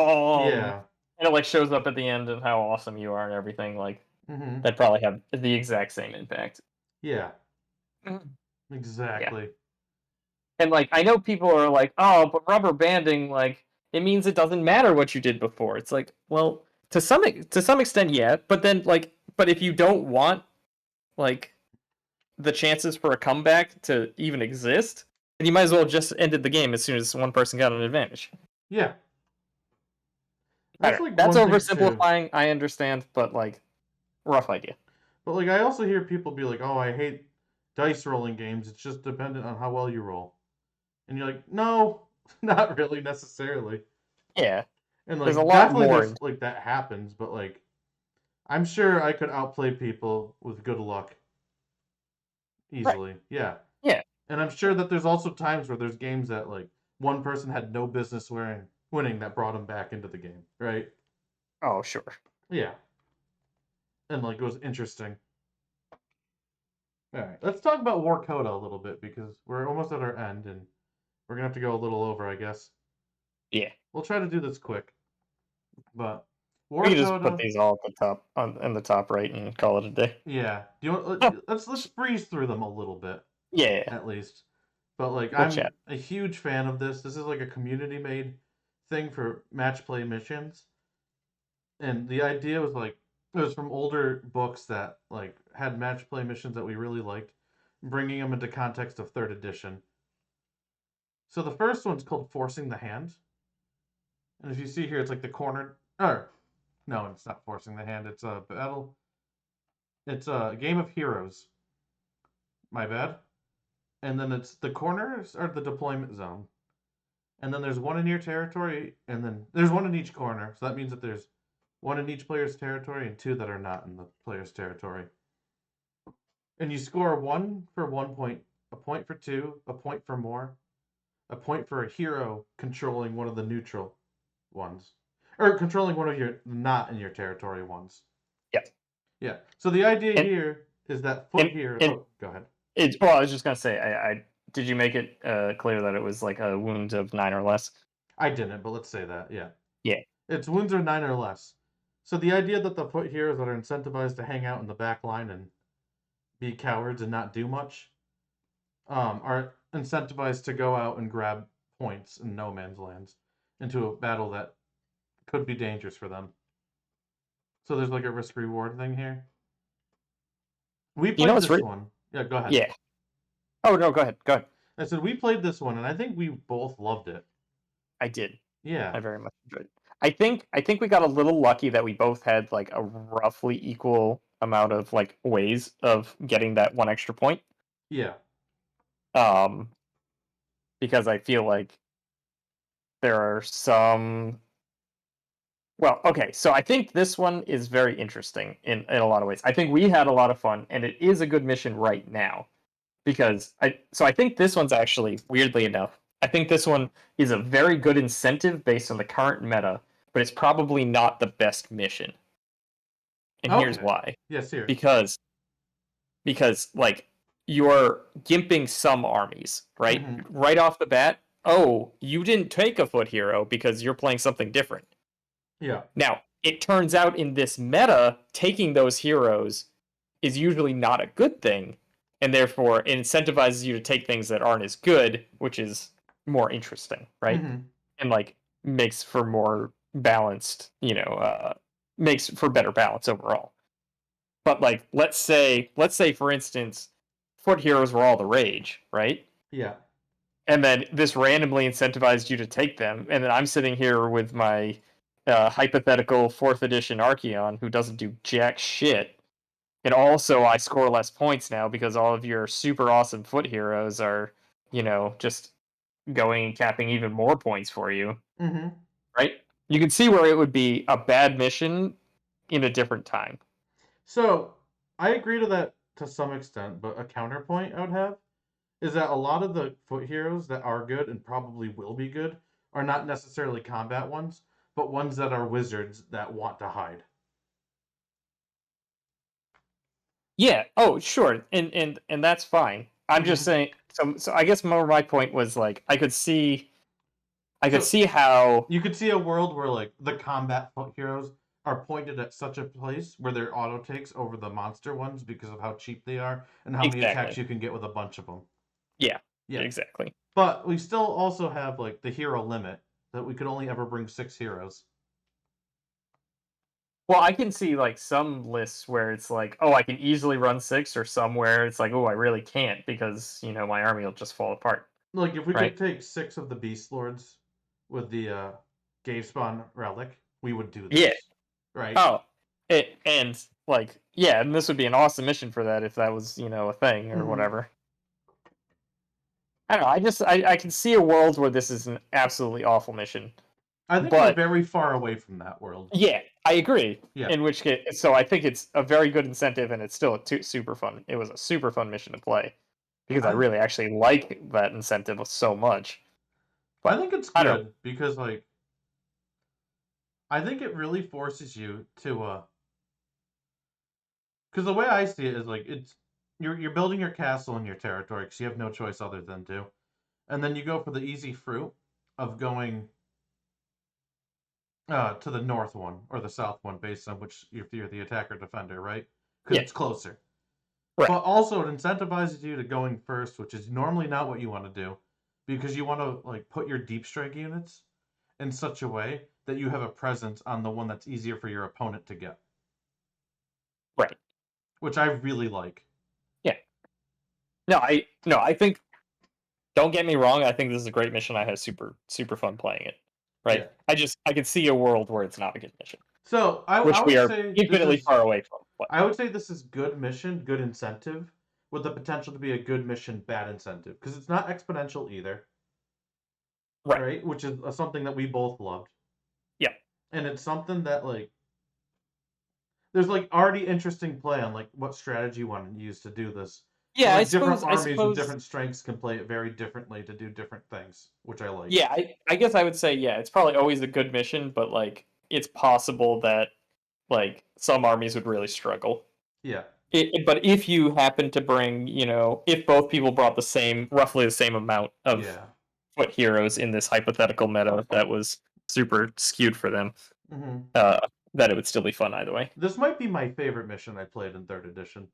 Yeah. And it like shows up at the end of how awesome you are and everything. Like Mm-hmm. that probably have the exact same impact. Yeah. Mhm. Yeah. Exactly. And like I know people are like, "Oh, but rubber banding, like it means it doesn't matter what you did before." It's like, well, to some extent, yeah. But then but if you don't want like the chances for a comeback to even exist, then you might as well just ended the game as soon as one person got an advantage. Yeah. I That's don't know. like That's one thing too. oversimplifying. I understand, but like rough idea. But like I also hear people be like, "Oh, I hate dice rolling games. It's just dependent on how well you roll." And you're like, "No, not really necessarily." Yeah, And there's a like lot definitely more. there's like that happens, but like I'm sure I could outplay people with good luck Right. easily. Yeah. Yeah. And I'm sure that there's also times where there's games that like one person had no business winning that brought them back into the game, right? Oh, sure. Yeah. And like it was interesting. All right, let's talk about War Coda a little bit because we're almost at our end and we're gonna have to go a little over, I guess. Yeah. We'll try to do this quick, but We War can just put Coda, these all at the top on in the top right and call it a day. yeah. Do you want, Huh. let's breeze through them a little bit Yeah. at least. But like We'll I'm chat. a huge fan of this. This is like a community made thing for match play missions, and the idea was like it was from older books that like had match play missions that we really liked, bringing them into context of third edition. So the first one's called Forcing the Hand. And as you see here, it's like the corner. Or no, it's not forcing the hand. It's a battle. It's a game of heroes. My bad. And then it's the corners are the deployment zone. And then there's one in your territory, and then there's one in each corner. So that means that there's one in each player's territory and two that are not in the player's territory. And you score one for 1 point, a point for two, a point for more, a point for a hero controlling one of the neutral ones, or controlling one of your not in your territory ones. Yeah. Yeah. So the idea And here is that foot and here. and Oh, go ahead. well, I was just gonna say, I did you make it clear that it was like a wound of 9 or less? I didn't, but let's say that. Yeah. Yeah. Its wounds are 9 or less. So the idea that the foot heroes that are incentivized to hang out in the back line and be cowards and not do much are incentivized to go out and grab points in no man's lands into a battle that could be dangerous for them. So there's like a risk reward thing here. We You know played what's this really one. Yeah, go ahead. yeah. Oh no, go ahead. Go ahead. I said we played this one, and I think we both loved it. I did. Yeah. I very much enjoyed it. I think we got a little lucky that we both had like a roughly equal amount of like ways of getting that one extra point. Yeah. Um, because I feel like there are some. Well, okay, so I think this one is very interesting in a lot of ways. I think we had a lot of fun, and it is a good mission right now because I think this one's actually weirdly enough. I think this one is a very good incentive based on the current meta, but it's probably not the best mission. And here's Okay. why. Yes, here. Because like you're gimping some armies, right? Mm-hmm. Right off the bat, oh, you didn't take a foot hero because you're playing something different. Yeah. Now, it turns out in this meta, taking those heroes is usually not a good thing, and therefore it incentivizes you to take things that aren't as good, which is more interesting, right? Mm-hmm. And like makes for more balanced, makes for better balance overall. But like let's say for instance, foot heroes were all the rage, right? Yeah. And then this randomly incentivized you to take them, and then I'm sitting here with my hypothetical fourth edition Archeon who doesn't do jack shit, and also I score less points now because all of your super awesome foot heroes are, just going and capping even more points for you, Mm-hmm. right? You can see where it would be a bad mission in a different time. So I agree to that to some extent, but a counterpoint I would have is that a lot of the foot heroes that are good and probably will be good are not necessarily combat ones, but ones that are wizards that want to hide. Yeah. Oh, sure. And that's fine. I'm just Hmm. saying. So I guess more my point was like I could So see how you could see a world where like the combat heroes are pointed at such a place where they're auto takes over the monster ones because of how cheap they are and how many attacks exactly. you can get with a bunch of them. Yeah. Yeah, Exactly. but we still also have like the hero limit that we could only ever bring 6 heroes. Well, I can see like some lists where it's like, oh, I can easily run 6, or somewhere it's like, oh, I really can't because my army will just fall apart, Like if we right? could take 6 of the beast lords with the Gave Spawn relic, we would do Yeah. this, right? Oh, and like, yeah, and this would be an awesome mission for that if that was a thing or Hmm. whatever. I don't know. I can see a world where this is an absolutely awful mission, I think we're but very far away from that world. yeah, I agree. Yeah, In which case, so I think it's a very good incentive, and it's still super fun. It was a super fun mission to play because I I really actually like that incentive so much. I But think it's I don't. good because like I think it really forces you to because the way I see it is like you're building your castle in your territory because you have no choice other than to, and then you go for the easy fruit of going to the north one or the south one based on which if you're the attacker defender, right? Because Yeah, it's closer. right, But also it incentivizes you to going first, which is normally not what you want to do, because you want to like put your deep strike units in such a way that you have a presence on the one that's easier for your opponent to get, right. which I really like. Yeah. No, I think. Don't get me wrong. I think this is a great mission. I had super fun playing it. Right. Yeah. I could see a world where it's not a good mission, So I which we would are say this infinitely is far away from. But I would say this is good mission, good incentive, with the potential to be a good mission, bad incentive, because it's not exponential either, right. right? Which is something that we both loved, Yeah. and it's something that like there's like already interesting play on like what strategy you want to use to do this. And Yeah. I like different suppose. I armies with suppose. different strengths can play it very differently to do different things, which I like. Yeah. I guess I would say yeah. It's probably always a good mission, but like it's possible that like some armies would really struggle. Yeah. But if you happen to bring, if both people brought roughly the same amount of Yeah. foot heroes in this hypothetical meta that was super skewed for them, Hmm. uh, that it would still be fun either way. This might be my favorite mission I played in third edition.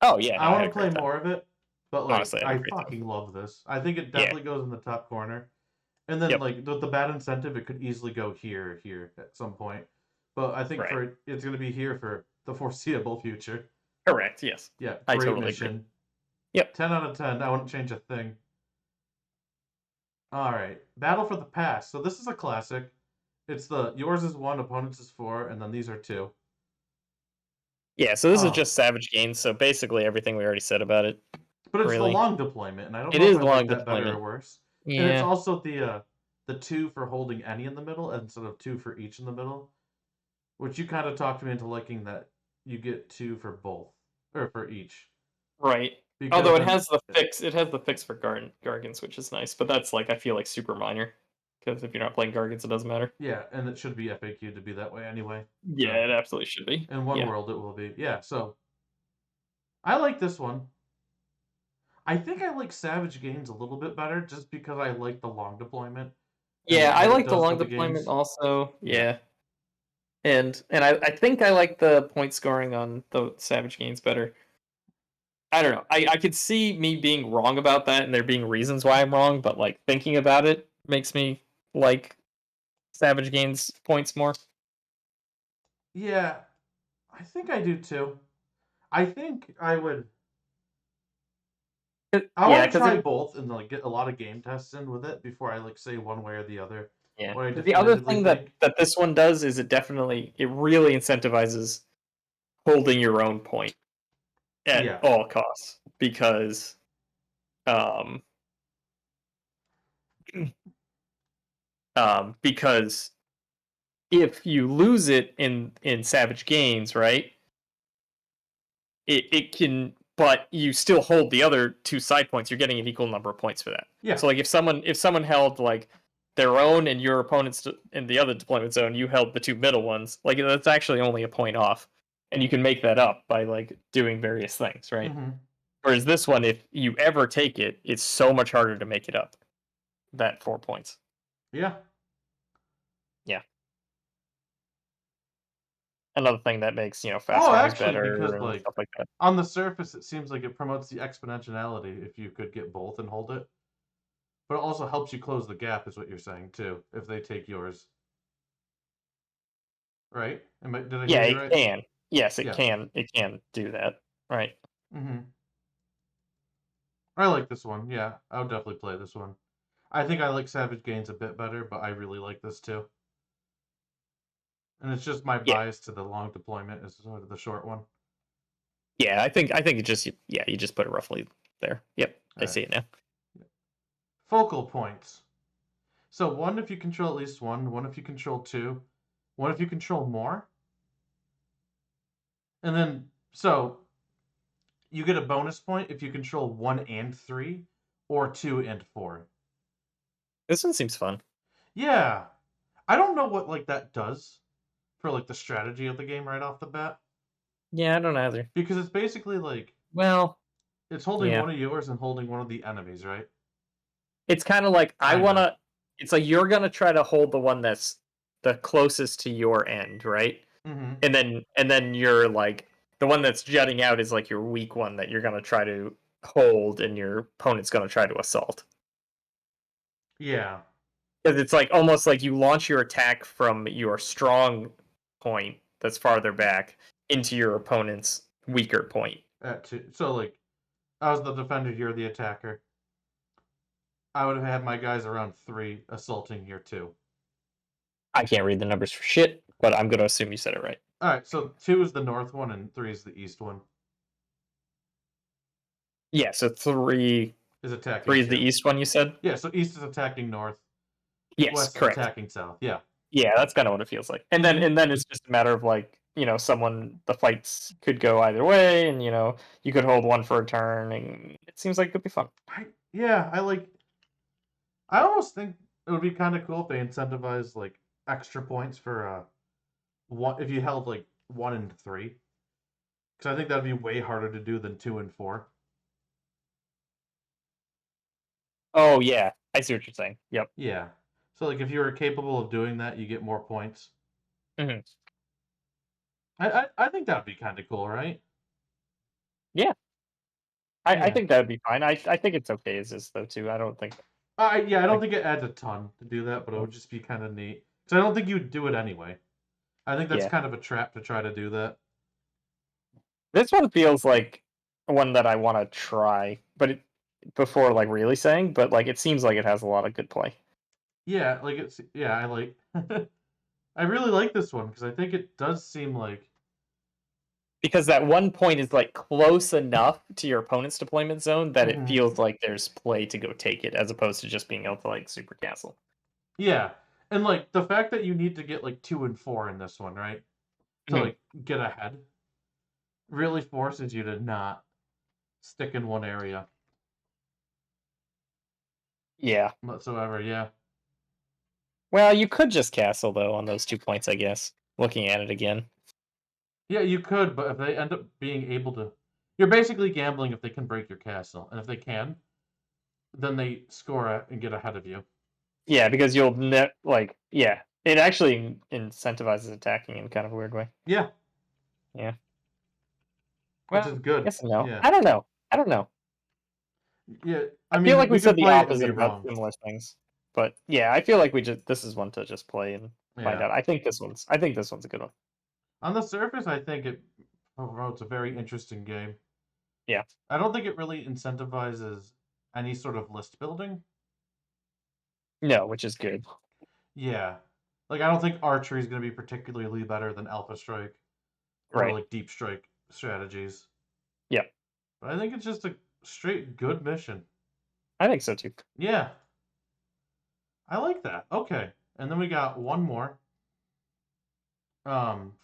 Oh yeah, no, I I had want a to play great time. more of it, but like Honestly, I had a I great time. fucking love this. I think it Yeah. definitely goes in the top corner. And then Yep. like with the bad incentive, it could easily go here, or here at some point. But I think Right. for it's going to be here for the foreseeable future. Correct. Yes. Yeah, I great totally agree. mission. Yep. 10 out of 10. I wouldn't change a thing. All right, Battle for the Past. So this is a classic. It's the yours is one, opponents is four, and then these are two. Yeah. So this is Oh, just Savage Gains. So basically everything we already said about it. but it's the Really, long deployment, and I don't it know if is I like long that better or deployment. worse. And it's Yeah. also the two for holding any in the middle instead of two for each in the middle, which you kind of talked me into liking that you get two for both or for each Right. because Although it then has the fix, for Gargants, which is nice. But that's like I feel like super minor because if you're not playing Gargants, it doesn't matter. yeah, and it should be FAQ to be that way anyway. Yeah, So it absolutely should be. in one Yeah. world it will be. Yeah, so I like this one. I think I like Savage Games a little bit better just because I like the long deployment and Yeah, I what it like the does to long the deployment games. also. Yeah. Yeah. And I think I like the point scoring on the Savage Gains better. I don't know. I could see me being wrong about that and there being reasons why I'm wrong, but like thinking about it makes me like Savage Gains points more. Yeah, I think I do too. I think I Yeah, want to because try both and like get a lot of game tests in with it before I like say one way or the other yeah. what I The other definitively thing that think. this one does is it really incentivizes holding your own point at Yeah. all costs um because if you lose it in Savage Gains, right? It can, but you still hold the other two side points. You're getting an equal number of points for that. Yeah. So like if someone held like their own and your opponent's in the other deployment zone, you held the two middle ones. Like that's actually only a point off. and you can make that up by like doing various things, right? Mm-hmm. Whereas this one, if you ever take it, it's so much harder to make it up. That 4 points. Yeah. Yeah. Another thing that makes fast Oh, runners actually, better because and like stuff like that. on the surface, it seems like it promotes the exponentiality if you could get both and hold it. But it also helps you close the gap, is what you're saying too. If they take yours, right? Did I Yeah, hear you it right? can. Yes, it Yeah. can. It can do that. Right. Mm-hmm. I like this one. Yeah, I would definitely play this one. I think I like Savage Gains a bit better, but I really like this too. And it's just my Yeah. bias to the long deployment is sort of the short one. Yeah, I think it just you just put it roughly there. Yep, All I right. see it now. Focal points. So one if you control at least one if you control two, one if you control more, and then so you get a bonus point if you control one and three, or two and four. This one seems fun. Yeah, I don't know what like that does for like the strategy of the game right off the bat Yeah, I don't either. because it's basically like Well, it's holding yeah. one of yours and holding one of the enemies, right? It's kind of like I Kind want of. to it's like you're going to try to hold the one that's the closest to your end, right? Mm-hmm. And then you're like the one that's jutting out is like your weak one that you're going to try to hold and your opponent's going to try to assault. Yeah. Because it's like almost like you launch your attack from your strong point that's farther back into your opponent's weaker point. At two. So like I was the defender, you're the attacker. I would have had my guys around three assaulting here too. I can't read the numbers for shit, but I'm going to assume you said it right. All right, so two is the north one and three is the east one. Yeah, so Is attacking three is the two. east one you said? Yeah, so east is attacking north, Yes, west is correct. attacking south. Yeah. Yeah, that's kind of what it feels like. And then Mm-hmm. and then it's just a matter of like, someone the fights could go either way and you could hold one for a turn and it seems like it could be fun. Yeah, I like. I almost think it would be kind of cool if they incentivize like extra points for one if you held like one and three, because I think that'd be way harder to do than two and four. Oh yeah, I see what you're saying. Yep. Yeah. So like if you were capable of doing that, you get more points. Hmm. I think that'd be kind of cool, right? Yeah. I Yeah. think that would be fine. I think it's okay as is though too. I don't think I don't like think it adds a ton to do that, but it mm, would just be kind of neat. Because I don't think you'd do it anyway. I think that's yeah. kind of a trap to try to do that. This one feels like one that I want to try, but before like really saying, but like it seems like it has a lot of good play. Yeah, like it's yeah, I like I really like this one because I think it does seem like Because that one point is like close enough to your opponent's deployment zone that it Mhm. feels like there's play to go take it, as opposed to just being able to like super castle. Yeah. And like the fact that you need to get like two and four in this one, right? To Mhm. like get ahead really forces you to not stick in one area Yeah. whatsoever. Yeah. Well, you could just castle though on those 2 points, I guess. Looking at it again. Yeah, you could, but if they end up being able to, you're basically gambling if they can break your castle, and if they can, then they score and get ahead of you. Yeah, because yeah, it actually incentivizes attacking in kind of a weird way. Yeah, Yeah. which Well, is good. yes and no. Yeah, I don't know. I don't know. yeah. I I feel mean, like we we said could the play it and be opposite about wrong. similar things. But yeah, I feel like this is one to just play and find Yeah. out. I think this one's a good one. On the surface, I think it promotes a very interesting game. Yeah. I don't think it really incentivizes any sort of list building. No, which is good. Yeah, like I don't think archery is going to be particularly better than Alpha Strike or Right. like Deep Strike strategies. Yeah. But I think it's just a straight good mission. I think so too. Yeah, I like that. Okay. And then we got one more.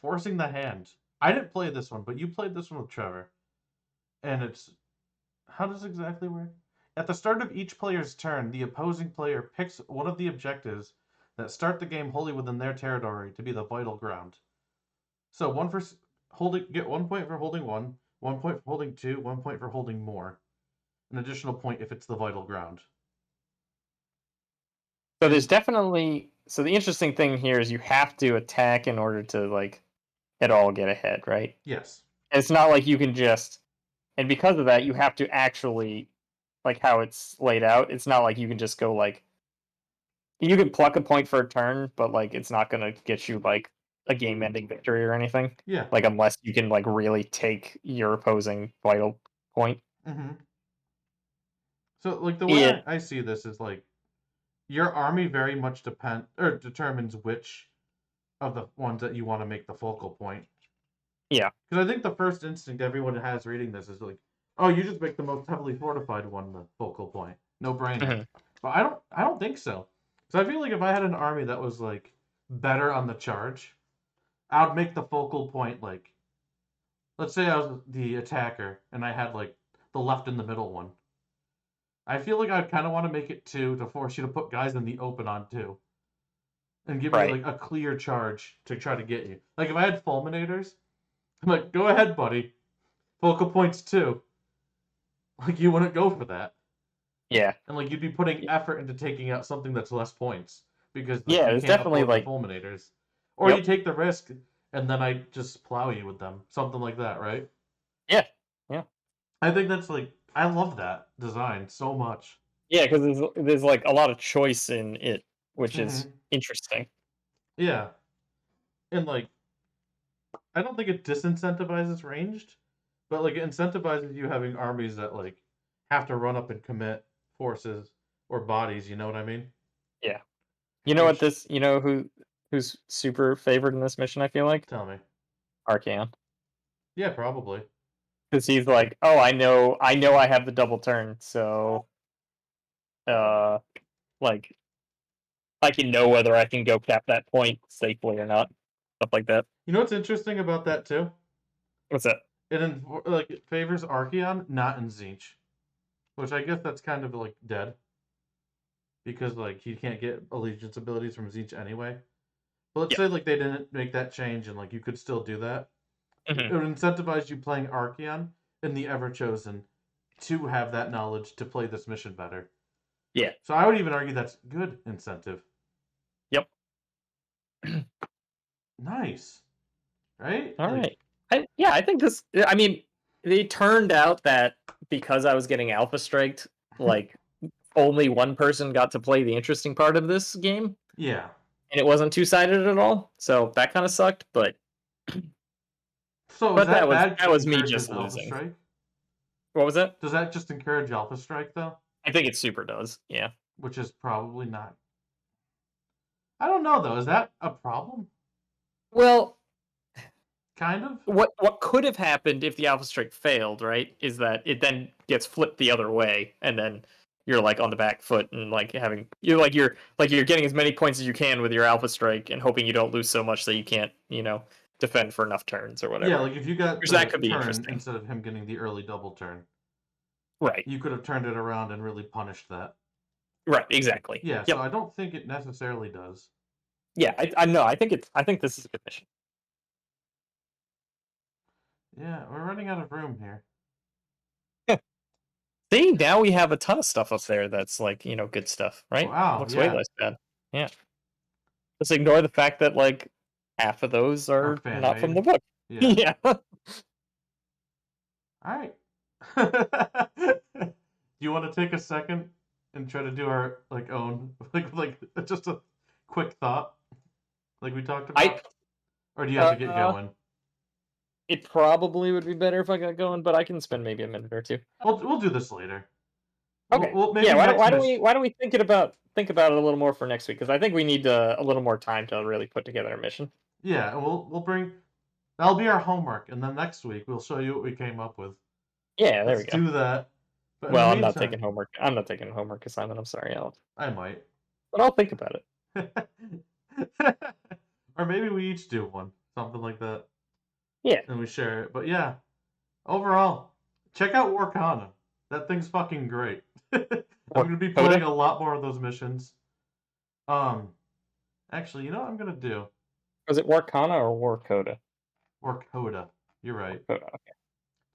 Forcing the hand. I didn't play this one, but you played this one with Trevor. And it's how does it exactly work? At the start of each player's turn, the opposing player picks one of the objectives that start the game wholly within their territory to be the vital ground. So one for get 1 point for holding 1 point for holding 2, 1 point for holding more. An additional point if it's the vital ground. So there's And definitely the interesting thing here is you have to attack in order to like at all get ahead, right? yes. And it's not like you can just and because of that you have to actually like how it's laid out, it's not like you can just go like you can pluck a point for a turn, but like it's not gonna get you like a game ending victory or anything. Yeah. Like unless you can like really take your opposing vital point. Mm-hmm. So like the way It I see this is like your army very much determines which of the ones that you want to make the focal point. yeah. Because I think the first instinct everyone has reading this is like, oh, you just make the most heavily fortified one the focal point, no brainer. Mhm. But I don't think so. Because I feel like if I had an army that was like better on the charge, I would make the focal point like, let's say I was the attacker and I had like the left in the middle one. I feel like I'd kind of want to make it 2 to force you to put guys in the open on 2 and give me Right. like a clear charge to try to get you. Like if I had fulminators, I'm like, go ahead, buddy. Focal points 2. Like you wouldn't go for that. Yeah. And like you'd be putting effort into taking out something that's less points because like Yeah, you it's can't definitely afford the like fulminators. Or you yep. take the risk and then I just plow you with them. Something like that, right? Yeah. Yeah. I think that's like I love that design so much. Yeah, because there's like a lot of choice in it, which is Mm-hmm. interesting. Yeah. And like I don't think it disincentivizes ranged, but like it incentivizes you having armies that like have to run up and commit forces or bodies, you know what I mean? Yeah. You know what Which this you know who's super favored in this mission, I feel like? tell me. Archaon. Yeah, probably. Because he's like, oh, I know I have the double turn, so uh like I can know whether I can go cap that point safely or not. Stuff like that. You know what's interesting about that too? What's that? It favors Archeon, not in Zinch, which I guess that's kind of like dead because like he can't get allegiance abilities from Zinch anyway. But let's Yeah. say like they didn't make that change and like you could still do that. It Hmm. would incentivize you playing Archeon in the Ever Chosen to have that knowledge to play this mission better. Yeah. So I would even argue that's good incentive. Yep. Nice, right? All Like, right. Yeah, I think this. I mean, it turned out that because I was getting alpha striked, like only one person got to play the interesting part of this game, yeah. and it wasn't two sided at all. So that kind of sucked. So is But that bad because that it was me encourages just Alpha losing. Strike? What was that? Does that just encourage Alpha Strike though? I think it super does. Yeah. Which is probably not. I don't know though. Is that a problem? Well, Kind of. what could have happened if the alpha strike failed, right? Is that it then gets flipped the other way, and then you're like on the back foot and like having you're getting as many points as you can with your alpha strike and hoping you don't lose so much that you can't defend for enough turns or Yeah, whatever. like if you got Which that the could be turn interesting, instead of him getting the early double turn, right? you could have turned it around and really punished that. Right, exactly. Yeah, so Yep. I don't think it necessarily does. Yeah, I know. I think this is a good mission. Yeah, we're running out of room here. See, now we have a ton of stuff up there that's like good stuff, right? Wow, Looks way yeah. less bad. Yeah. Just ignore the fact that like half of those Our are fan not from made. the book. Yeah. Yeah. Alright. Do you want to take a second and try to do our like own like just a quick thought like we talked I about? Or do you have to get uh going? it probably would be better if I got going, but I can spend maybe a minute or two. We'll do this later. Okay. We'll Yeah, maybe next mission. why don't we think about it a little more for next week because I think we need a little more time to really put together a mission. Yeah, and we'll bring that'll be our homework, and then next week we'll show you what we came up with. Yeah, there Let's we go. do that. But in the Well, meantime, I'm not taking a homework assignment. I'm sorry, Alex. I might. But I'll think about it. Or maybe we each do one, something like that, Yeah. and we share it. But yeah, overall, check out Warkana. That thing's fucking great. I'm Or gonna be playing Coda? a lot more of those missions. Um, actually, you know what I'm gonna do? Was it Warkana or War Coda? Warcoda. You're right. Coda.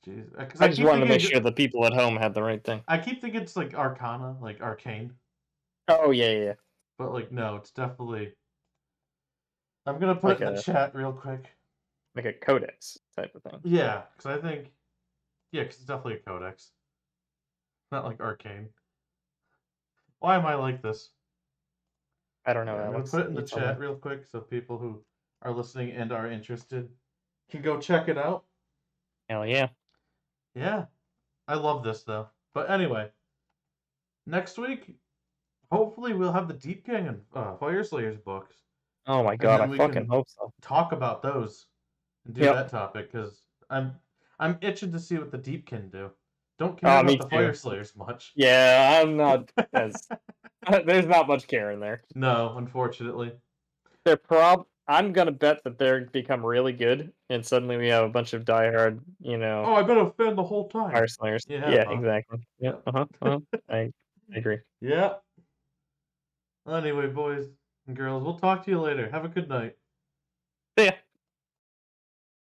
Jeez, because I just wanted to make sure the people at home had the right thing. I keep thinking it's like Arcana, like Arcane, Oh yeah, yeah, yeah. but like no, it's definitely. I'm gonna put it Like in the a chat real quick. codex type of thing. Yeah, because I think because it's definitely a codex, not like Arcane. Why am I like this? I don't know, Yeah, I'm gonna Alex. put it in the You tell me. chat real quick so people who are listening and are interested can go check it out. Hell yeah. Yeah, I love this though. But anyway, next week, hopefully we'll have the Deep King and Fire Slayers books, Oh my and god, I then we fucking can hope so. talk about those and do Yep. that topic because I'm itching to see what the Deep can do. Don't care Oh, about me the too. Fire Slayers much. Yeah, I'm not as there's not much care in there. No, unfortunately. I'm gonna bet that they're become really good, and suddenly we have a bunch of diehard, Oh, I've been a fan the whole time. fire slayers. You have, Yeah, huh? exactly. Yeah, Yeah. I agree. Yeah. Anyway, boys and girls, we'll talk to you later. Have a good night. See ya.